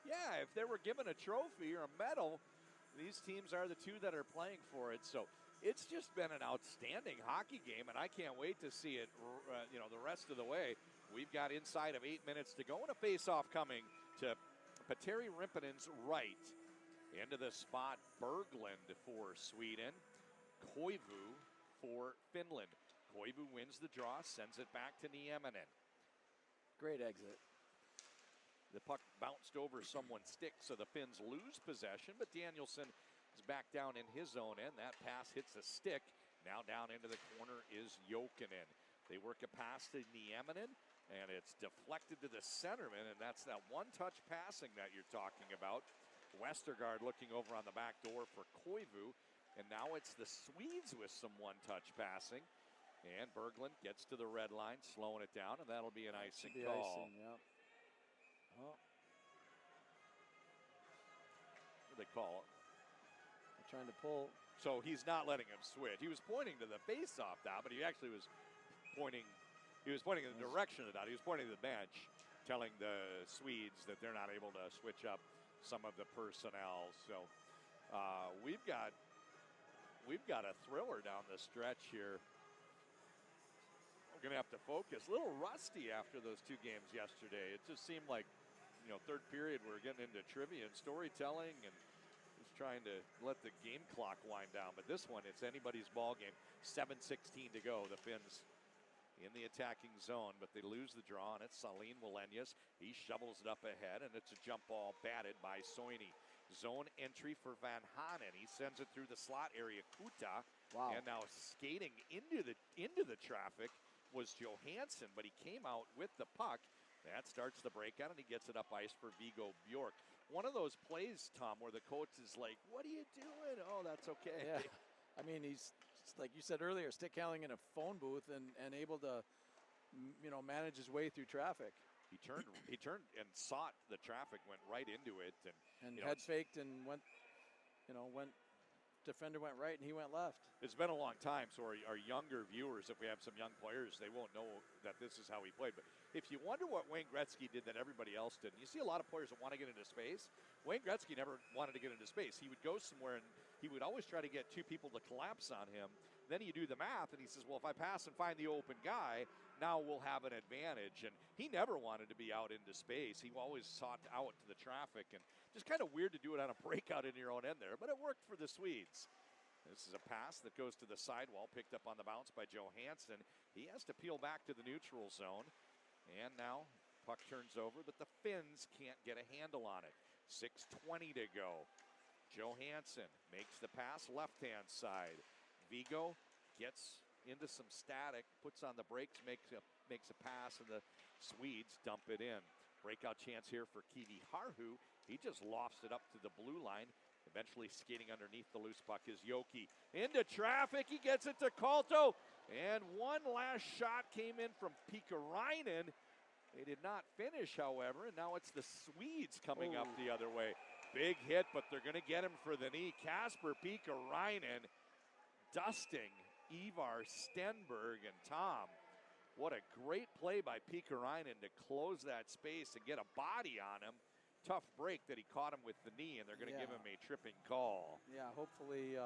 Yeah, if they were given a trophy or a medal, these teams are the 2 that are playing for it. So it's just been an outstanding hockey game, and I can't wait to see it, the rest of the way. We've got inside of 8 minutes to go, and a face-off coming to Petteri Rimpinen's right. Into the spot, Berglund for Sweden, Koivu for Finland. Koivu wins the draw, sends it back to Nieminen.
Great exit.
The puck bounced over someone's stick, so the Finns lose possession, but Danielson is back down in his own end. That pass hits the stick. Now down into the corner is Jokinen. They work a pass to Nieminen, and it's deflected to the centerman, and that's that one-touch passing that you're talking about. Westergaard looking over on the back door for Koivu, and now it's the Swedes with some one-touch passing. And Berglund gets to the red line, slowing it down, and that'll be an icing call.
Icing, yeah. Oh.
What do they call it?
They're trying to pull.
So he's not letting him switch. He was pointing to the face-off now, but he actually was pointing. He was pointing in the direction of the dot. He was pointing to the bench, telling the Swedes that they're not able to switch up some of the personnel. So we've got a thriller down the stretch here. We're going to have to focus. A little rusty after those 2 games yesterday. It just seemed like, third period we're getting into trivia and storytelling and just trying to let the game clock wind down. But this one, it's anybody's ball game. 7:16 to go. The Finns in the attacking zone, but they lose the draw, and it's Salin Wallenius. He shovels it up ahead, and it's a jump ball batted by Soini. Zone entry for Van Hanen. He sends it through the slot area. Kuta.
Wow.
And now skating into the traffic was Johansson, but he came out with the puck. That starts the breakout, and he gets it up ice for Viggo Bjork. One of those plays, Tom, where the coach is like, "What are you doing?" "Oh, that's okay."
Yeah. I mean, he's, like you said earlier, stick handling in a phone booth and able to, manage his way through traffic.
He turned and sought the traffic, went right into it,
and head faked and went. Defender went right and he went left.
It's been a long time, so our younger viewers, if we have some young players, they won't know that this is how he played. But if you wonder what Wayne Gretzky did that everybody else did, and you see a lot of players that want to get into space, Wayne Gretzky never wanted to get into space. He would go somewhere and he would always try to get 2 people to collapse on him. Then you do the math, and he says, well, if I pass and find the open guy, now we'll have an advantage. And he never wanted to be out into space. He always sought out to the traffic, and just kind of weird to do it on a breakout in your own end there, but it worked for the Swedes. This is a pass that goes to the sidewall, picked up on the bounce by Johansson. He has to peel back to the neutral zone, and now puck turns over, but the Finns can't get a handle on it. 6:20 to go. Johansson makes the pass left-hand side. Viggo gets into some static, puts on the brakes, makes a pass, and the Swedes dump it in. Breakout chance here for Kivi Harhu. He just lofts it up to the blue line. Eventually skating underneath the loose puck is Yoki. Into traffic, he gets it to Kalto. And one last shot came in from Pikkarainen. They did not finish, however, and now it's the Swedes coming up the other way. Big hit, but they're going to get him for the knee. Kasper Pikkarainen dusting Ivar Stenberg. And Tom, what a great play by Pikkarainen to close that space and get a body on him. Tough break that he caught him with the knee, and they're going to give him a tripping call.
Yeah, hopefully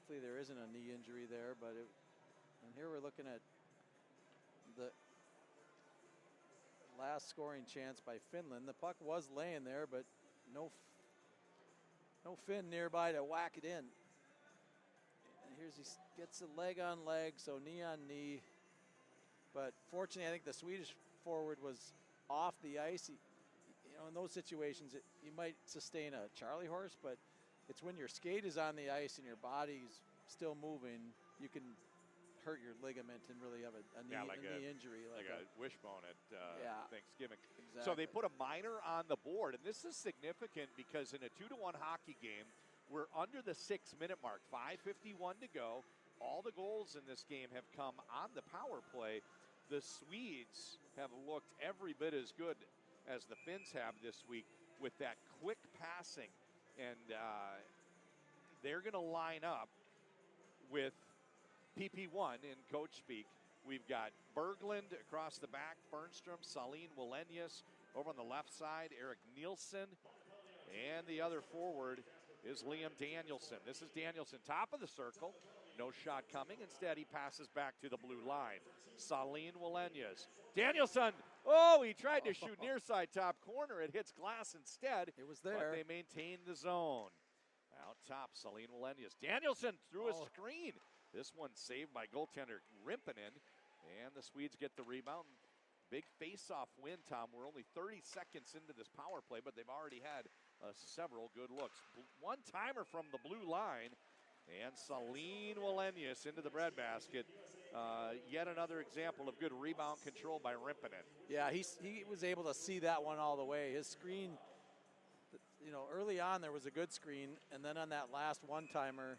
there isn't a knee injury there. But and here we're looking at the last scoring chance by Finland. The puck was laying there, but no Finn nearby to whack it in. And he gets a leg on leg, so knee on knee. But fortunately, I think the Swedish forward was off the ice. In those situations, you might sustain a Charlie horse, but it's when your skate is on the ice and your body's still moving, you can hurt your ligament and really have a knee injury.
Like a wishbone at Thanksgiving.
Exactly.
So they put a minor on the board, and this is significant because in a 2-1 hockey game, we're under the 6-minute mark, 5:51 to go. All the goals in this game have come on the power play. The Swedes have looked every bit as good as the Finns have this week with that quick passing. And they're going to line up with PP1 in coach speak. We've got Berglund across the back, Bernstrom, Saline Wallenius. Over on the left side, Eric Nielsen. And the other forward is Liam Danielson. This is Danielson, top of the circle. No shot coming. Instead, he passes back to the blue line. Saline Wallenius. Danielson! Oh, he tried to shoot near side top corner. It hits glass instead.
It was there.
But they maintain the zone. Out top, Saline Wallenius. Danielson threw a screen. This one saved by goaltender Rimpinen. And the Swedes get the rebound. Big face-off win, Tom. We're only 30 seconds into this power play, but they've already had several good looks. One-timer from the blue line. And Saline Wallenius into the breadbasket. Yet another example of good rebound control by Rimpinen.
Yeah, he was able to see that one all the way. His screen, early on there was a good screen, and then on that last one-timer,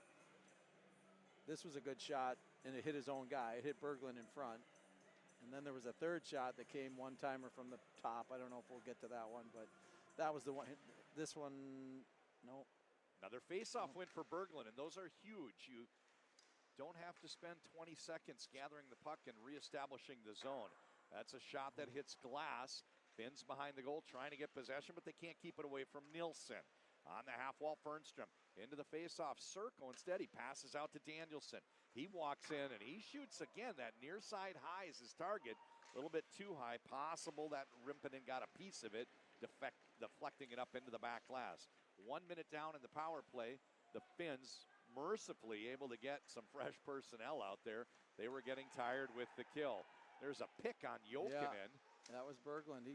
this was a good shot, and it hit his own guy. It hit Berglund in front. And then there was a third shot that came one-timer from the top. I don't know if we'll get to that one, but that was the one. This one, no.
Another face-off win for Berglund, and those are huge. You don't have to spend 20 seconds gathering the puck and reestablishing the zone. That's a shot that hits glass. Finns behind the goal trying to get possession, but they can't keep it away from Nielsen. On the half wall, Fernstrom into the face-off circle. Instead, he passes out to Danielson. He walks in, and he shoots again. That near side high is his target. A little bit too high. Possible that Rimpinen got a piece of it, deflecting it up into the back glass. 1 minute down in the power play. The Finns mercifully able to get some fresh personnel out there. They were getting tired with the kill. There's a pick on Jokinen.
Yeah, that was Berglund.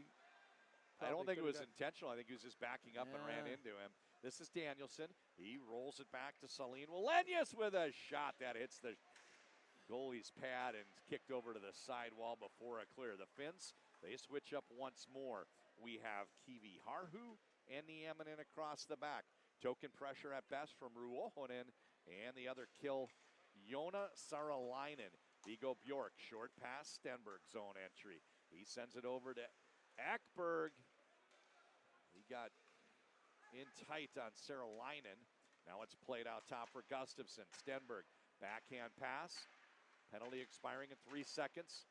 I don't think it was intentional. I think he was just backing up and ran into him. This is Danielson. He rolls it back to Saline Wallenius with a shot that hits the goalie's pad and kicked over to the sidewall before a clear. The Finns, they switch up once more. We have Kivi Harhu and Nieminen across the back. Token pressure at best from Ruohonen, and the other kill, Joona Saralainen. Viggo Bjork, short pass, Stenberg zone entry. He sends it over to Ekberg. He got in tight on Saralainen. Now it's played out top for Gustafsson. Stenberg, backhand pass. Penalty expiring in 3 seconds.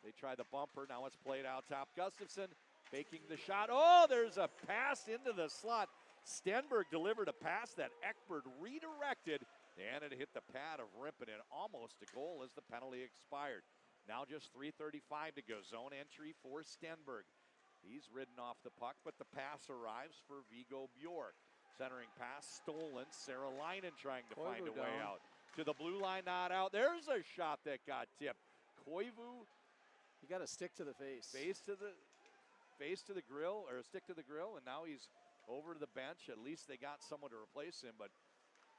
They try the bumper. Now it's played out top. Gustafsson faking the shot. Oh, there's a pass into the slot. Stenberg delivered a pass that Ekberg redirected, and it hit the pad of Rimpinen. Almost a goal as the penalty expired. Now just 3:35 to go. Zone entry for Stenberg. He's ridden off the puck, but the pass arrives for Viggo Bjork. Centering pass stolen. Saralainen trying to find a way out. To the blue line, not out. There's a shot that got tipped. Koivu.
You got to stick to the face.
Face to the grill, or stick to the grill, and now he's over to the bench. At least they got someone to replace him, but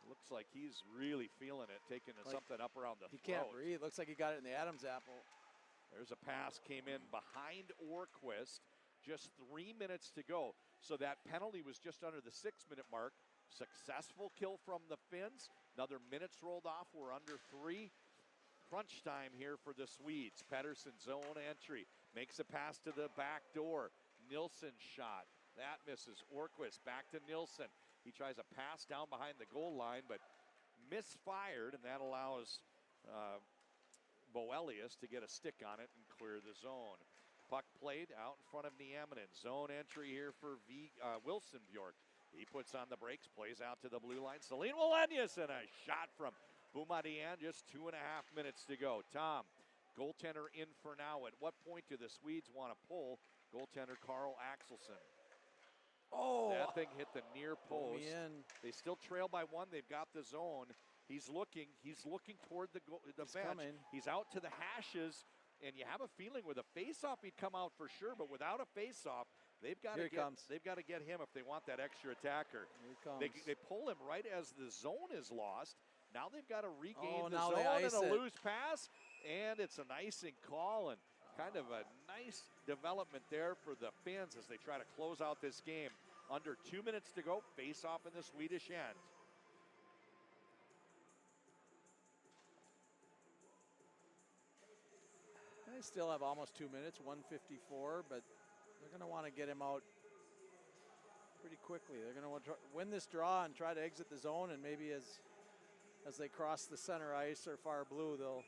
looks like he's really feeling it, taking something up around the throat.
He can't breathe. Looks like he got it in the Adam's apple.
There's a pass came in behind Orquist. Just 3 minutes to go. So that penalty was just under the 6-minute mark. Successful kill from the Finns. Another minute's rolled off. We're under 3. Crunch time here for the Swedes. Pettersson zone entry. Makes a pass to the back door. Nilsson shot. That misses. Orquist back to Nilsson. He tries a pass down behind the goal line, but misfired, and that allows Boelius to get a stick on it and clear the zone. Puck played out in front of Nieminen. Zone entry here for Wilson Bjork. He puts on the brakes, plays out to the blue line. Celine Wallenius, and a shot from Boumedienne. Just 2.5 minutes to go. Tom, goaltender in for now. At what point do the Swedes want to pull goaltender Carl Axelsson?
Oh,
that thing hit the near post.
They
still trail by one. They've got the zone. He's looking toward the bench.
Coming.
He's out to the hashes, and you have a feeling with a face-off he'd come out for sure, but without a face-off, they've got to get him if they want that extra attacker.
Here he comes.
They pull him right as the zone is lost. Now they've got to regain the
now
zone
they
and
ice
a
it.
loose pass, and it's an icing call, and kind of a nice development there for the Finns as they try to close out this game. Under 2 minutes to go, face-off in the Swedish end.
They still have almost 2 minutes, 1:54, but they're going to want to get him out pretty quickly. They're going to want to win this draw and try to exit the zone, and maybe as they cross the center ice or far blue, they'll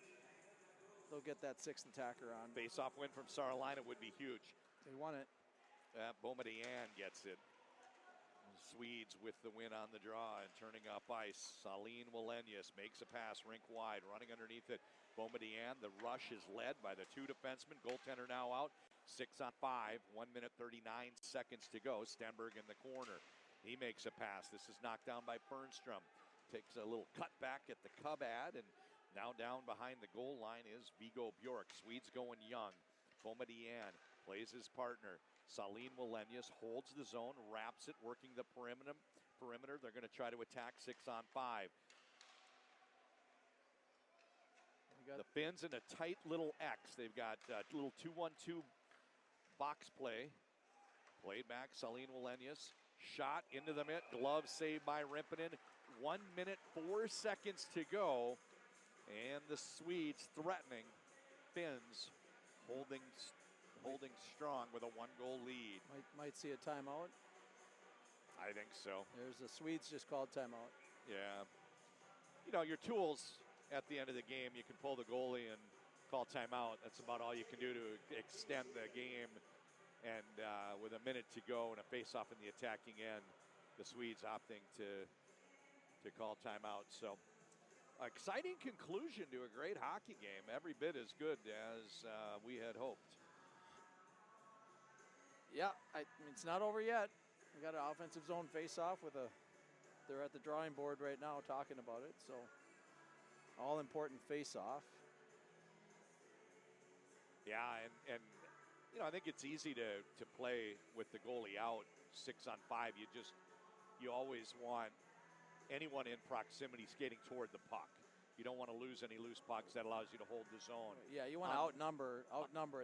get that sixth attacker on.
Face-off win from Saarlainen would be huge.
They won it.
Boumedienne gets it. Swedes with the win on the draw and turning up ice. Saline Wallenius makes a pass rink wide, running underneath it. Boumedienne, the rush is led by the two defensemen. Goaltender now out, 6 on 5, 1 minute 39 seconds to go. Stenberg in the corner. He makes a pass. This is knocked down by Fernstrom. Takes a little cut back at the Cub ad, and now down behind the goal line is Viggo Bjork. Swedes going young. Boumedienne plays his partner. Saline Wallenius holds the zone, wraps it, working the perimeter. They're going to try to attack 6 on 5. The Finns in a tight little X. They've got a little 2-1-2 box play. Played back, Saline Wallenius. Shot into the net, glove saved by Rimpinen. 1 minute, 4 seconds to go. And the Swedes threatening. Finns holding strong with a 1-goal lead.
Might see a timeout.
I think so.
There's the Swedes just called timeout.
Yeah. You know, your tools at the end of the game, you can pull the goalie and call timeout. That's about all you can do to extend the game. And with a minute to go and a face-off in the attacking end, the Swedes opting to call timeout. So, exciting conclusion to a great hockey game. Every bit as good as we had hoped.
Yeah, it's not over yet. We got an offensive zone face-off they're at the drawing board right now talking about it. So, all important face-off.
Yeah, and you know, I think it's easy to play with the goalie out 6 on 5. You always want anyone in proximity skating toward the puck. You don't want to lose any loose pucks. That allows you to hold the zone.
Yeah, you want to outnumber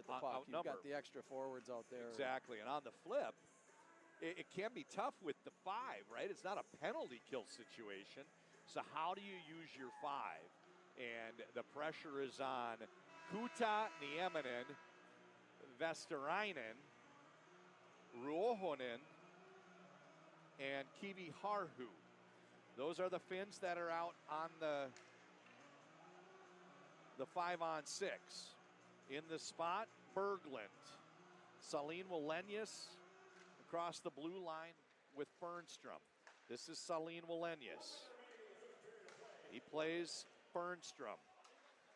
at the puck. You've got the extra forwards out there.
Exactly, and on the flip, it can be tough with the 5, right? It's not a penalty kill situation. So how do you use your 5? And the pressure is on Kuta, Nieminen, Vesterainen, Ruohonen, and Kivi Harhu. Those are the Finns that are out on the 5-on-6. In the spot, Berglund. Saline Wallenius across the blue line with Fernstrom. This is Saline Wallenius. He plays Fernstrom.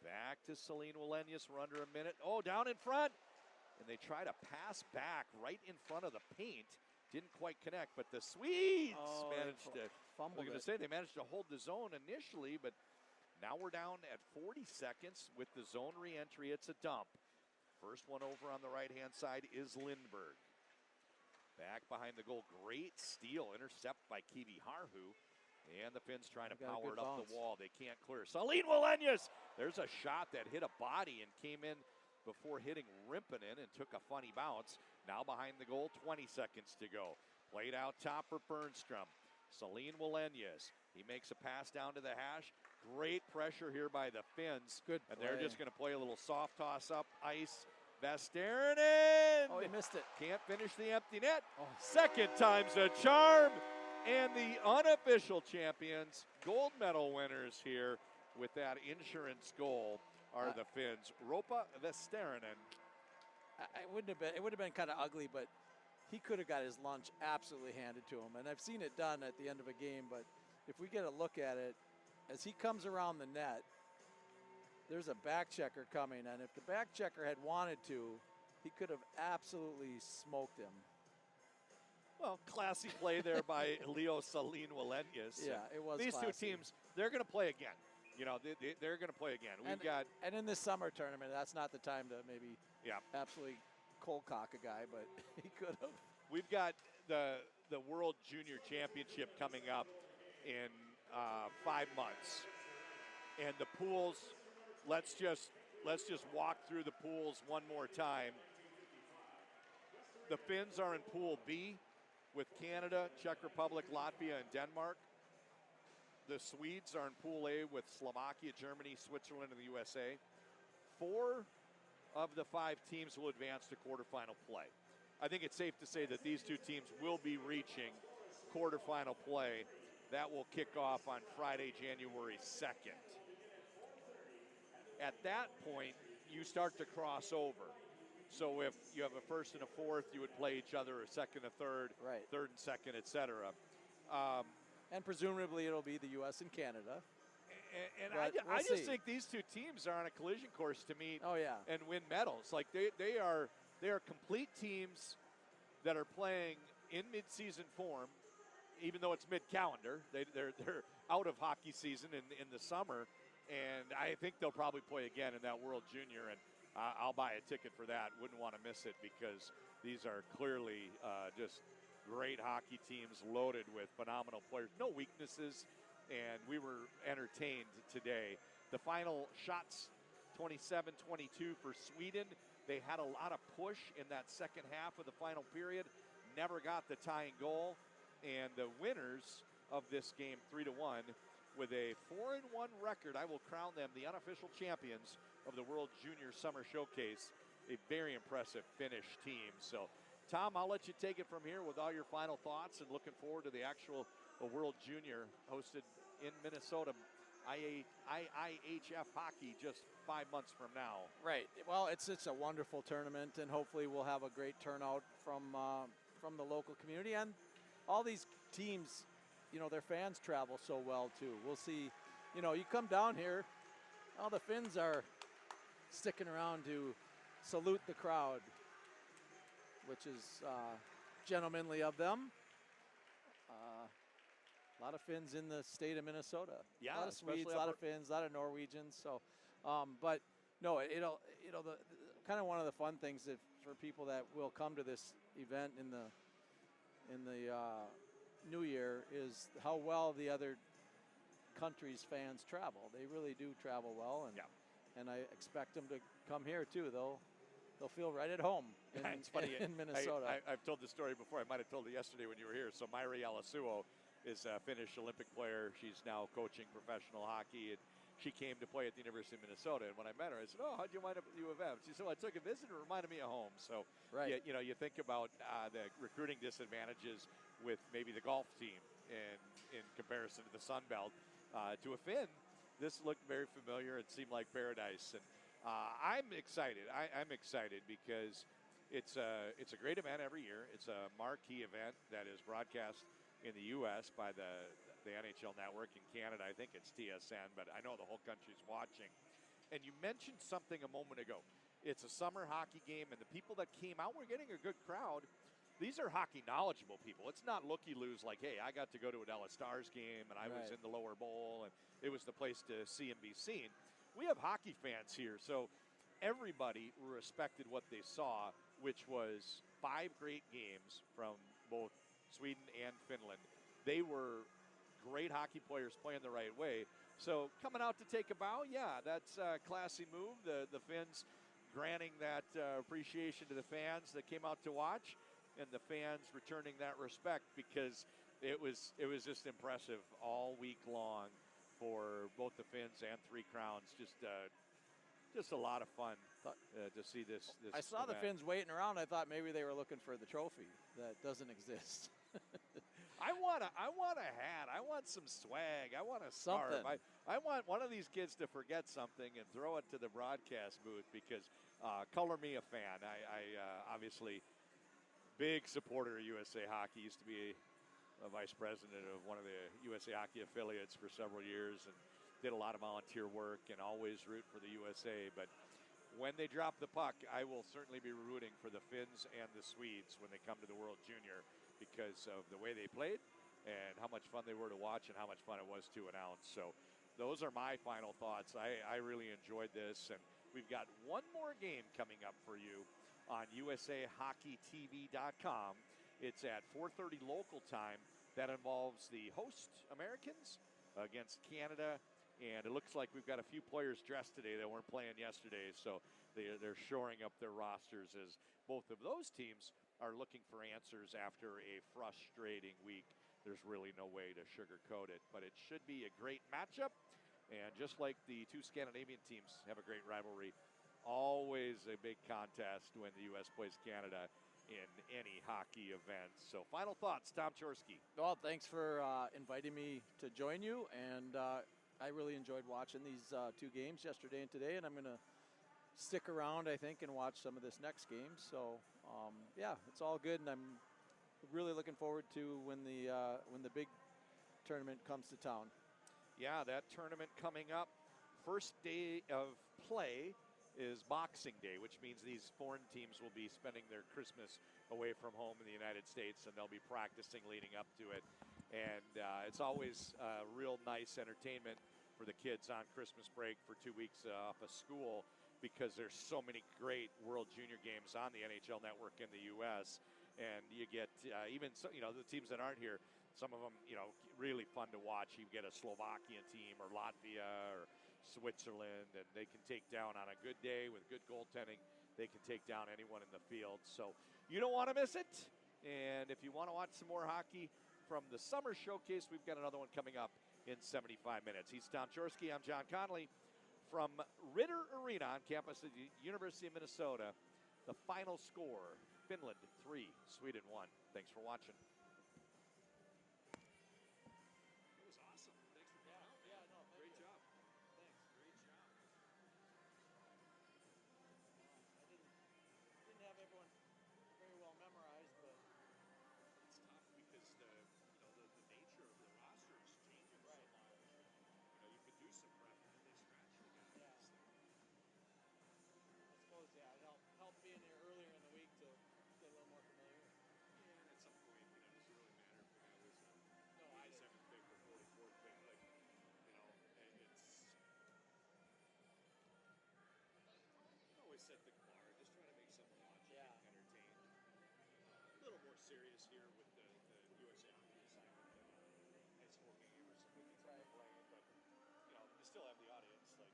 Back to Saline Wallenius. We're under a minute. Oh, down in front. And they try to pass back right in front of the paint. Didn't quite connect, but the Swedes managed to fumble. I was going to say they managed to hold the zone initially, but now we're down at 40 seconds with the zone re-entry. It's a dump. First one over on the right-hand side is Lindberg. Back behind the goal. Great steal. Intercept by Kivi Harhu. And the Finns trying to power it up the wall. They can't clear. Saline Wallenius! There's a shot that hit a body and came in before hitting Rimpinen and took a funny bounce. Now behind the goal, 20 seconds to go. Played out top for Fernstrom. Saline Wallenius. He makes a pass down to the hash. Great pressure here by the Finns.
Good
and
play.
They're just going to play a little soft toss up ice. Vesterainen!
Oh, he missed it.
Can't finish the empty net. Second time's a charm. And the unofficial champions, gold medal winners here with that insurance goal are the Finns. Ropa Vesterinen.
It would have been kind of ugly, but he could have got his lunch absolutely handed to him. And I've seen it done at the end of a game, but if we get a look at it, as he comes around the net, there's a back checker coming, and if the back checker had wanted to, he could have absolutely smoked him.
Well, classy play there by Leo Salin Walenyas.
Yeah, it was
These
classy.
two teams, they're going to play again. You know, they're going to play again.
And in this summer tournament, that's not the time to maybe absolutely cold cock a guy, but he could have.
We've got the World Junior Championship coming up in 5 months, and the pools. Let's just walk through the pools one more time. The Finns are in Pool B with Canada, Czech Republic, Latvia, and Denmark. The Swedes are in Pool A with Slovakia, Germany, Switzerland, and the USA. 4 of the 5 teams will advance to quarterfinal play. I think it's safe to say that these two teams will be reaching quarterfinal play. That will kick off on Friday, January 2nd. At that point, you start to cross over. So if you have a first and a fourth, you would play each other, a second, a third, third and second, etc.
And presumably it'll be the U.S. and Canada.
And I just think these two teams are on a collision course to meet and win medals. Like they are complete teams that are playing in mid-season form, even though it's mid-calendar. They're out of hockey season in the summer, and I think they'll probably play again in that World Junior, and I'll buy a ticket for that. Wouldn't want to miss it because these are clearly just great hockey teams loaded with phenomenal players. No weaknesses, and we were entertained today. The final shots, 27-22 for Sweden. They had a lot of push in that second half of the final period. Never got the tying goal. And the winners of this game, 3-1, with a 4-1 record, I will crown them the unofficial champions of the World Junior Summer Showcase. A very impressive Finnish team. So, Tom, I'll let you take it from here with all your final thoughts and looking forward to the actual World Junior hosted in Minnesota, IIHF hockey just 5 months from now.
Right. Well, it's a wonderful tournament, and hopefully we'll have a great turnout from the local community. And all these teams, you know, their fans travel so well, too. We'll see. You know, you come down here, all the Finns are sticking around to salute the crowd, which is gentlemanly of them. A lot of Finns in the state of Minnesota.
Yeah,
a lot of Swedes, a lot of Finns, a lot of Norwegians. So, but no, it'll the kind of one of the fun things for people that will come to this event in the New Year is how well the other countries' fans travel. They really do travel well, and I expect them to come here too. They'll feel right at home
It's funny,
in Minnesota.
I've told the story before. I might have told it yesterday when you were here. So Mairi Alasuo is a Finnish Olympic player. She's now coaching professional hockey, and she came to play at the University of Minnesota. And when I met her, I said, "Oh, how'd you wind up at U of M?" She said, "Well, I took a visit. It reminded me of home." So, you think about the recruiting disadvantages with maybe the golf team in comparison to the Sun Belt. To a Finn, this looked very familiar. It seemed like paradise, and I'm excited. I'm excited because it's a great event every year. It's a marquee event that is broadcast in the U.S. by the NHL Network. In Canada, I think it's TSN, but I know the whole country's watching. And you mentioned something a moment ago. It's a summer hockey game, and the people that came out, we're getting a good crowd. These are hockey knowledgeable people. It's not looky-loos like, hey, I got to go to a Dallas Stars game, and I was in the lower bowl, and it was the place to see and be seen. We have hockey fans here, so everybody respected what they saw, which was 5 great games from both Sweden and Finland. They were great hockey players playing the right way. So coming out to take a bow, that's a classy move. The Finns granting that appreciation to the fans that came out to watch, and the fans returning that respect because it was just impressive all week long for both the Finns and Three Crowns. Just a lot of fun to see this.
I saw the Finns waiting around. I thought maybe they were looking for the trophy that doesn't exist.
I want a hat. I want some swag. I want a scarf.
Something.
I want one of these kids to forget something and throw it to the broadcast booth because color me a fan. I obviously big supporter of USA Hockey. Used to be a vice president of one of the USA Hockey affiliates for several years and did a lot of volunteer work and always root for the USA. But when they drop the puck, I will certainly be rooting for the Finns and the Swedes when they come to the World Junior because of the way they played and how much fun they were to watch and how much fun it was to announce. So those are my final thoughts. I really enjoyed this, and we've got one more game coming up for you on USAHockeyTV.com. It's at 4:30 local time. That involves the host Americans against Canada. And it looks like we've got a few players dressed today that weren't playing yesterday, so they're shoring up their rosters as both of those teams are looking for answers after a frustrating week. There's really no way to sugarcoat it, but it should be a great matchup. And just like the two Scandinavian teams have a great rivalry, always a big contest when the U.S. plays Canada in any hockey event. So final thoughts, Tom Chorsky.
Well, thanks for inviting me to join you, and I really enjoyed watching these two games yesterday and today, and I'm going to stick around, I think, and watch some of this next game. So, yeah, it's all good, and I'm really looking forward to when the big tournament comes to town.
Yeah, that tournament coming up. First day of play is Boxing Day, which means these foreign teams will be spending their Christmas away from home in the United States, and they'll be practicing leading up to it. And it's always real nice entertainment for the kids on Christmas break for 2 weeks off of school because there's so many great World Junior games on the NHL Network in the U.S. And you get even so, the teams that aren't here, some of them really fun to watch. You get a Slovakian team or Latvia or Switzerland, and they can take down on a good day with good goaltending. They can take down anyone in the field. So you don't want to miss it. And if you want to watch some more hockey from the summer showcase, we've got another one coming up in 75 minutes. He's Tom Chorsky. I'm John Connolly from Ritter Arena on campus of the University of Minnesota. The final score, Finland 3, Sweden 1. Thanks for watching. Set the bar, just trying to make someone watching get entertained. A little more serious here with the USA Hockey assignment than high school game or some weekends like playing, but you still have the audience. Like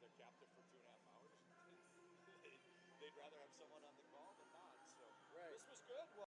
they're captive for 2.5 hours. They'd rather have someone on the call than not. So this was good. Well,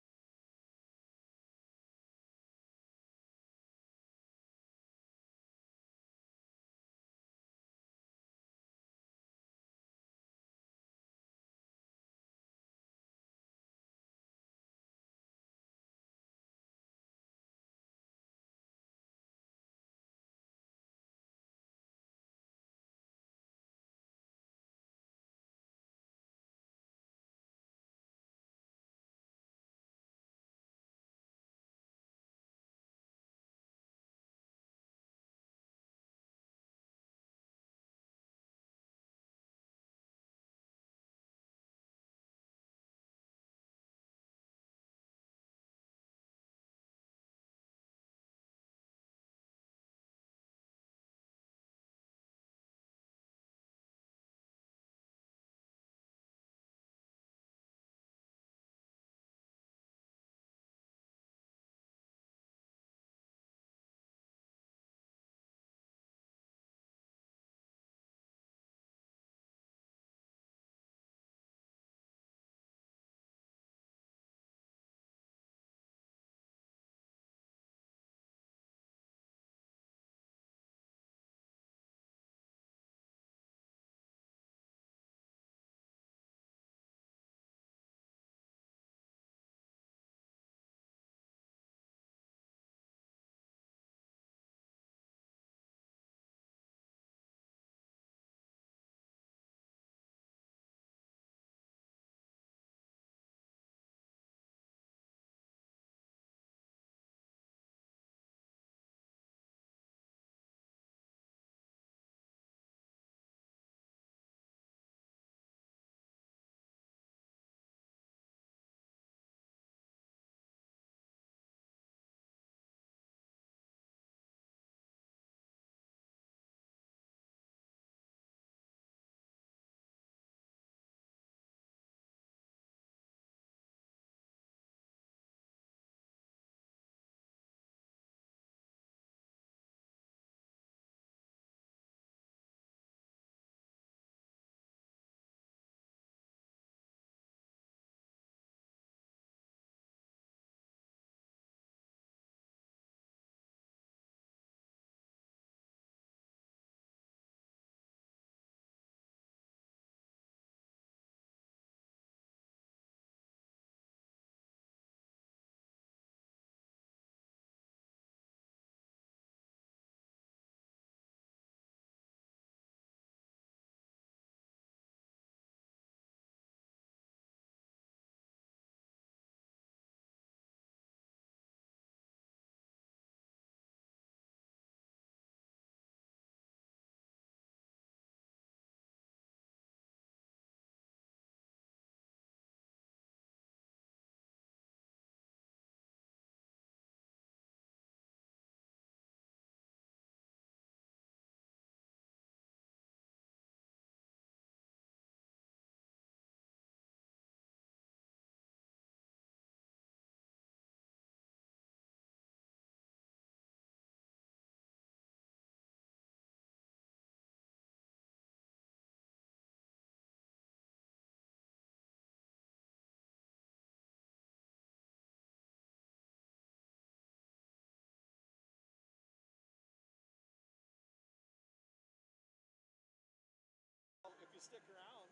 stick around,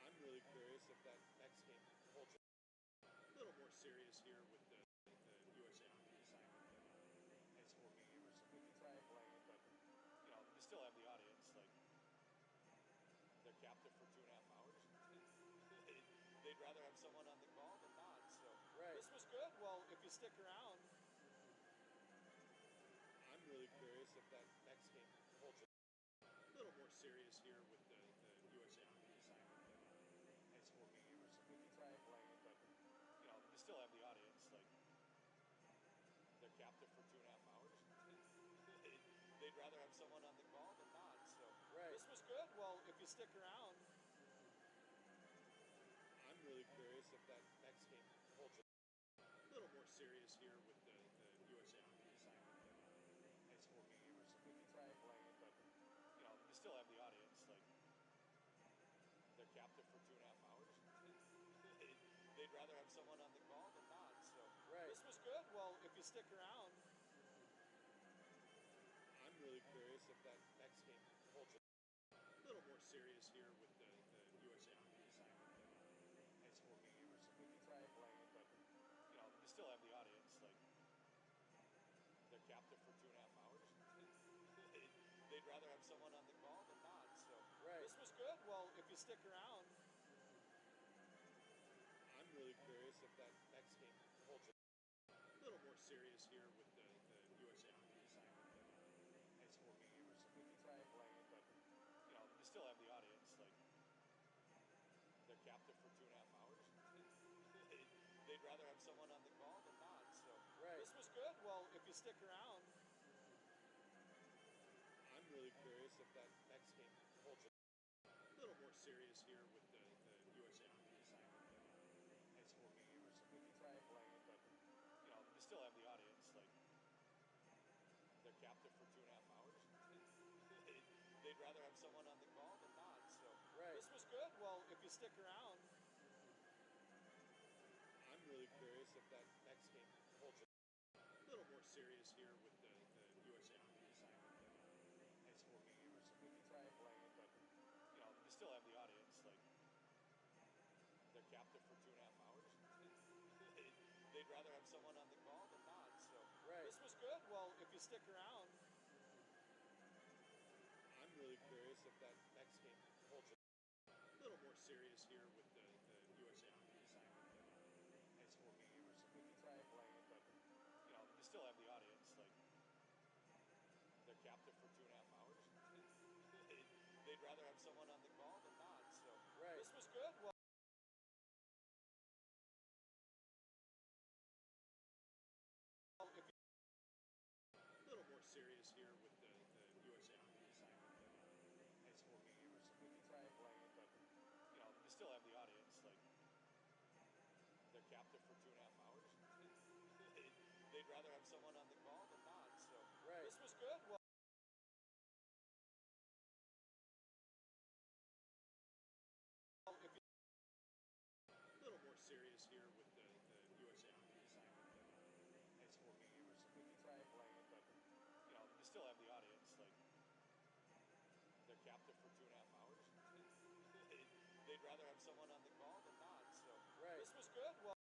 I'm really curious if that next game holds a little more serious here with the USA Hockey assignment. High school game or something we try playing, but you still have the audience. Like they're captive for 2.5 hours. They'd rather have someone on the call than not. So this was good. Well, if you stick around, I'm really curious if that next game holds a little more serious here with the USA Hockey assignment. High school game or something we try playing, but you still have the audience. Like they're captive for 2.5 hours. They'd rather have someone on the call than not. So this was good. Well, if you stick around, I'm really curious if that next game holds a little more serious here with the USA Hockey assignment. High school game or something we try playing, but you still have the audience. Like they're captive for 2.5 hours. They'd rather have someone on the call than not. So this was good. Well, if you stick around, I'm really curious if that next game holds a little more serious here with the USA Hockey assignment. High school game or something we try playing, but you still have the audience. Like they're captive for 2.5 hours. They'd rather have someone on the call than not. So this was good. Well, if you stick around, I'm really curious if that next game holds a little more serious here with the USA Hockey assignment. High school game or something we try playing, but you still have the audience. Like they're captive for 2.5 hours. They'd rather have someone on the call than not. So this was good. Well, if you stick around, I'm really curious if that next game holds a little more serious here with the USA Hockey assignment. High school game or something we try playing, but you still have the audience. Like they're captive for 2.5 hours. They'd rather have someone on the call than not. So this was good. Well, if you stick around, I'm really curious if that next game holds a little more serious here with the USA Hockey assignment. High school game or something we try playing, but you still have the audience. Like they're captive for 2.5 hours. They'd rather have someone on the call than not. So this was good. Well, if you stick around, I'm really curious if that next game holds a little more serious here with the USA Hockey assignment. High school game or something we try playing, but you still have the audience. Like they're captive for 2.5 hours. They'd rather have someone on the call than not. So this was good. Well, if you a little more serious here with the USA Hockey assignment. High school game or something we try playing, but you still have the audience. Like they're captive for 2.5 hours. They'd rather have someone on the call than not. So this was good. Well, if you a little more serious here with the USA Hockey assignment. High school game or something we try playing, but you still have the audience. Like they're captive for 2.5 hours. They'd rather have someone on the call than not. So this was good. Well,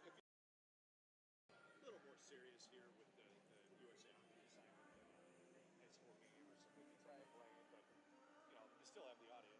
if you a little more serious here with the USA Hockey assignment. High school game or something we try playing, but you still have the audience.